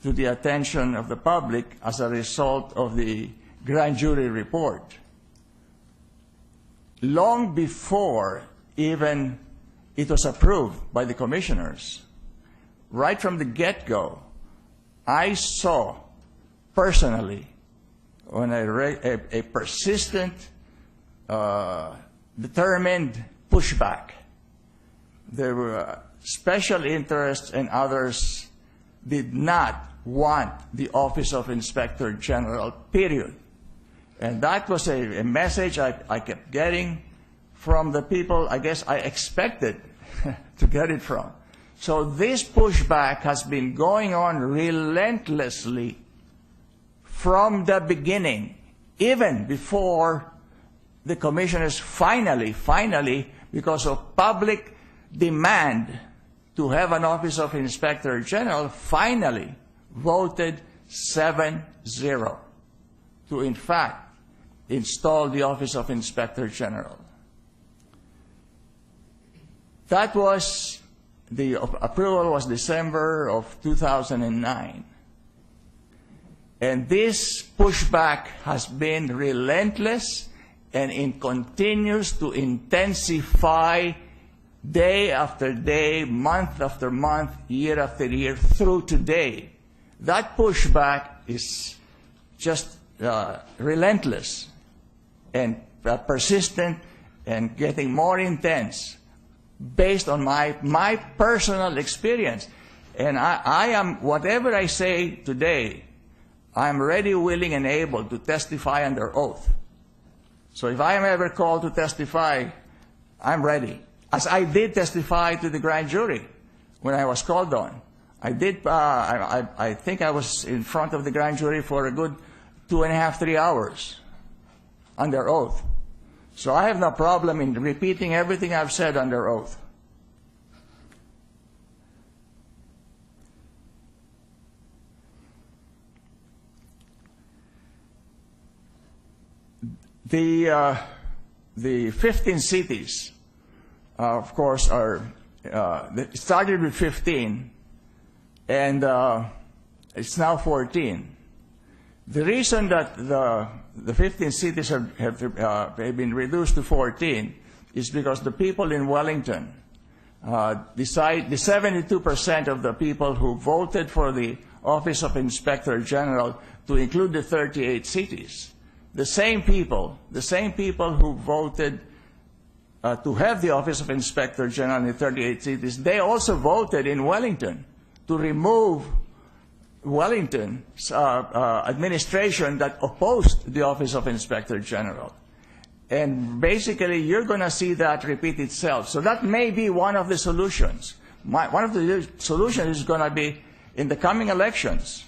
to the attention of the public as a result of the grand jury report, long before even it was approved by the commissioners, right from the get-go, I saw personally on a persistent, determined pushback. There were special interests and others did not want the Office of Inspector General, period. And that was a message I kept getting from the people I guess I expected to get it from. So this pushback has been going on relentlessly from the beginning, even before the commissioners finally, because of public demand to have an Office of Inspector General, finally voted 7-0 to, in fact, install the Office of Inspector General. That was, the approval was December of 2009. And this pushback has been relentless and it continues to intensify day after day, month after month, year after year, through today. That pushback is just relentless and persistent and getting more intense based on my personal experience. And I am, whatever I say today, I'm ready, willing, and able to testify under oath. So if I am ever called to testify, I'm ready. As I did testify to the grand jury when I was called on. I did. I think I was in front of the grand jury for a good 2.5, 3 hours under oath. So I have no problem in repeating everything I've said under oath. The 15 cities, of course, it started with 15, and it's now 14. The reason that the 15 cities have been reduced to 14 is because the people in Wellington the 72% of the people who voted for the Office of Inspector General to include the 38 cities, the same people who voted to have the Office of Inspector General in the 38 cities, they also voted in Wellington to remove Wellington's administration that opposed the Office of Inspector General. And basically, you're going to see that repeat itself. So that may be one of the solutions. One of the solutions is going to be in the coming elections,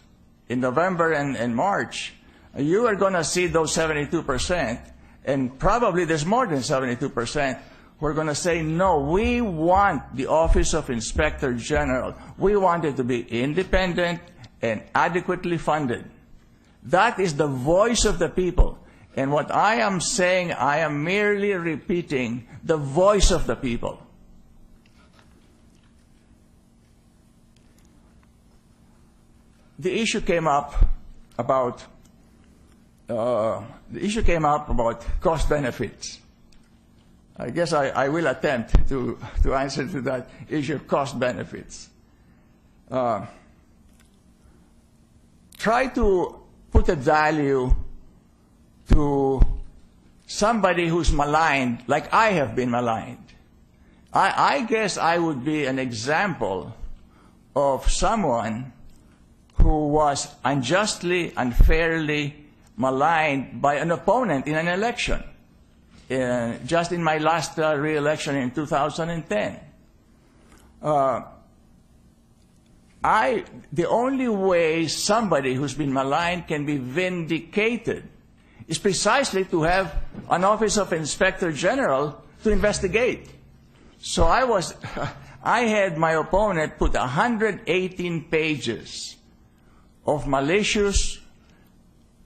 in November and March, you are going to see those 72%, and probably there's more than 72%, who are going to say, no, we want the Office of Inspector General. We want it to be independent and adequately funded. That is the voice of the people. And what I am saying, I am merely repeating the voice of the people. The issue came up about cost benefits. I guess I will attempt to answer to that issue of cost benefits. Try to put a value to somebody who's maligned, like I have been maligned. I guess I would be an example of someone who was unjustly, unfairly maligned by an opponent in an election, just in my last re-election in 2010. The only way somebody who's been maligned can be vindicated is precisely to have an Office of Inspector General to investigate. So I had my opponent put 118 pages of malicious,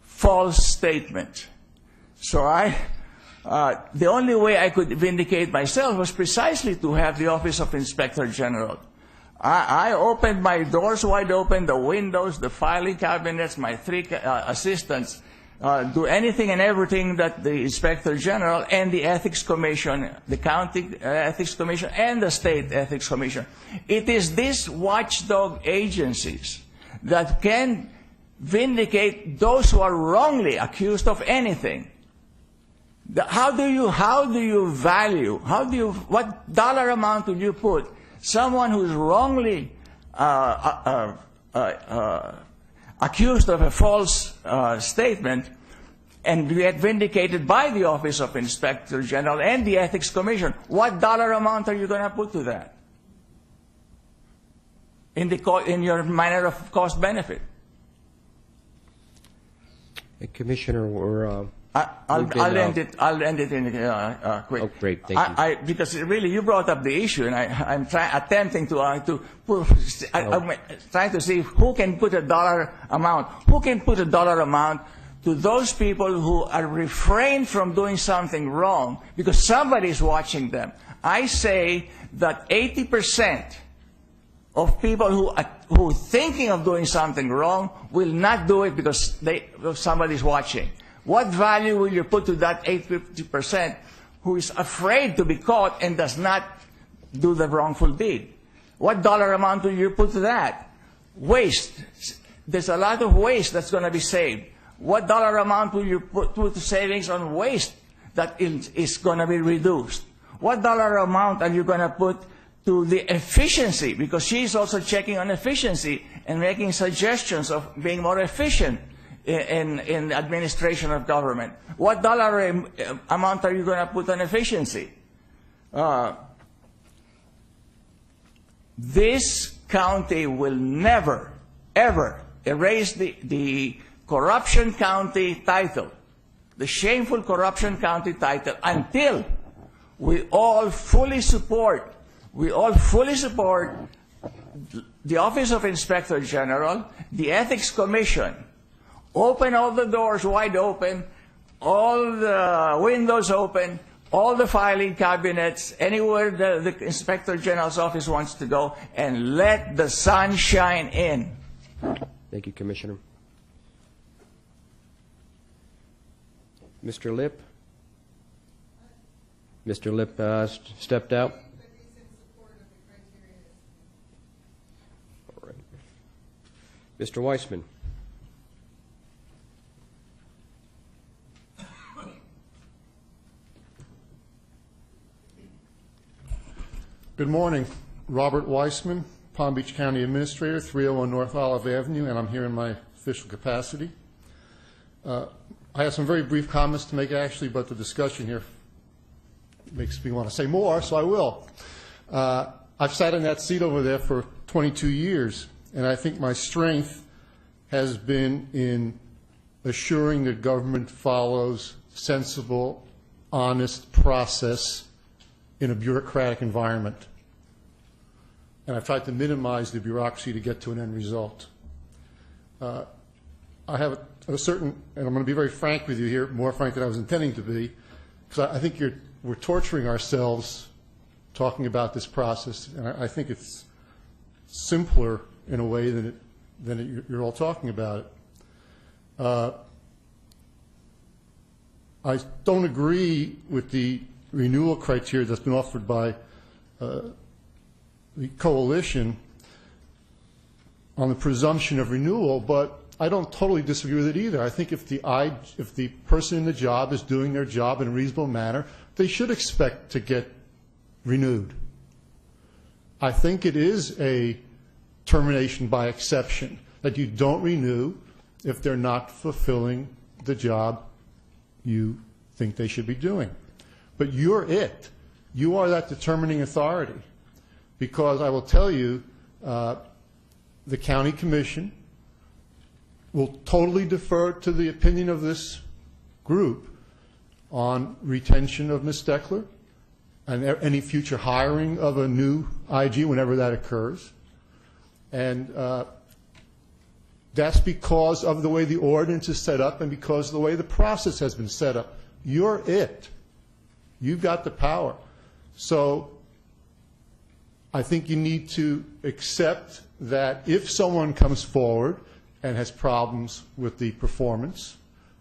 false statement. So the only way I could vindicate myself was precisely to have the Office of Inspector General. I opened my doors wide open, the windows, the filing cabinets, my 3 assistants, do anything and everything that the Inspector General and the Ethics Commission, the County Ethics Commission and the State Ethics Commission. It is these watchdog agencies that can vindicate those who are wrongly accused of anything. What dollar amount would you put someone who's wrongly accused of a false statement and get vindicated by the Office of Inspector General and the Ethics Commission? What dollar amount are you going to put to that in your manner of cost benefit? Commissioner, I'll end it in quick. Oh, great, thank you. Because really, you brought up the issue, and I'm attempting to trying to see who can put a dollar amount. Who can put a dollar amount to those people who are refrained from doing something wrong because somebody is watching them? I say that 80% of people who are thinking of doing something wrong will not do it because somebody's watching. What value will you put to that 80% who is afraid to be caught and does not do the wrongful deed? What dollar amount will you put to that? Waste. There's a lot of waste that's going to be saved. What dollar amount will you put to savings on waste that is going to be reduced? What dollar amount are you going to put to the efficiency? Because she's also checking on efficiency and making suggestions of being more efficient in administration of government. What dollar amount are you going to put on efficiency? This county will never, ever erase the corruption county title, the shameful corruption county title, until we all fully support the Office of Inspector General, the Ethics Commission, open all the doors wide open, all the windows open, all the filing cabinets, anywhere the Inspector General's office wants to go, and let the sun shine in. Thank you, Commissioner. Mr. Lip? Mr. Lip stepped out. All right. Mr. Weissman? Good morning. Robert Weissman, Palm Beach County Administrator, 301 North Olive Avenue, and I'm here in my official capacity. I have some very brief comments to make, actually, but the discussion here makes me want to say more, so I will. I've sat in that seat over there for 22 years, and I think my strength has been in assuring that government follows sensible, honest process in a bureaucratic environment. And I've tried to minimize the bureaucracy to get to an end result. I have a certain, and I'm going to be very frank with you here, more frank than I was intending to be, because I think we're torturing ourselves talking about this process, and I think it's simpler in a way than you're all talking about it. I don't agree with the renewal criteria that's been offered by the coalition on the presumption of renewal, but I don't totally disagree with it either. I think if the person in the job is doing their job in a reasonable manner, they should expect to get renewed. I think it is a termination by exception, that you don't renew if they're not fulfilling the job you think they should be doing. But you're it. You are that determining authority. Because I will tell you, the county commission will totally defer to the opinion of this group on retention of Ms. Steckler and any future hiring of a new IG whenever that occurs. And that's because of the way the ordinance is set up and because of the way the process has been set up. You're it. You've got the power. So I think you need to accept that if someone comes forward and has problems with the performance,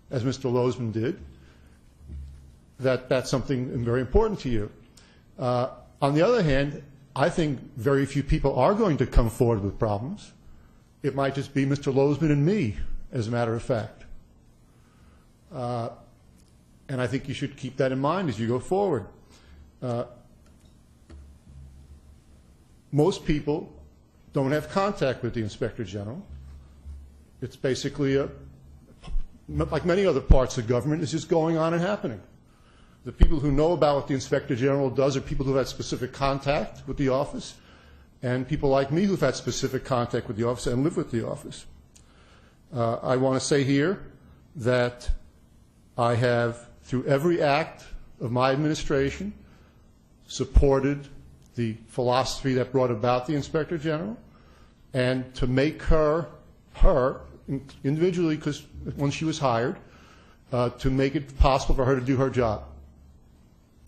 as Mr. Lozman did, that's something very important to you. On the other hand, I think very few people are going to come forward with problems. It might just be Mr. Lozman and me, as a matter of fact. And I think you should keep that in mind as you go forward. Most people don't have contact with the Inspector General. It's basically, like many other parts of government, it's just going on and happening. The people who know about what the Inspector General does are people who've had specific contact with the office, and people like me who've had specific contact with the office and live with the office. I want to say here that I have, through every act of my administration, supported the philosophy that brought about the Inspector General, and to make her individually, because when she was hired, to make it possible for her to do her job,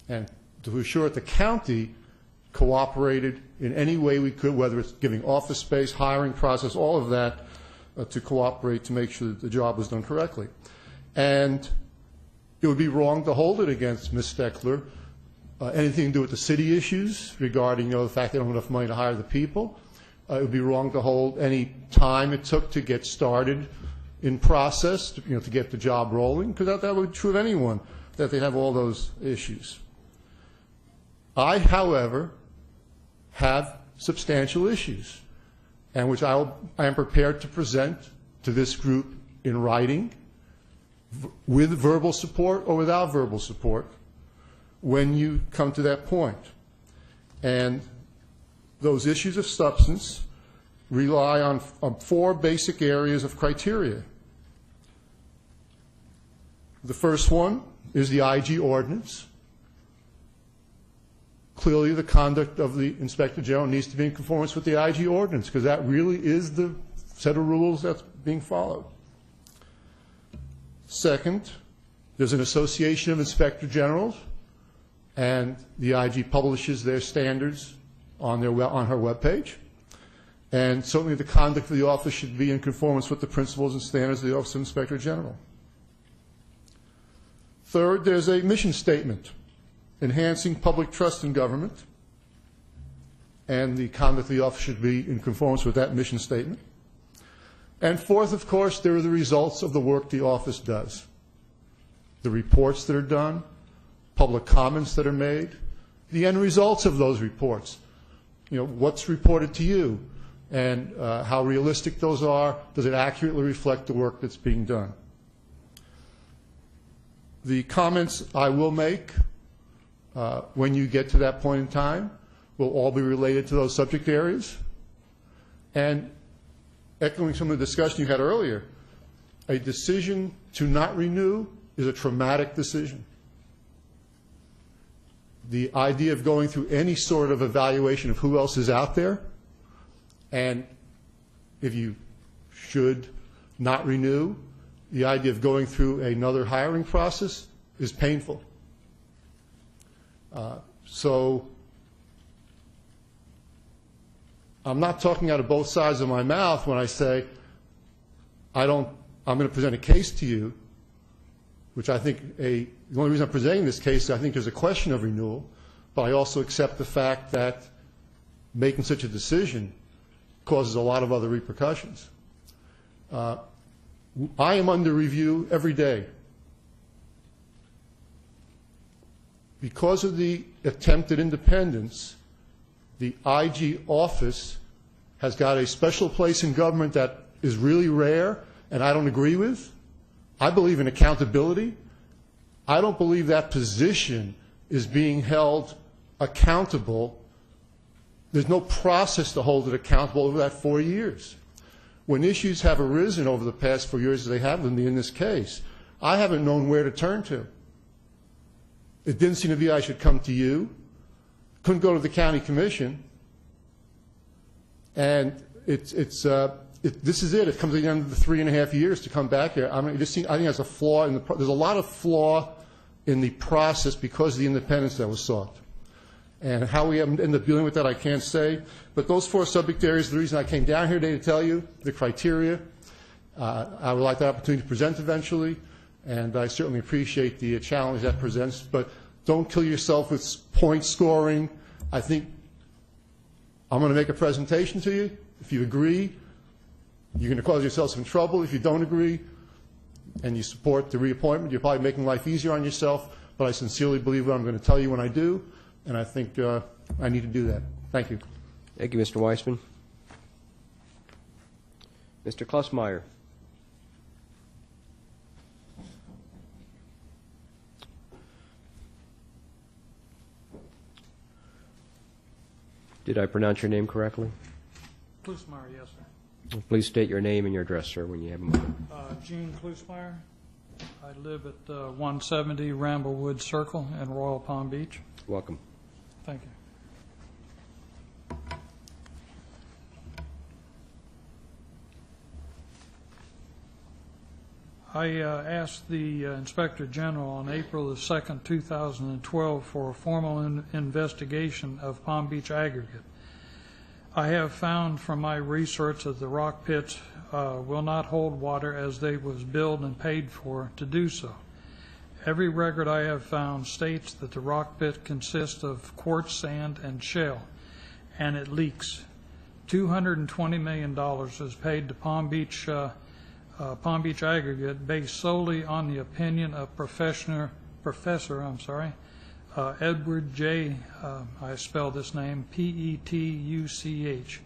and to assure that the county cooperated in any way we could, whether it's giving office space, hiring process, all of that, to cooperate to make sure that the job was done correctly. And it would be wrong to hold it against Ms. Steckler, anything to do with the city issues regarding the fact they don't have enough money to hire the people. It would be wrong to hold any time it took to get started in process, to get the job rolling, because that would be true of anyone, that they have all those issues. I, however, have substantial issues, and which I am prepared to present to this group in writing, with verbal support or without verbal support, when you come to that point. And those issues of substance rely on 4 basic areas of criteria. The first one is the IG ordinance. Clearly, the conduct of the Inspector General needs to be in conformance with the IG ordinance, because that really is the set of rules that's being followed. Second, there's an association of Inspector Generals, and the IG publishes their standards on her webpage. And certainly the conduct of the office should be in conformance with the principles and standards of the Office of Inspector General. Third, there's a mission statement, enhancing public trust in government, and the conduct of the office should be in conformance with that mission statement. And fourth, of course, there are the results of the work the office does, the reports that are done, public comments that are made, the end results of those reports. You know, what's reported to you, and how realistic those are. Does it accurately reflect the work that's being done? The comments I will make when you get to that point in time will all be related to those subject areas. And echoing some of the discussion you had earlier, a decision to not renew is a traumatic decision. The idea of going through any sort of evaluation of who else is out there, and if you should not renew, the idea of going through another hiring process is painful. So I'm not talking out of both sides of my mouth when I say I'm going to present a case to you, which I think the only reason I'm presenting this case is I think there's a question of renewal, but I also accept the fact that making such a decision causes a lot of other repercussions. I am under review every day. Because of the attempted independence, the IG office has got a special place in government that is really rare and I don't agree with. I believe in accountability. I don't believe that position is being held accountable. There's no process to hold it accountable over that 4 years. When issues have arisen over the past 4 years, as they have in this case, I haven't known where to turn to. It didn't seem to be I should come to you. Couldn't go to the county commission. And this is it. It comes at the end of the 3.5 years to come back here. I mean, I think there's a flaw there's a lot of flaw in the process because of the independence that was sought. And how we end up dealing with that, I can't say. But those 4 subject areas, the reason I came down here today to tell you the criteria. I would like the opportunity to present eventually, and I certainly appreciate the challenge that presents. But don't kill yourself with point scoring. I think I'm going to make a presentation to you. If you agree, you're going to cause yourself some trouble. If you don't agree and you support the reappointment, you're probably making life easier on yourself. But I sincerely believe what I'm going to tell you when I do. And I think I need to do that. Thank you. Thank you, Mr. Weissman. Mr. Klussmeyer. Did I pronounce your name correctly? Klusmeyer, yes, sir. Please state your name and your address, sir, when you have a moment. Gene Klusmeyer. I live at 170 Ramblewood Circle in Royal Palm Beach. Welcome. Thank you. I asked the Inspector General on April the 2nd, 2012 for a formal investigation of Palm Beach Aggregate. I have found from my research that the rock pits will not hold water as they was billed and paid for to do so. Every record I have found states that the rock pit consists of quartz, sand, and shale, and it leaks. $220 million is paid to Palm Beach Aggregate based solely on the opinion of Professor Edward J. I spell this name Petuch.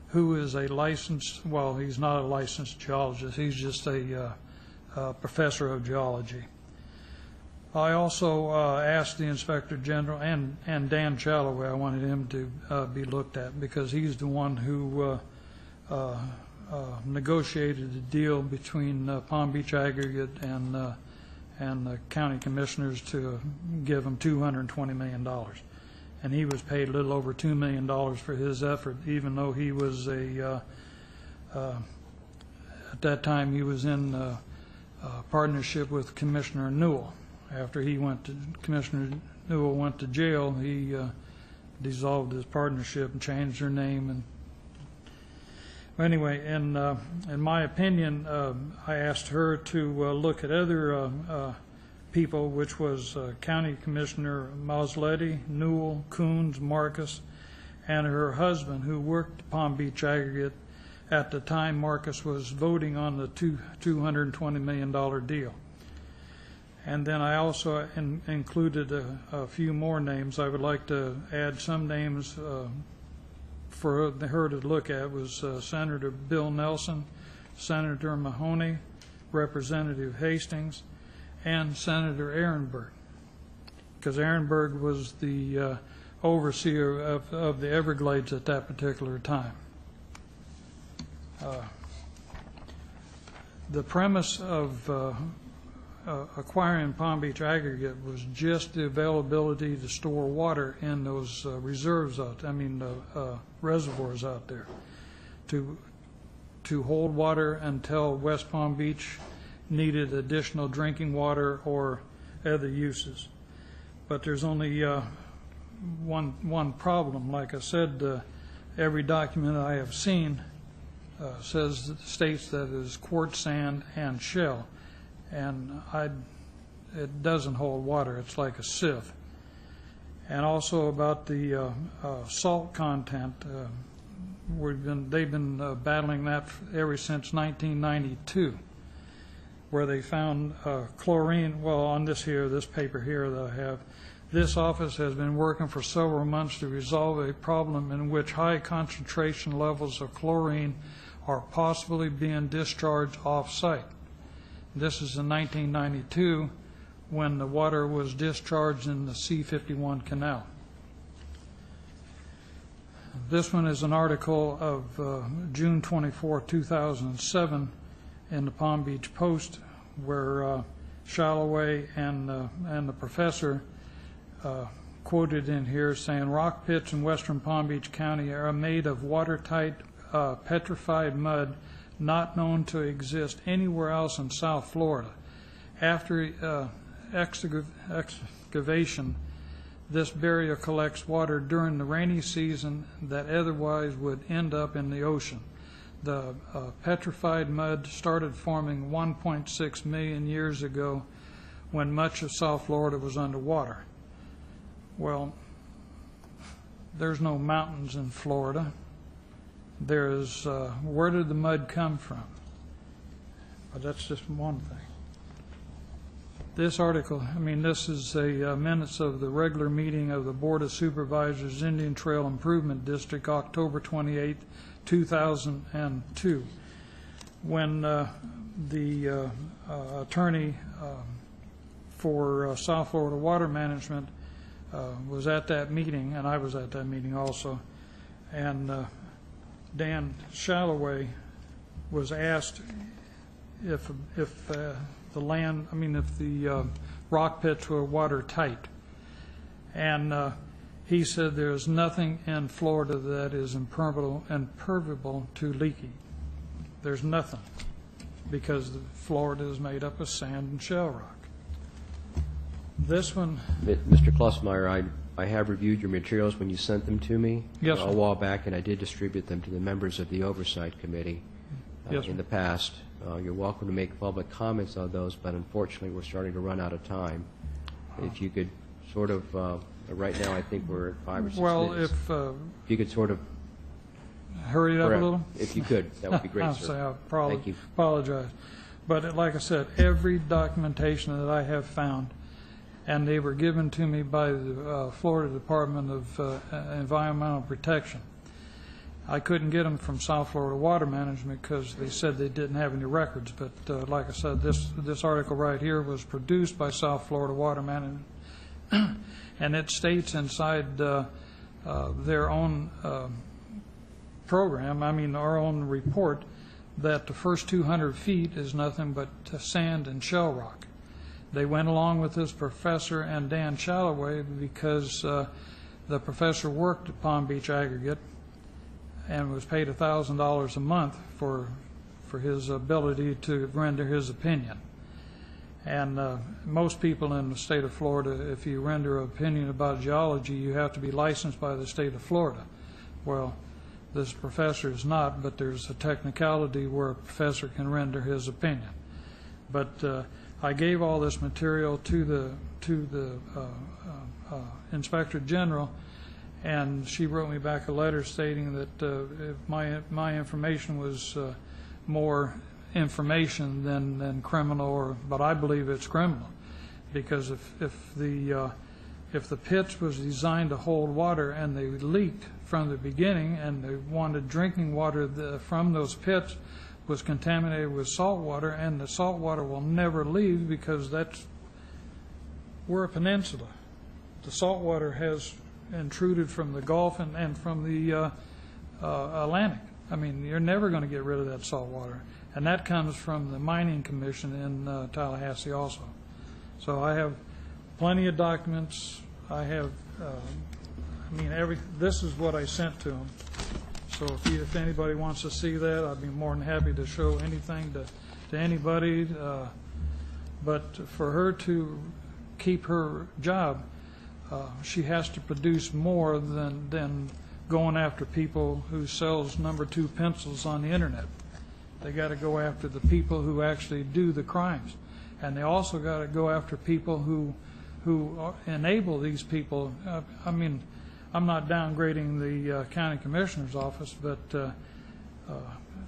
who is a licensed, well, he's not a licensed geologist, he's just a professor of geology. I also asked the Inspector General and Dan Challoway, I wanted him to be looked at because he's the one who negotiated the deal between Palm Beach Aggregate and the county commissioners to give them $220 million. And he was paid a little over $2 million for his effort, even though he was at that time he was in partnership with Commissioner Newell. After Commissioner Newell went to jail, he dissolved his partnership and changed their name. And anyway, in my opinion, I asked her to look at other people, which was County Commissioner Masletti, Newell, Coons, Marcus, and her husband, who worked at Palm Beach Aggregate at the time Marcus was voting on the $220 million deal. And then I also included a few more names. I would like to add some names for her to look at. Was Senator Bill Nelson, Senator Mahoney, Representative Hastings, and Senator Ehrenberg, because Ehrenberg was the overseer of the Everglades at that particular time. The premise of acquiring Palm Beach Aggregate was just the availability to store water in those reservoirs out there, to hold water until West Palm Beach needed additional drinking water or other uses. But there's only one problem. Like I said, every document I have seen states that it is quartz sand and shell, and it doesn't hold water. It's like a sieve. And also about the salt content, they've been battling that ever since 1992, where they found chlorine. Well, on this paper here that I have, this office has been working for several months to resolve a problem in which high concentration levels of chlorine are possibly being discharged off-site. This is in 1992 when the water was discharged in the C-51 canal. This one is an article of June 24, 2007 in the Palm Beach Post, where Shalloway and the professor quoted in here saying, rock pits in western Palm Beach County are made of watertight petrified mud not known to exist anywhere else in South Florida. After excavation, this barrier collects water during the rainy season that otherwise would end up in the ocean. The petrified mud started forming 1.6 million years ago when much of South Florida was underwater. Well, there's no mountains in Florida. There's, where did the mud come from? But that's just one thing. This article, this is a minutes of the regular meeting of the Board of Supervisors, Indian Trail Improvement District, October 28, 2002, when the attorney for South Florida Water Management was at that meeting, and I was at that meeting also, and Dan Shalloway was asked if the land, if the rock pits were watertight, and he said there's nothing in Florida that is impermeable to leaking. There's nothing, because Florida is made up of sand and shell rock. This one, Mr. Klossmeyer, I have reviewed your materials when you sent them to me Yes, a sir. while back, and I did distribute them to the members of the Oversight Committee Yes, sir. in the past. You're welcome to make public comments on those, but unfortunately, we're starting to run out of time. If you could sort of, right now, I think we're at 5 or 6 well, minutes. if You could sort of, hurry it up a little. if you could, that would be great, I'll sir. say I probably Thank you. apologize. But like I said, every documentation that I have found, and they were given to me by the Florida Department of Environmental Protection. I couldn't get them from South Florida Water Management because they said they didn't have any records. But like I said, this article right here was produced by South Florida Water Management, and it states inside their own program, our own report, that the first 200 feet is nothing but sand and shell rock. They went along with this professor and Dan Shalloway because the professor worked at Palm Beach Aggregate and was paid $1,000 a month for his ability to render his opinion. And most people in the state of Florida, if you render an opinion about geology, you have to be licensed by the state of Florida. Well, this professor is not, but there's a technicality where a professor can render his opinion. But I gave all this material to the Inspector General, and she wrote me back a letter stating that if my information was more information than criminal, but I believe it's criminal, because if the pit was designed to hold water and they leaked from the beginning and they wanted drinking water from those pits was contaminated with salt water, and the salt water will never leave because we're a peninsula. The salt water has intruded from the Gulf and from the Atlantic. You're never going to get rid of that salt water. And that comes from the Mining Commission in Tallahassee also. So I have plenty of documents. I have, this is what I sent to them. So if anybody wants to see that, I'd be more than happy to show anything to anybody. But for her to keep her job, she has to produce more than going after people who sells number 2 pencils on the internet. They got to go after the people who actually do the crimes, and they also got to go after people who enable these people. I'm not downgrading the county commissioner's office, but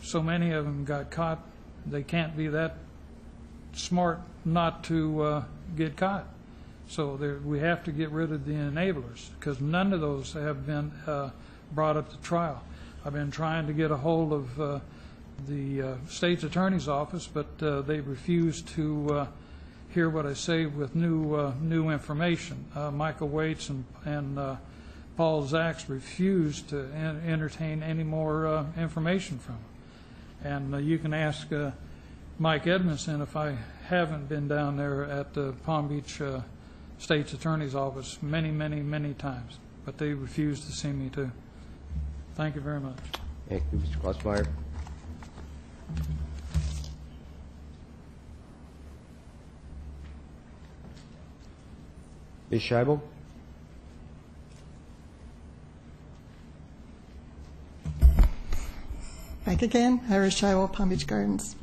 so many of them got caught. They can't be that smart not to get caught. So we have to get rid of the enablers, because none of those have been brought up to trial. I've been trying to get a hold of the state's attorney's office, but they refuse to hear what I say with new information. Michael Waits and Paul Zaks refused to entertain any more information from them. And you can ask Mike Edmondson if I haven't been down there at the Palm Beach State's Attorney's Office many, many, many times, but they refused to see me too. Thank you very much. Thank you, Mr. Klotzmeyer. Ms. Scheibel? Back again, Iris Scheibel, Palm Beach Gardens.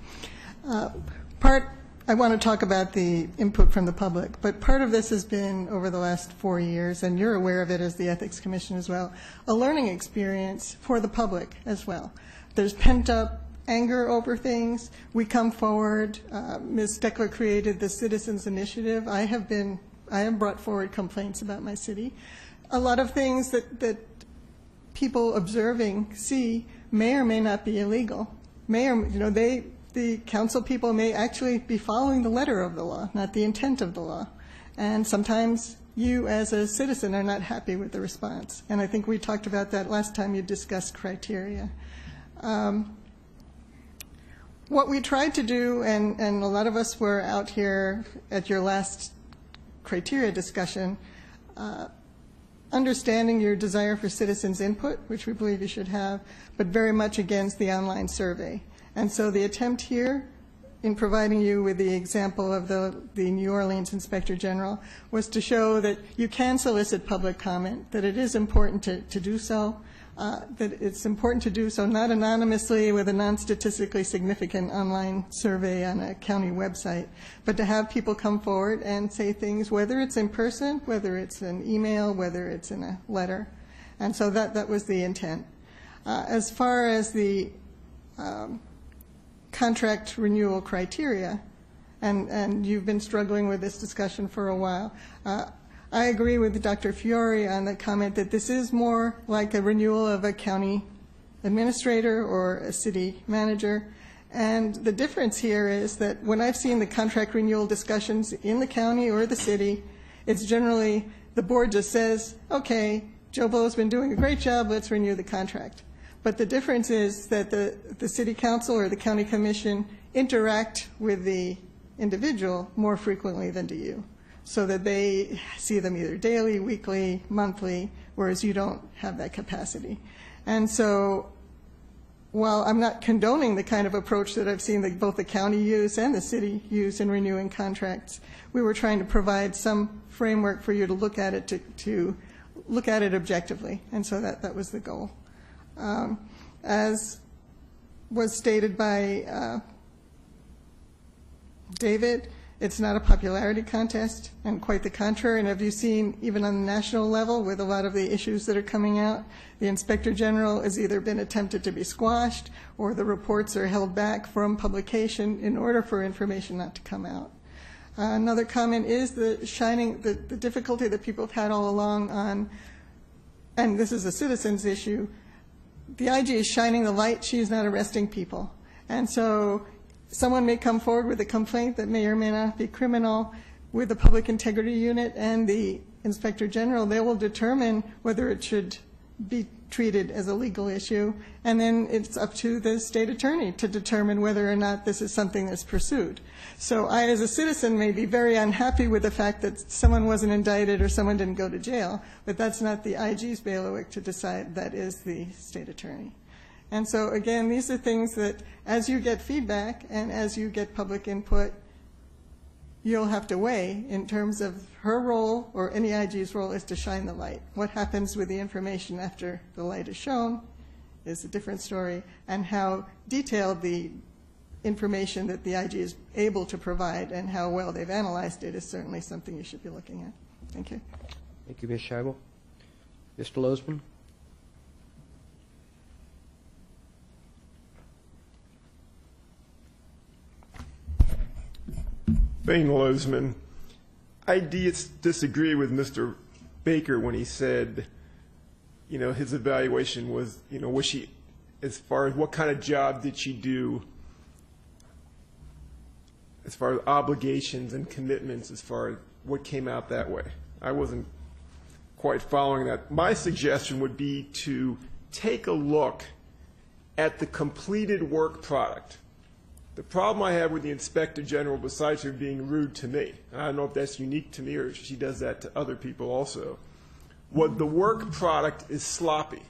I want to talk about the input from the public, but part of this has been over the last 4 years, and you're aware of it as the Ethics Commission as well, a learning experience for the public as well. There's pent-up anger over things. We come forward. Ms. Steckler created the Citizens Initiative. I have brought forward complaints about my city. A lot of things that people observing see may or may not be illegal. The council people may actually be following the letter of the law, not the intent of the law. And sometimes you as a citizen are not happy with the response. And I think we talked about that last time you discussed criteria. What we tried to do, and a lot of us were out here at your last criteria discussion, understanding your desire for citizens' input, which we believe you should have, but very much against the online survey. And so the attempt here in providing you with the example of the New Orleans Inspector General was to show that you can solicit public comment, that it is important to do so, that it's important to do so not anonymously with a non-statistically significant online survey on a county website, but to have people come forward and say things, whether it's in person, whether it's an email, whether it's in a letter. And so that was the intent. As far as the contract renewal criteria, and you've been struggling with this discussion for a while, I agree with Dr. Fiore on the comment that this is more like a renewal of a county administrator or a city manager. And the difference here is that when I've seen the contract renewal discussions in the county or the city, it's generally the board just says, okay, Joe Blow's been doing a great job, let's renew the contract. But the difference is that the city council or the county commission interact with the individual more frequently than do you, so that they see them either daily, weekly, monthly, whereas you don't have that capacity. And so while I'm not condoning the kind of approach that I've seen that both the county use and the city use in renewing contracts, we were trying to provide some framework for you to look at it, to look at it objectively. And so that was the goal. As was stated by David, it's not a popularity contest, and quite the contrary. And have you seen, even on the national level, with a lot of the issues that are coming out, the Inspector General has either been attempted to be squashed, or the reports are held back from publication in order for information not to come out. Another comment is the difficulty that people have had all along on, and this is a citizen's issue, the IG is shining the light, she's not arresting people. And so someone may come forward with a complaint that may or may not be criminal with the Public Integrity Unit and the Inspector General. They will determine whether it should be treated as a legal issue, and then it's up to the state attorney to determine whether or not this is something that's pursued. So I, as a citizen, may be very unhappy with the fact that someone wasn't indicted or someone didn't go to jail, but that's not the IG's bailiwick to decide. That is the state attorney. And so, again, these are things that, as you get feedback and as you get public input, you'll have to weigh in terms of her role, or any IG's role, is to shine the light. What happens with the information after the light is shown is a different story, and how detailed the information that the IG is able to provide and how well they've analyzed it is certainly something you should be looking at. Thank you. Thank you, Ms. Scheibel. Mr. Lozman? Thane Lozman. I disagree with Mr. Baker when he said, you know, his evaluation was, you know, was she, as far as what kind of job did she do, as far as obligations and commitments, as far as what came out that way. I wasn't quite following that. My suggestion would be to take a look at the completed work product. The problem I have with the Inspector General, besides her being rude to me, and I don't know if that's unique to me or if she does that to other people also, the work product is sloppy.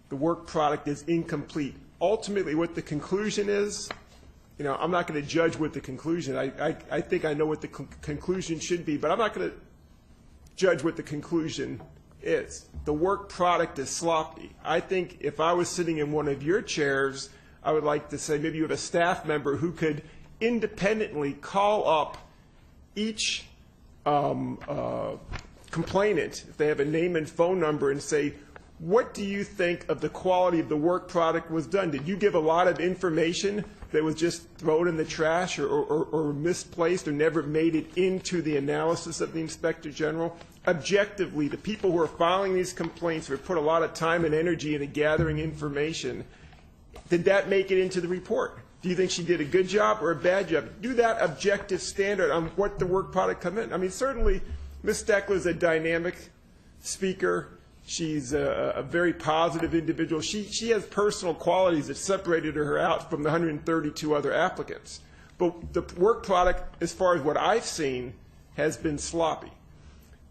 The work product is incomplete. Ultimately, what the conclusion is, you know, I'm not going to judge what the conclusion. I think I know what the conclusion should be, but I'm not going to judge what the conclusion is. The work product is sloppy. I think if I was sitting in one of your chairs, I would like to say maybe you have a staff member who could independently call up each complainant, if they have a name and phone number, and say, what do you think of the quality of the work product was done? Did you give a lot of information that was just thrown in the trash or misplaced or never made it into the analysis of the Inspector General? Objectively, the people who are filing these complaints have put a lot of time and energy into gathering information. Did that make it into the report? Do you think she did a good job or a bad job? Do that objective standard on what the work product come in. I mean, certainly Ms. Steckler is a dynamic speaker. She's a very positive individual. She has personal qualities that separated her out from the 132 other applicants. But the work product, as far as what I've seen, has been sloppy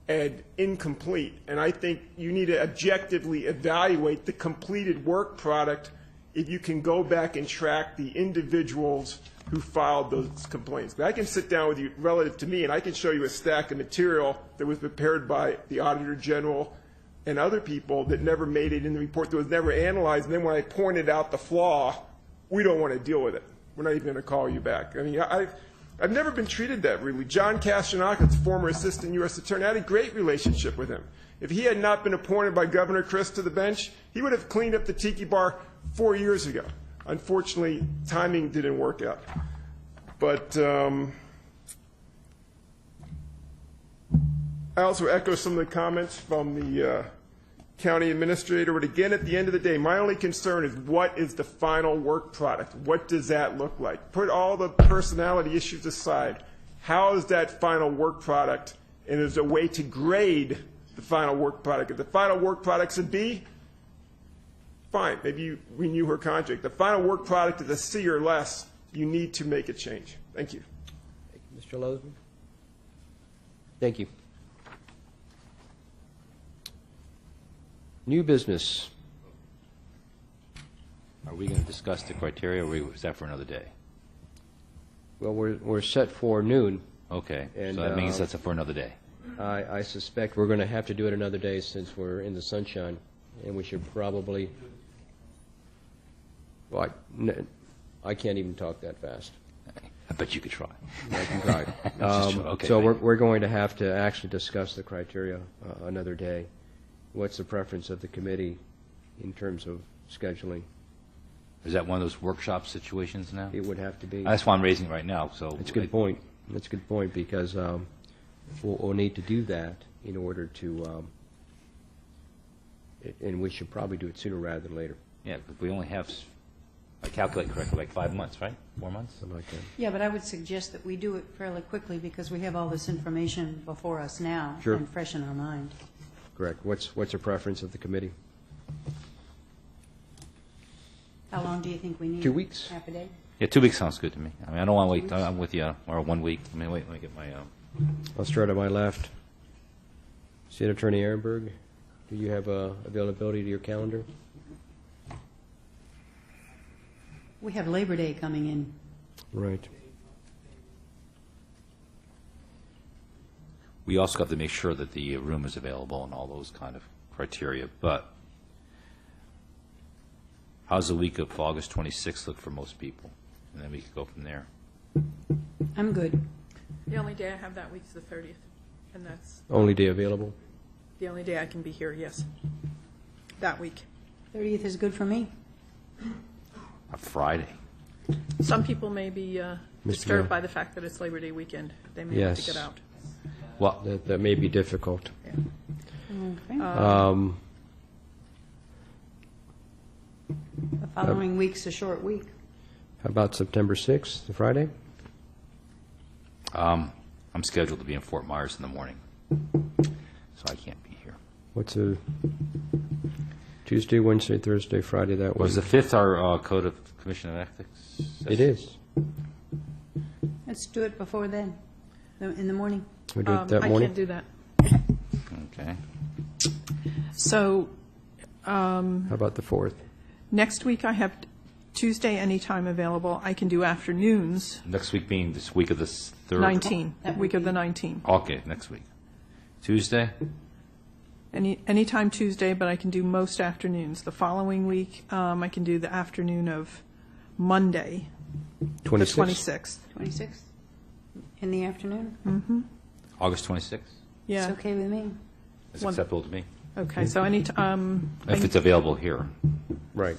and incomplete. And I think you need to objectively evaluate the completed work product if you can go back and track the individuals who filed those complaints. But I can sit down with you relative to me, and I can show you a stack of material that was prepared by the Auditor General and other people that never made it in the report, that was never analyzed. And then when I pointed out the flaw, we don't want to deal with it. We're not even going to call you back. I mean, I've never been treated that really. John Kastrenakis, former assistant U.S. attorney, I had a great relationship with him. If he had not been appointed by Governor Christ to the bench, he would have cleaned up the tiki bar 4 years ago. Unfortunately, timing didn't work out. But I also echo some of the comments from the county administrator, but again, at the end of the day, my only concern is what is the final work product? What does that look like? Put all the personality issues aside. How is that final work product? And is there a way to grade the final work product? If the final work product's a B, fine, maybe you renew her contract. The final work product is a C or less, you need to make a change. Thank you. Mr. Lozman? Thank you. New business. Are we going to discuss the criteria, or is that for another day? Well, we're set for noon. Okay, And, so that means that's for another day. I suspect we're going to have to do it another day since we're in the sunshine, and we should probably, well, I can't even talk that fast. I bet you could try. I can try. Okay, So thank we're going to have to actually discuss the criteria another day. What's the preference of the committee in terms of scheduling? Is that one of those workshop situations now? It would have to be. That's why I'm raising it right now, so. That's a good point. That's a good point, because we'll need to do that in order to, and we should probably do it sooner rather than later. Yeah, because we only have, I calculate correctly, like 5 months, right? 4 months? Something like that. Yeah, but I would suggest that we do it fairly quickly because we have all this information before us now Sure. and fresh in our mind. Correct. What's the preference of the committee? How long do you think we need? 2 weeks. Half a day? Yeah, 2 weeks sounds good to me. I mean, I don't want to wait, I'm with you, or 1 week. I mean, wait, let me get my, I'll start on my left. State Attorney Ehrenberg, do you have availability to your calendar? We have Labor Day coming in. Right. we also have to make sure that the room is available and all those kind of criteria, but how's the week of August 26th look for most people? And then we could go from there. I'm good. The only day I have that week is the 30th, and that's Only day available? the only day I can be here, yes, that week. 30th is good for me. A Friday. Some people may be Mr. disturbed Mayor. by the fact that it's Labor Day weekend. They may have to Yes. get out. Well, That may be difficult. Okay. Um, The following week's a short week. How about September 6th, the Friday? I'm scheduled to be in Fort Myers in the morning, so I can't be here. What's a Tuesday, Wednesday, Thursday, Friday that week? Was the 5th our Code of Commission of Ethics? It is. Let's do it before then, in the morning. We do it that I morning? can't do that. Okay. So How about the 4th? next week I have Tuesday anytime available. I can do afternoons, Next week being this week of the 3rd? 19, That would week of be- the 19th. Okay, next week. Tuesday? Anytime Tuesday, but I can do most afternoons. The following week, I can do the afternoon of Monday, the 26th? 26th. 26th in the afternoon? August 26th? Yeah. It's okay with me. It's One- acceptable to me, Okay, so if it's available here. Right.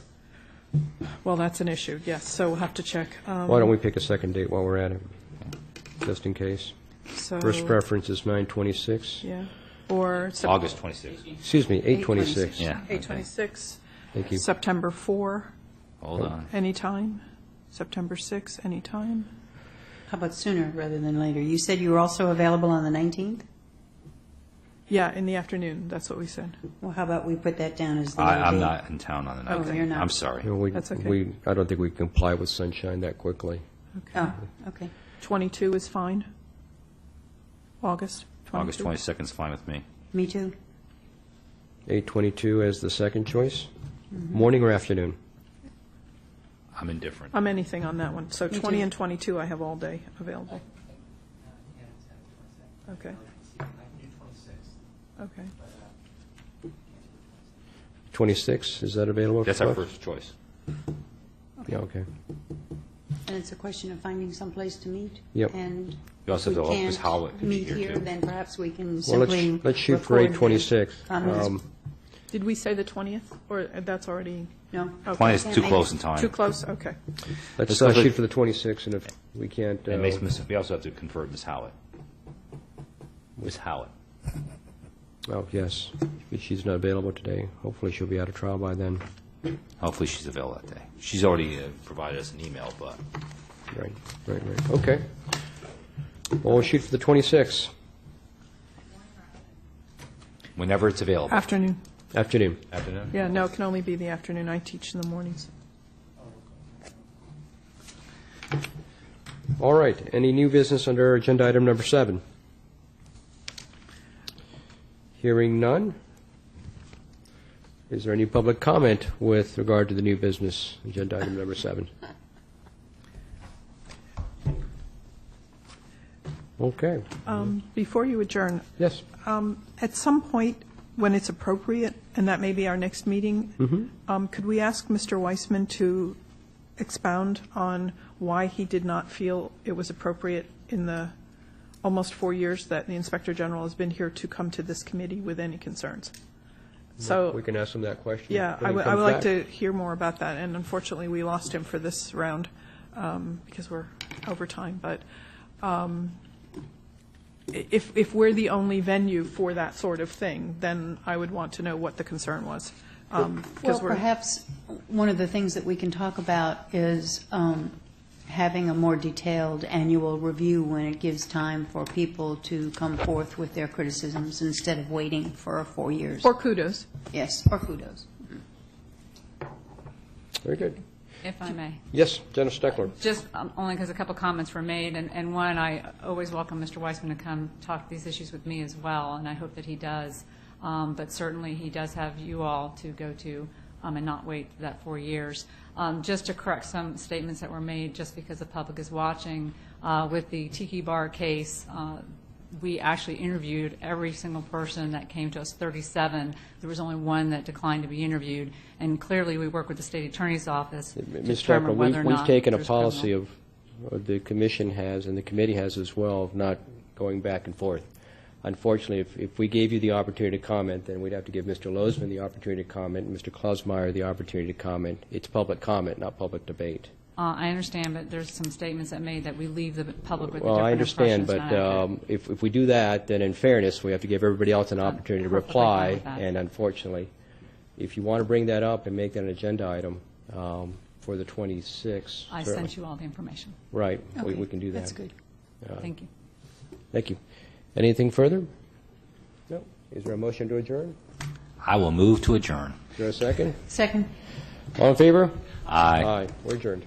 well, that's an issue, yes, so we'll have to check. Why don't we pick a second date while we're at it, just in case? First preference is 9/26. Yeah, or August 26th. Excuse me, 8/26. Yeah. okay. 8/26. Thank you. September 4, Hold on. anytime. September 6, anytime. How about sooner rather than later? You said you were also available on the 19th? Yeah, in the afternoon, that's what we said. Well, how about we put that down as the I'm date? not in town on the 19th. Oh, you're not. I'm sorry. No, That's okay. I don't think we comply with sunshine that quickly. Oh, okay. 22 is fine. August 22. August 22nd is fine with me. Me too. 8/22 as the second choice? Morning or afternoon? I'm indifferent. I'm anything on that one. So Me 20 too. and 22, I have all day available. Okay. Okay. 26, is that available? That's our folks? first choice. Yeah, okay. And it's a question of finding some place to meet? Yep. And You also if have we to- Ms. Howlett can't could be meet here, here, too. then perhaps we can Well, simply let's shoot for record the 8/26. comments. Did we say the 20th? Or that's already, No? okay. 20 is Can't too make close it. in time. Too close? Okay. Let's go for- shoot for the 26, and if we can't, And we also have to confer with Ms. Howlett. Ms. Howlett. Oh, yes. She's not available today. Hopefully she'll be out of trial by then. Hopefully she's available that day. She's already provided us an email, but Right. Okay. Well, we'll shoot for the 26th. whenever it's available. Afternoon. Afternoon. Afternoon? Yeah, no, it can only be the afternoon. I teach in the mornings. All right. Any new business under agenda item number 7? Hearing none. Is there any public comment with regard to the new business, agenda item number 7? Okay. Before you adjourn. Yes. At some point, when it's appropriate, and that may be our next meeting, could we ask Mr. Weissman to expound on why he did not feel it was appropriate in the almost 4 years that the Inspector General has been here to come to this committee with any concerns? So we can ask him that question. yeah, I when he would comes like back. to hear more about that, and unfortunately, we lost him for this round because we're over time. But if we're the only venue for that sort of thing, then I would want to know what the concern was. Well, perhaps one of the things that we can talk about is having a more detailed annual review when it gives time for people to come forth with their criticisms instead of waiting for 4 years. Or kudos. Yes, or kudos. Very good. If I may. Yes, Jenna Steckler. Just only because a couple comments were made, and one, I always welcome Mr. Weissman to come talk these issues with me as well, and I hope that he does. But certainly he does have you all to go to and not wait that 4 years. Just to correct some statements that were made, just because the public is watching, with the Tiki Bar case, we actually interviewed every single person that came to us, 37. There was only one that declined to be interviewed, and clearly we work with the State Attorney's Office to Ms. determine Steckler, whether or not we've taken a there's policy criminal. of the commission has, and the committee has as well, of not going back and forth. Unfortunately, if we gave you the opportunity to comment, then we'd have to give Mr. Lozman the opportunity to comment, and Mr. Klausmeier the opportunity to comment. It's public comment, not public debate. I understand, but there's some statements that made that we leave the public with Well, a I different understand, impression. but if we do that, then in fairness, we have to give everybody else an opportunity to perfectly fine reply. with that. And unfortunately, if you want to bring that up and make that an agenda item for the 26th. I sent you all the information. Right. Okay, We can do that. that's good. Thank you. Thank you. Anything further? No. Is there a motion to adjourn? I will move to adjourn. Is there a second? Second. All in favor? Aye. Aye. We're adjourned.